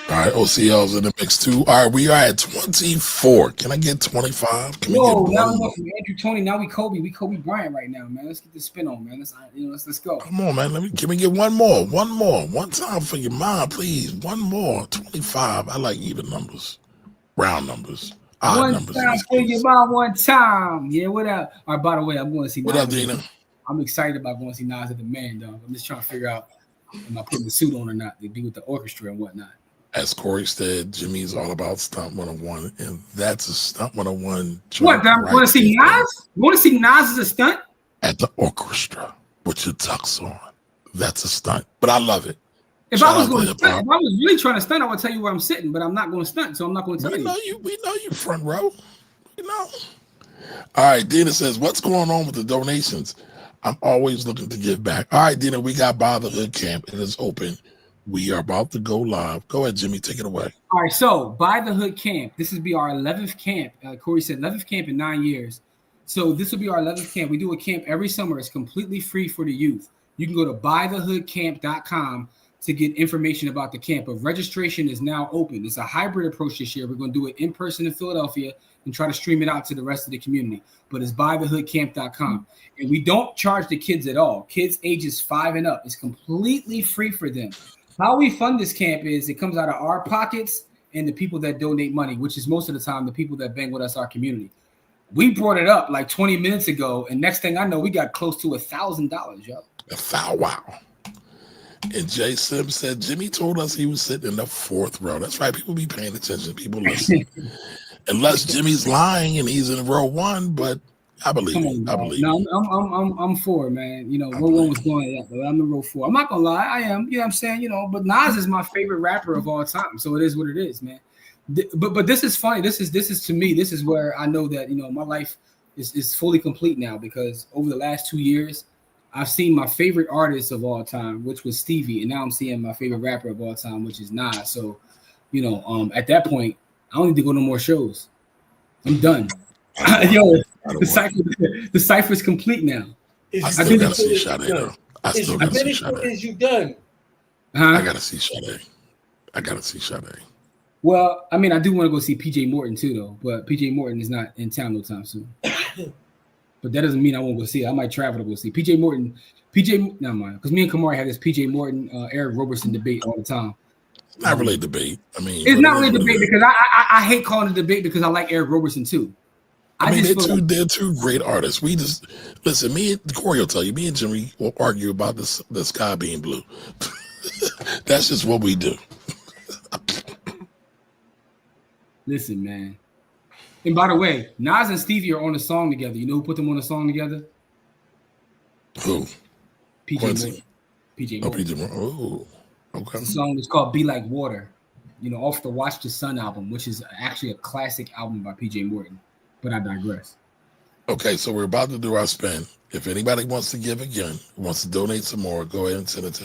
All right, OCL's in the mix too. All right, we are at 24. Can I get 25? Can Whoa, we get now one? we go from Andrew Tony. Now we Kobe Bryant right now, man. Let's get this spin on, man. Let's go. Come on, man. Can we get one more? One time for your mom, please. One more. 25. I like even numbers, round numbers, odd one numbers. Time for your mom, one time. Yeah, what up? All right, by the way, I'm going to see. What up, Dina? I'm excited about going to see Nas at the Man, dog. I'm just trying to figure out am I putting the suit on or not to be with the orchestra and whatnot. As Corey said, Jimmy's all about Stunt 101, and that's a Stunt 101. What? I want to see Nas? You want to see Nas as a stunt? At the orchestra with your tux on. That's a stunt, but I love it. If I was really trying to stunt, I would tell you where I'm sitting, but I'm not going to stunt, so I'm not going to tell you. We know you front row. You know. All right, Dina says, what's going on with the donations? I'm always looking to give back. All right, Dina, we got By the Hood Camp. It is open. We are about to go live. Go ahead, Jimmy. Take it away. All right, so By the Hood Camp. This will be our 11th camp. Corey said 11th camp in 9 years. So this will be our 11th camp. We do a camp every summer. It's completely free for the youth. You can go to bythehoodcamp.com to get information about the camp. But registration is now open. It's a hybrid approach this year. We're going to do it in person in Philadelphia and try to stream it out to the rest of the community. But it's bythehoodcamp.com. And we don't charge the kids at all. Kids ages 5 and up. It's completely free for them. How we fund this camp is it comes out of our pockets and the people that donate money, which is most of the time the people that bang with us, our community. We brought it up like 20 minutes ago, and next thing I know, we got close to $1,000, yo. Wow. And Jay Sim said Jimmy told us he was sitting in the 4th row. That's right. People be paying attention. People listen. Unless Jimmy's lying and he's in row 1, but I believe it. I believe it. No, I'm 4, man. You know, row 1 was going up, but I'm in row 4. I'm not gonna lie, I am. You know what I'm saying? You know, but Nas is my favorite rapper of all time, so it is what it is, man. But this is funny. This is to me. This is where I know that my life is fully complete now because over the last 2 years, I've seen my favorite artist of all time, which was Stevie, and now I'm seeing my favorite rapper of all time, which is Nas. So, you know, at that point, I don't need to go to more shows. I'm done. Yo, the cipher's complete now. I still gotta see Sade though. I still gotta see Sade. Is you done? Huh? I gotta see Sade. Well, I mean, I do want to go see PJ Morton too, though. But PJ Morton is not in town no time soon. But that doesn't mean I won't go see it. I might travel to go see PJ Morton. No mind, because me and Kamari had this PJ Morton, Eric Roberson debate all the time. Not really a debate. I mean, it's not really a debate because I hate calling it a debate because I like Eric Roberson too. I mean, they're two great artists. We just listen. Me and Corey will tell you. Me and Jimmy will argue about the sky being blue. That's just what we do. Listen, man. And by the way, Nas and Stevie are on a song together. You know who put them on a song together? Who? PJ Morton. PJ Morton. PJ Morton. Oh, okay. The song is called "Be Like Water." You know, off the Watch the Sun album, which is actually a classic album by PJ Morton. But I digress. Okay, so we're about to do our spin. If anybody wants to give again, wants to donate some more, go ahead and send it to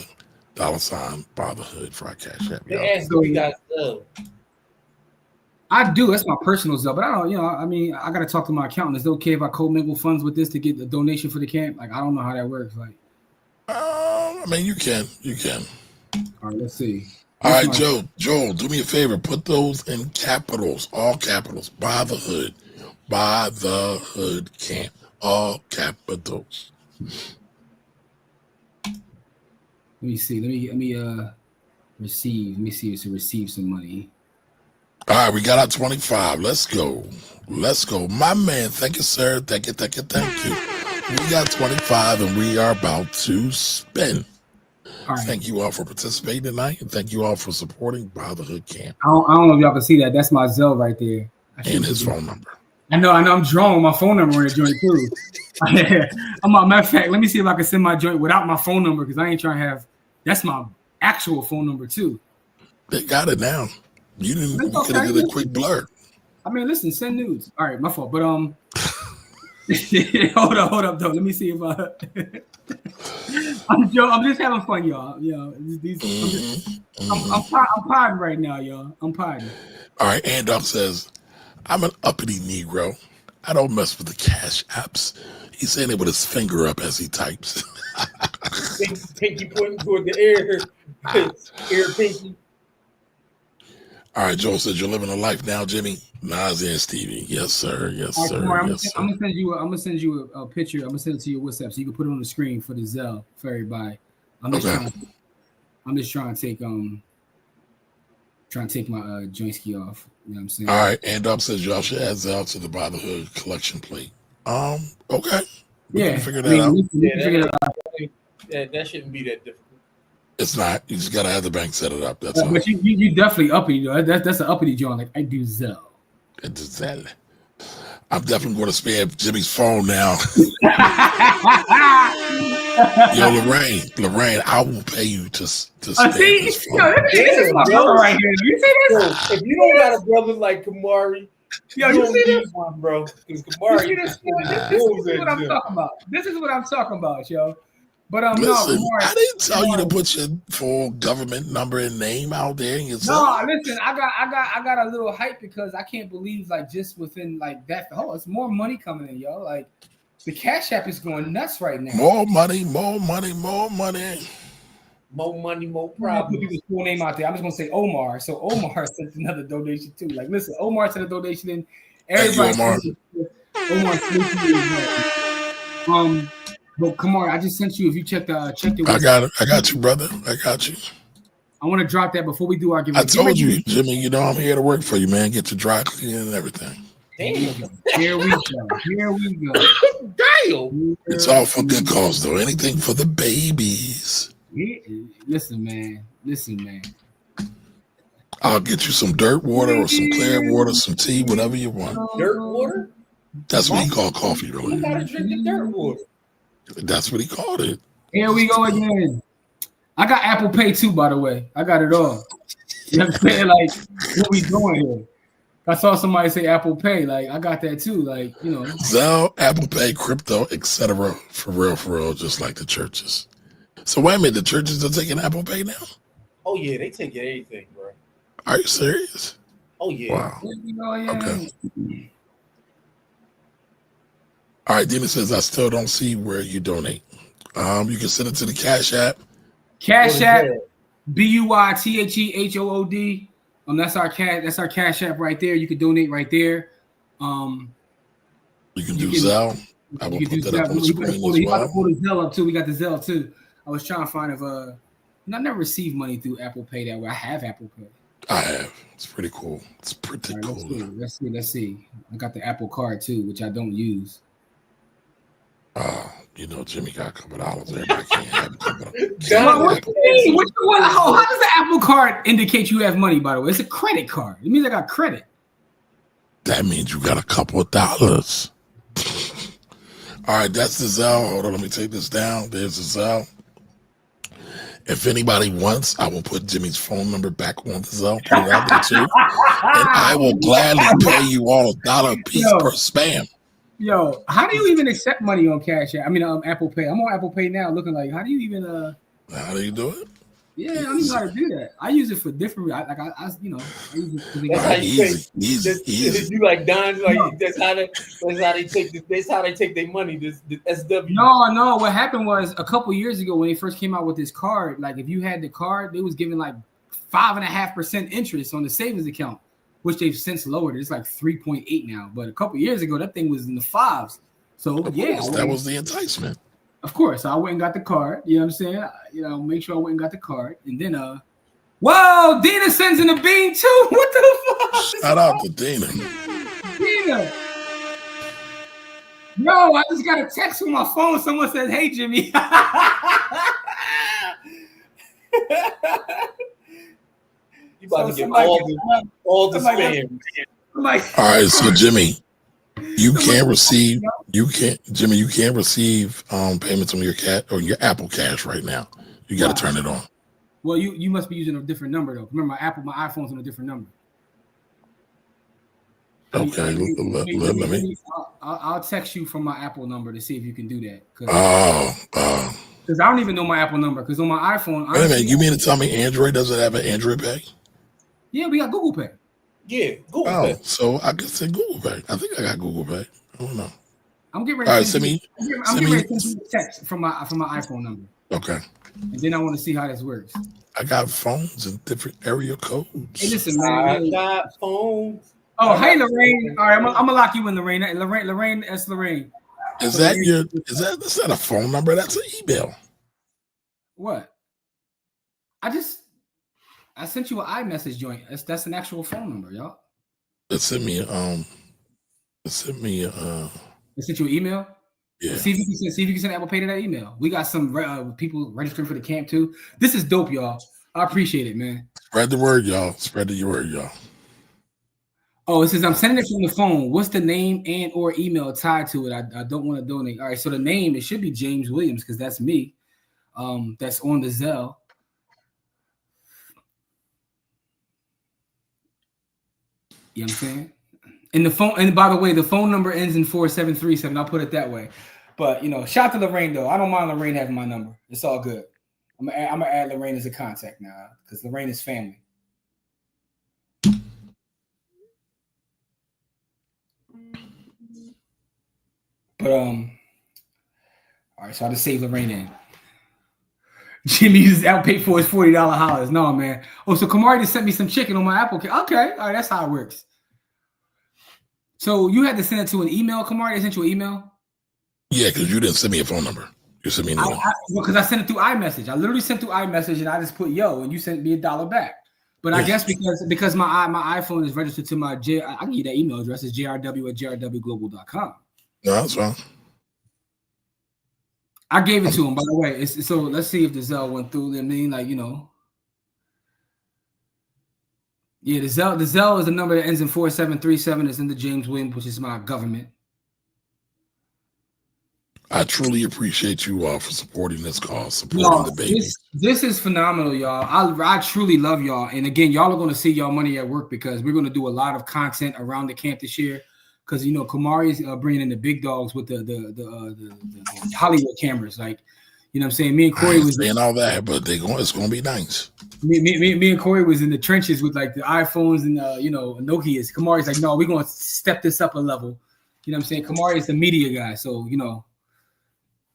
$ Fatherhood for our cash app. We got stuff. I do. That's my personal stuff, but I don't. You know, I mean, I got to talk to my accountant. Is it okay if I commingle funds with this to get the donation for the camp? Like, I don't know how that works. Like, I mean, you can. All right, let's see. All right, Joel, do me a favor. Put those in capitals, all capitals. By the hood camp, all capitals. Let me see. Let me receive. Let me see if to receive some money. All right, we got our 25. Let's go. My man, thank you, sir. Thank you. We got 25 and we are about to spin. All right. Thank you all for participating tonight, and thank you all for supporting By the Hood Camp. I don't know if y'all can see that. That's my Zelle right there. And his phone number. I know. I'm drawing my phone number in the joint too. Matter of fact, let me see if I can send my joint without my phone number because I ain't trying to have. That's my actual phone number too. They got it now. You could have did a quick blur. I mean, listen, send nudes. All right, my fault. But hold up though. Let me see if I'm just having fun, y'all. You know, I'm podding right now, y'all. I'm podding. All right, Andop says, I'm an uppity Negro. I don't mess with the cash apps. He's saying it with his finger up as he types. Pinky pointing toward the air. Air pinky. All right, Joel says you're living a life now, Jimmy. Nas and Stevie. Yes, sir. Yes, right, sir. I'm gonna send you a picture. I'm gonna send it to your WhatsApp so you can put it on the screen for the Zelle for everybody. I'm just trying to take my joint ski off. You know what I'm saying? All right, Andop says y'all should add Zelle to the By the Hood collection plate. Okay. We can figure that out. That shouldn't be that difficult. It's not. You just gotta have the bank set it up. That's all. But you definitely uppity. That's an uppity joint. Like I do Zelle. I'm definitely going to spam Jimmy's phone now. Yo, Lorraine, I will pay you to spam his phone. This is my brother right here. You see this? If you don't got a brother like Kamari, you see this one, bro? Because Kamari, this is what I'm talking about. This is what I'm talking about, yo. But listen, no, I didn't tell you to put your full government number and name out there. No, listen, I got a little hype because I can't believe like just within like that. Oh, it's more money coming in, yo. Like the Cash App is going nuts right now. More money. More money, more problems. Put people's full name out there. I'm just gonna say Omar. So Omar sent another donation too. Like, listen, Omar sent a donation in. Everybody, thank you, Omar. But come on, I just sent you. If you check the I got it. I got you, brother. I got you. I want to drop that before we do our giveaway. I told you, Jimmy. You know I'm here to work for you, man. Get your dry cleaning and everything. Damn. Here we go. Damn. It's all for good cause, though. Anything for the babies. Listen, man. I'll get you some dirt water or some clear water, some tea, whatever you want. Dirt water? That's what he called coffee, really. You gotta drink the dirt water. That's what he called it. Here we go again. I got Apple Pay too, by the way. I got it all. You know what I'm saying? Like, what we doing here? I saw somebody say Apple Pay. Like, I got that too. Like, you know. Zelle, Apple Pay, crypto, etc. For real, just like the churches. So wait a minute, the churches are taking Apple Pay now? Oh yeah, they take anything, bro. Are you serious? Oh yeah. Wow. You know, yeah. Okay. All right, Dina says, I still don't see where you donate. You can send it to the Cash App. Cash App, BUYTHEHOOD. That's our Cash App right there. You can donate right there. You can do Zelle. I will put that up on the screen as well. You got to pull the Zelle up too. We got the Zelle too. I was trying to find if I never received money through Apple Pay that way. I have Apple Pay. I have. It's pretty cool. It's pretty cool. Let's see. I got the Apple Card too, which I don't use. You know, Jimmy got a couple dollars. Everybody can't have a couple dollars. How does the Apple Card indicate you have money, by the way? It's a credit card. It means I got credit. That means you got a couple of dollars. All right, that's the Zelle. Hold on, let me take this down. There's the Zelle. If anybody wants, I will put Jimmy's phone number back on the Zelle. Put it out there too. And I will gladly pay you all $1 a piece per spam. Yo, how do you even accept money on Cash App? I mean, Apple Pay. I'm on Apple Pay now, looking like. How do you even? How do you do it? Yeah, I don't know how to do that. I use it for different. I you know. I use it that's how you easy. You like Don? Like no. That's how they take. That's how they take their money. The SW. No. What happened was a couple years ago when they first came out with this card. Like if you had the card, they was giving like 5.5% interest on the savings account, which they've since lowered. It's like 3.8 now. But a couple years ago, that thing was in the 5s. So yeah, that was the enticement. Of course, I went and got the card. You know what I'm saying? You know, make sure I went and got the card, and then whoa, Dina sends in a bean too. What the fuck? Shout out to Dina. Dina. Yo, I just got a text from my phone. Someone says, "Hey, Jimmy." You about to get all the spam. All right, so Jimmy, you can't receive payments on your Apple Cash right now. You got to turn it on. Well, you must be using a different number though. Remember, my iPhone's on a different number. Okay, let me. I'll text you from my Apple number to see if you can do that. Because I don't even know my Apple number. Because on my iPhone, wait a minute, you mean to tell me Android doesn't have an Android Pay? Yeah, we got Google Pay. Yeah, Google Pay. So I guess say Google Pay. I think I got Google Pay. I don't know. I'm getting ready. All right, send me a text from my iPhone number. Okay. And then I want to see how this works. I got phones in different area codes. Hey, listen, man. I got phones. Oh, hey, Lorraine. All right, I'm gonna lock you in, Lorraine. Lorraine, that's Lorraine. That's not a phone number? That's an email. What? I sent you an iMessage joint. That's an actual phone number, y'all. It sent me It sent you an email? Yeah. See if you can send Apple Pay to that email. We got some people registering for the camp too. This is dope, y'all. I appreciate it, man. Spread the word, y'all. Spread the word, y'all. Oh, it says I'm sending it from the phone. What's the name and or email tied to it? I don't want to donate. All right, so the name, it should be James Williams because that's me. That's on the Zelle. You know what I'm saying? And the phone, and by the way, the phone number ends in 4737. I'll put it that way. But you know, shout to Lorraine though. I don't mind Lorraine having my number. It's all good. I'm gonna add Lorraine as a contact now because Lorraine is family. But all right, so I just saved Lorraine in. Jimmy uses Apple Pay for his $40 holidays. No, man. Oh, so Kamari just sent me some chicken on my Apple Pay. Okay, all right, that's how it works. So you had to send it to an email, Kamari? They sent you an email? Yeah, because you didn't send me a phone number. You sent me an email. Because I sent it through iMessage. I literally sent through iMessage and I just put yo, and you sent me $1 back. But I guess because my iPhone is registered to my I can give you that email address. It's jrw@jrwglobal.com. No, that's fine. I gave it to him, by the way. So let's see if the Zelle went through. I mean, like, you know. Yeah, the Zelle is the number that ends in 4737. It's in the James Williams, which is my government. I truly appreciate you all for supporting this cause, supporting the babies. This is phenomenal, y'all. I truly love y'all. And again, y'all are going to see y'all money at work because we're going to do a lot of content around the camp this year. Because you know, Kamari's bringing in the big dogs with the Hollywood cameras. Like, you know what I'm saying? Me and Corey was saying all that, but it's going to be nice. Me and Corey was in the trenches with like the iPhones and Nokias. Kamari's like, no, we're going to step this up a level. You know what I'm saying? Kamari is the media guy, so you know.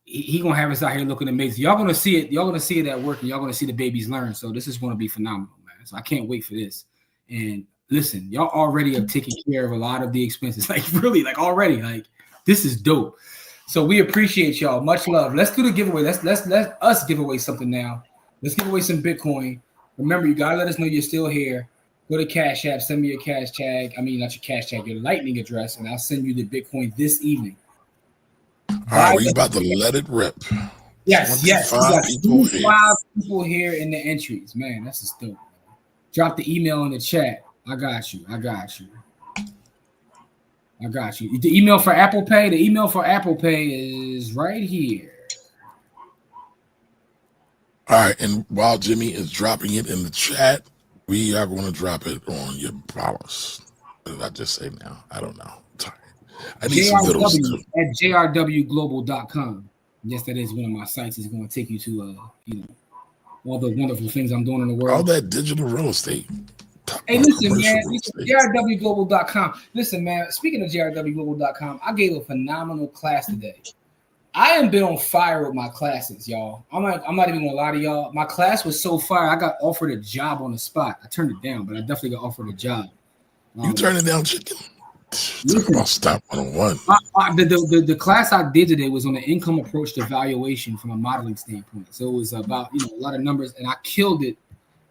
He gonna have us out here looking amazing. Y'all gonna see it. Y'all gonna see it at work, and y'all gonna see the babies learn. So this is gonna be phenomenal, man. So I can't wait for this. And listen, y'all already are taking care of a lot of the expenses. Like really, like already, like this is dope. So we appreciate y'all. Much love. Let's do the giveaway. Let us give away something now. Let's give away some Bitcoin. Remember, you gotta let us know you're still here. Go to Cash App. Send me your cash tag. I mean, not your cash tag, your Lightning address, and I'll send you the Bitcoin this evening. All right, we about to let it rip. Yes. We got people 5 people here in the entries. Man, that's just dope. Drop the email in the chat. I got you. The email for Apple Pay. The email for Apple Pay is right here. All right, and while Jimmy is dropping it in the chat, we are going to drop it on your powers. What did I just say now? I don't know. I'm tired. I need some vittles too. At jrwglobal.com. Yes, that is one of my sites. It's going to take you to all the wonderful things I'm doing in the world. All that digital real estate. Hey, listen, man. jrwglobal.com. Listen, man. Speaking of jrwglobal.com, I gave a phenomenal class today. I am been on fire with my classes, y'all. I'm not even gonna lie to y'all. My class was so fire. I got offered a job on the spot. I turned it down, but I definitely got offered a job. You turned it down, chicken? Talk about Stop 101. The class I did today was on the income approach to valuation from a modeling standpoint. So it was about a lot of numbers, and I killed it.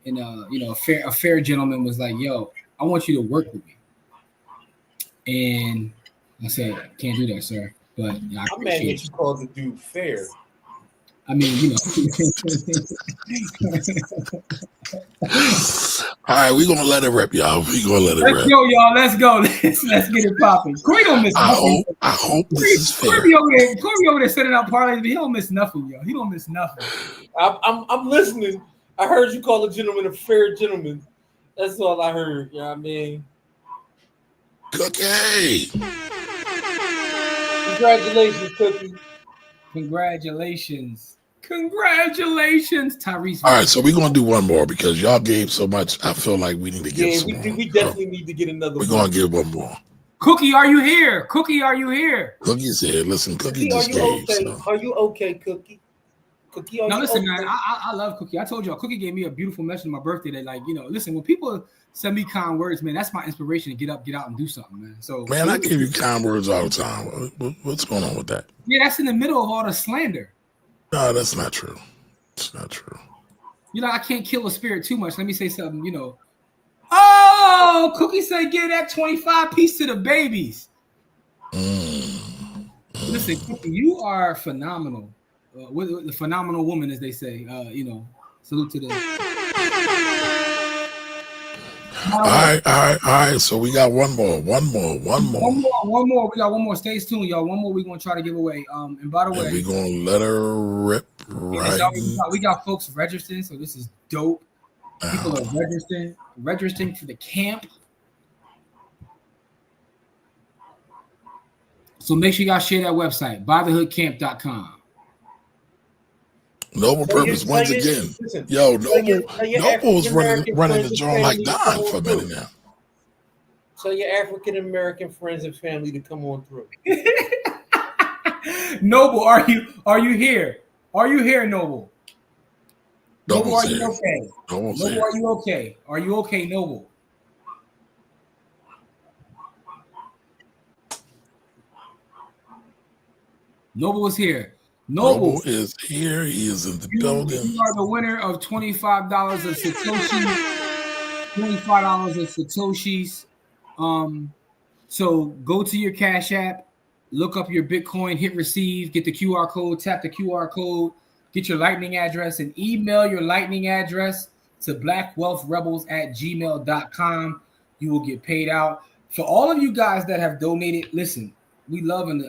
And a fair gentleman was like, "Yo, I want you to work with me." And I said, "Can't do that, sir." But I'm mad that you called the dude fair. I mean, All right, we're gonna let it rip, y'all. We're gonna let it rip. Let's go, y'all. Let's go. Let's get it popping. Corey don't miss nothing. I hope this is fair. Corey over there setting out parlays, but he don't miss nothing, yo. He don't miss nothing. I'm listening. I heard you call a gentleman a fair gentleman. That's all I heard. You know what I mean? Cookie. Congratulations, Cookie. Congratulations, Tyrese. All right, so we're gonna do one more because y'all gave so much. I feel like we need to give some more. We definitely need to get another one. We're gonna give one more. Cookie, are you here? Cookie Cookie's here. Listen, Cookie just gave. Okay? So. Are you okay, Cookie? Cookie, no, listen, man. I love Cookie. I told y'all, Cookie gave me a beautiful message on my birthday that, like, listen, when people send me kind words, man, that's my inspiration to get out, and do something, man. So, man, I give you kind words all the time. What's going on with that? Yeah, that's in the middle of all the slander. No, that's not true. It's not true. I can't kill a spirit too much. Let me say something, Oh, Cookie said, give that 25 piece to the babies. Listen, Cookie, you are phenomenal. The phenomenal woman, as they say. Salute to the. All right. So we got one more. We got one more. Stay tuned, y'all. One more we're gonna try to give away. And by the way, we're gonna let her rip right. We got folks registering, so this is dope. People are registering for the camp. So make sure y'all share that website, buythehoodcamp.com. Noble Purpose once again. Listen, yo, Noble was running the joint like Don for a minute now. Tell your African American friends and family to come on through. Noble, are you here? Are you here, Noble? Noble, are you okay? Noble, are you okay? Are you okay, Noble? Noble is here. Noble is here. He is in the building. You are the winner of $25 of Satoshi. $25 of Satoshis. So go to your Cash App, look up your Bitcoin, hit receive, get the QR code, tap the QR code, get your Lightning address, and email your Lightning address to blackwealthrebels@gmail.com. You will get paid out. For all of you guys that have donated, listen, we love and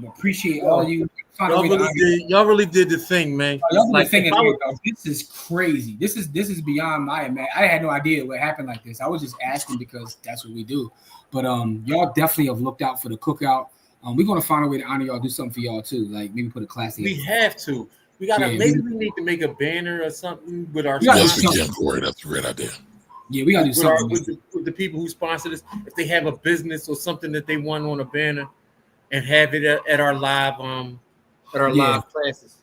appreciate all of you. Y'all really did the thing, man. Like, this is crazy. This is beyond my man. I had no idea what happened like this. I was just asking because that's what we do. But y'all definitely have looked out for the cookout. We're gonna find a way to honor y'all, do something for y'all too. Like maybe put a class together. We have to. We gotta maybe we need to make a banner or something with our yes, we can, Corey. That's a great idea. Yeah, we gotta do something with the people who sponsor this. If they have a business or something that they want on a banner, and have it at our live live classes.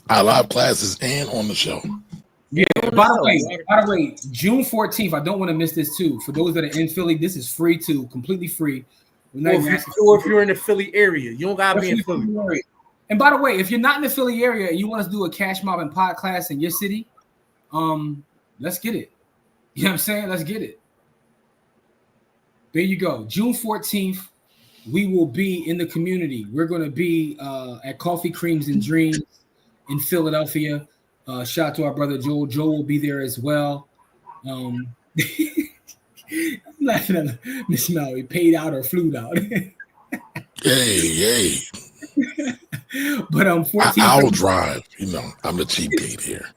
Our live classes and on the show. Yeah. By the way, June 14th. I don't want to miss this too. For those that are in Philly, this is free too, completely free. Or if you're in the Philly area, you don't gotta be in Philly. And by the way, if you're not in the Philly area and you want us to do a cash mob and pod class in your city, let's get it. You know what I'm saying? Let's get it. There you go. June 14th, we will be in the community. We're going to be at Coffee Creams and Dreams in Philadelphia. Shout out to our brother Joel. Joel will be there as well. I'm laughing at Miss Mallory. Paid out or flew out. Hey. But 14th. I'll drive. You know, I'm the cheapgate here.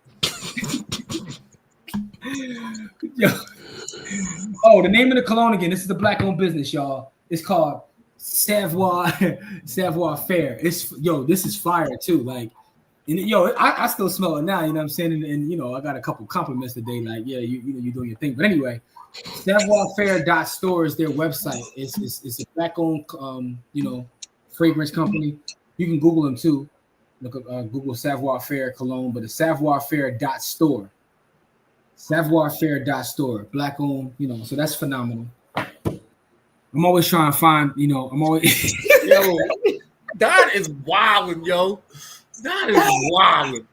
Yo. Oh, the name of the cologne again. This is the black-owned business, y'all. It's called Savoir Faire. This is fire too. Like, I still smell it now. You know what I'm saying? And I got a couple compliments today. Like, yeah, you're doing your thing. But anyway, savoirfaire.store is their website. It's a black-owned fragrance company. You can Google them too. Look up Google Savoir Faire cologne, but it's savoirfaire.store. Savoirfaire.store, black owned, so that's phenomenal. I'm always trying to find, I'm always yo, Don is wilding, yo. Don is wilding.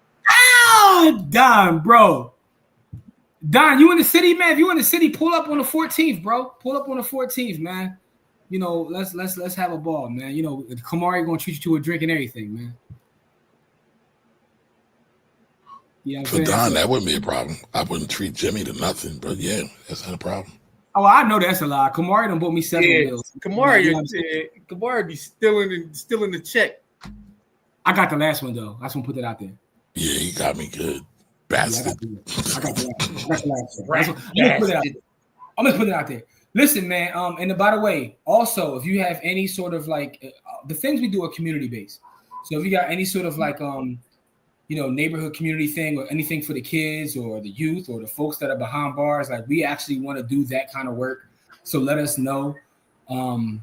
Don, bro. Don, you in the city, man? If you in the city, pull up on the 14th, bro. Pull up on the 14th, man. Let's have a ball, man. Kamari gonna treat you to a drink and everything, man. Yeah, for Don, that wouldn't be a problem. I wouldn't treat Jimmy to nothing, but yeah, that's not a problem. Oh, I know that's a lie. Kamari done bought me 7 meals. Kamari be stealing the check. I got the last one though. I just want to put that out there. Yeah, he got me good, bastard. I got the last one. I'm gonna put it out there. Listen, man. And by the way, also, if you have any sort of like the things we do are community based. So if you got any sort of like neighborhood community thing or anything for the kids or the youth or the folks that are behind bars, like we actually want to do that kind of work. So let us know. Me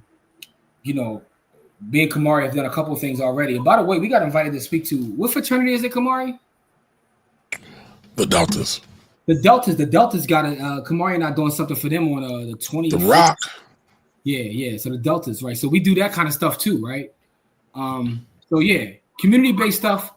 and Kamari have done a couple of things already. And by the way, we got invited to speak to what fraternity is it, Kamari? The Deltas. The Deltas got a Kamari and I doing something for them on the 20th. The Rock. Yeah. So the Deltas, right? So we do that kind of stuff too, right? So yeah, community-based stuff.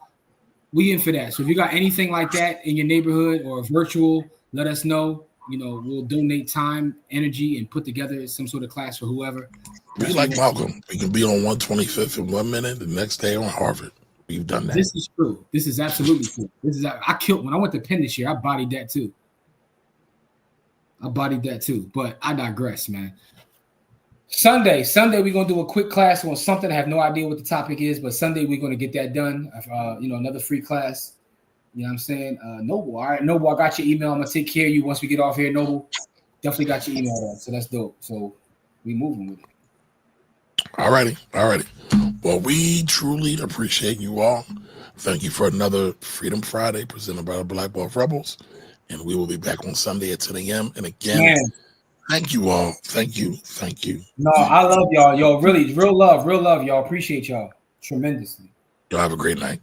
We in for that. So if you got anything like that in your neighborhood or virtual, let us know. We'll donate time, energy, and put together some sort of class for whoever. We like Malcolm. We can be on 125th in 1 minute, the next day on Harvard. We've done that. This is true. This is absolutely true. I killed when I went to Penn this year. I bodied that too. But I digress, man. Sunday, we're gonna do a quick class on something. I have no idea what the topic is, but Sunday we're gonna get that done. Another free class. You know what I'm saying? Noble. All right, Noble, I got your email. I'm gonna take care of you once we get off here, Noble. Definitely got your email, so that's dope. So we moving with it. All righty. Well, we truly appreciate you all. Thank you for another Freedom Friday presented by the Black Belt Rebels. And we will be back on Sunday at 10 a.m. And again, thank you all. Thank you. No, I love y'all. Yo, really, real love, y'all. Appreciate y'all tremendously. Y'all have a great night.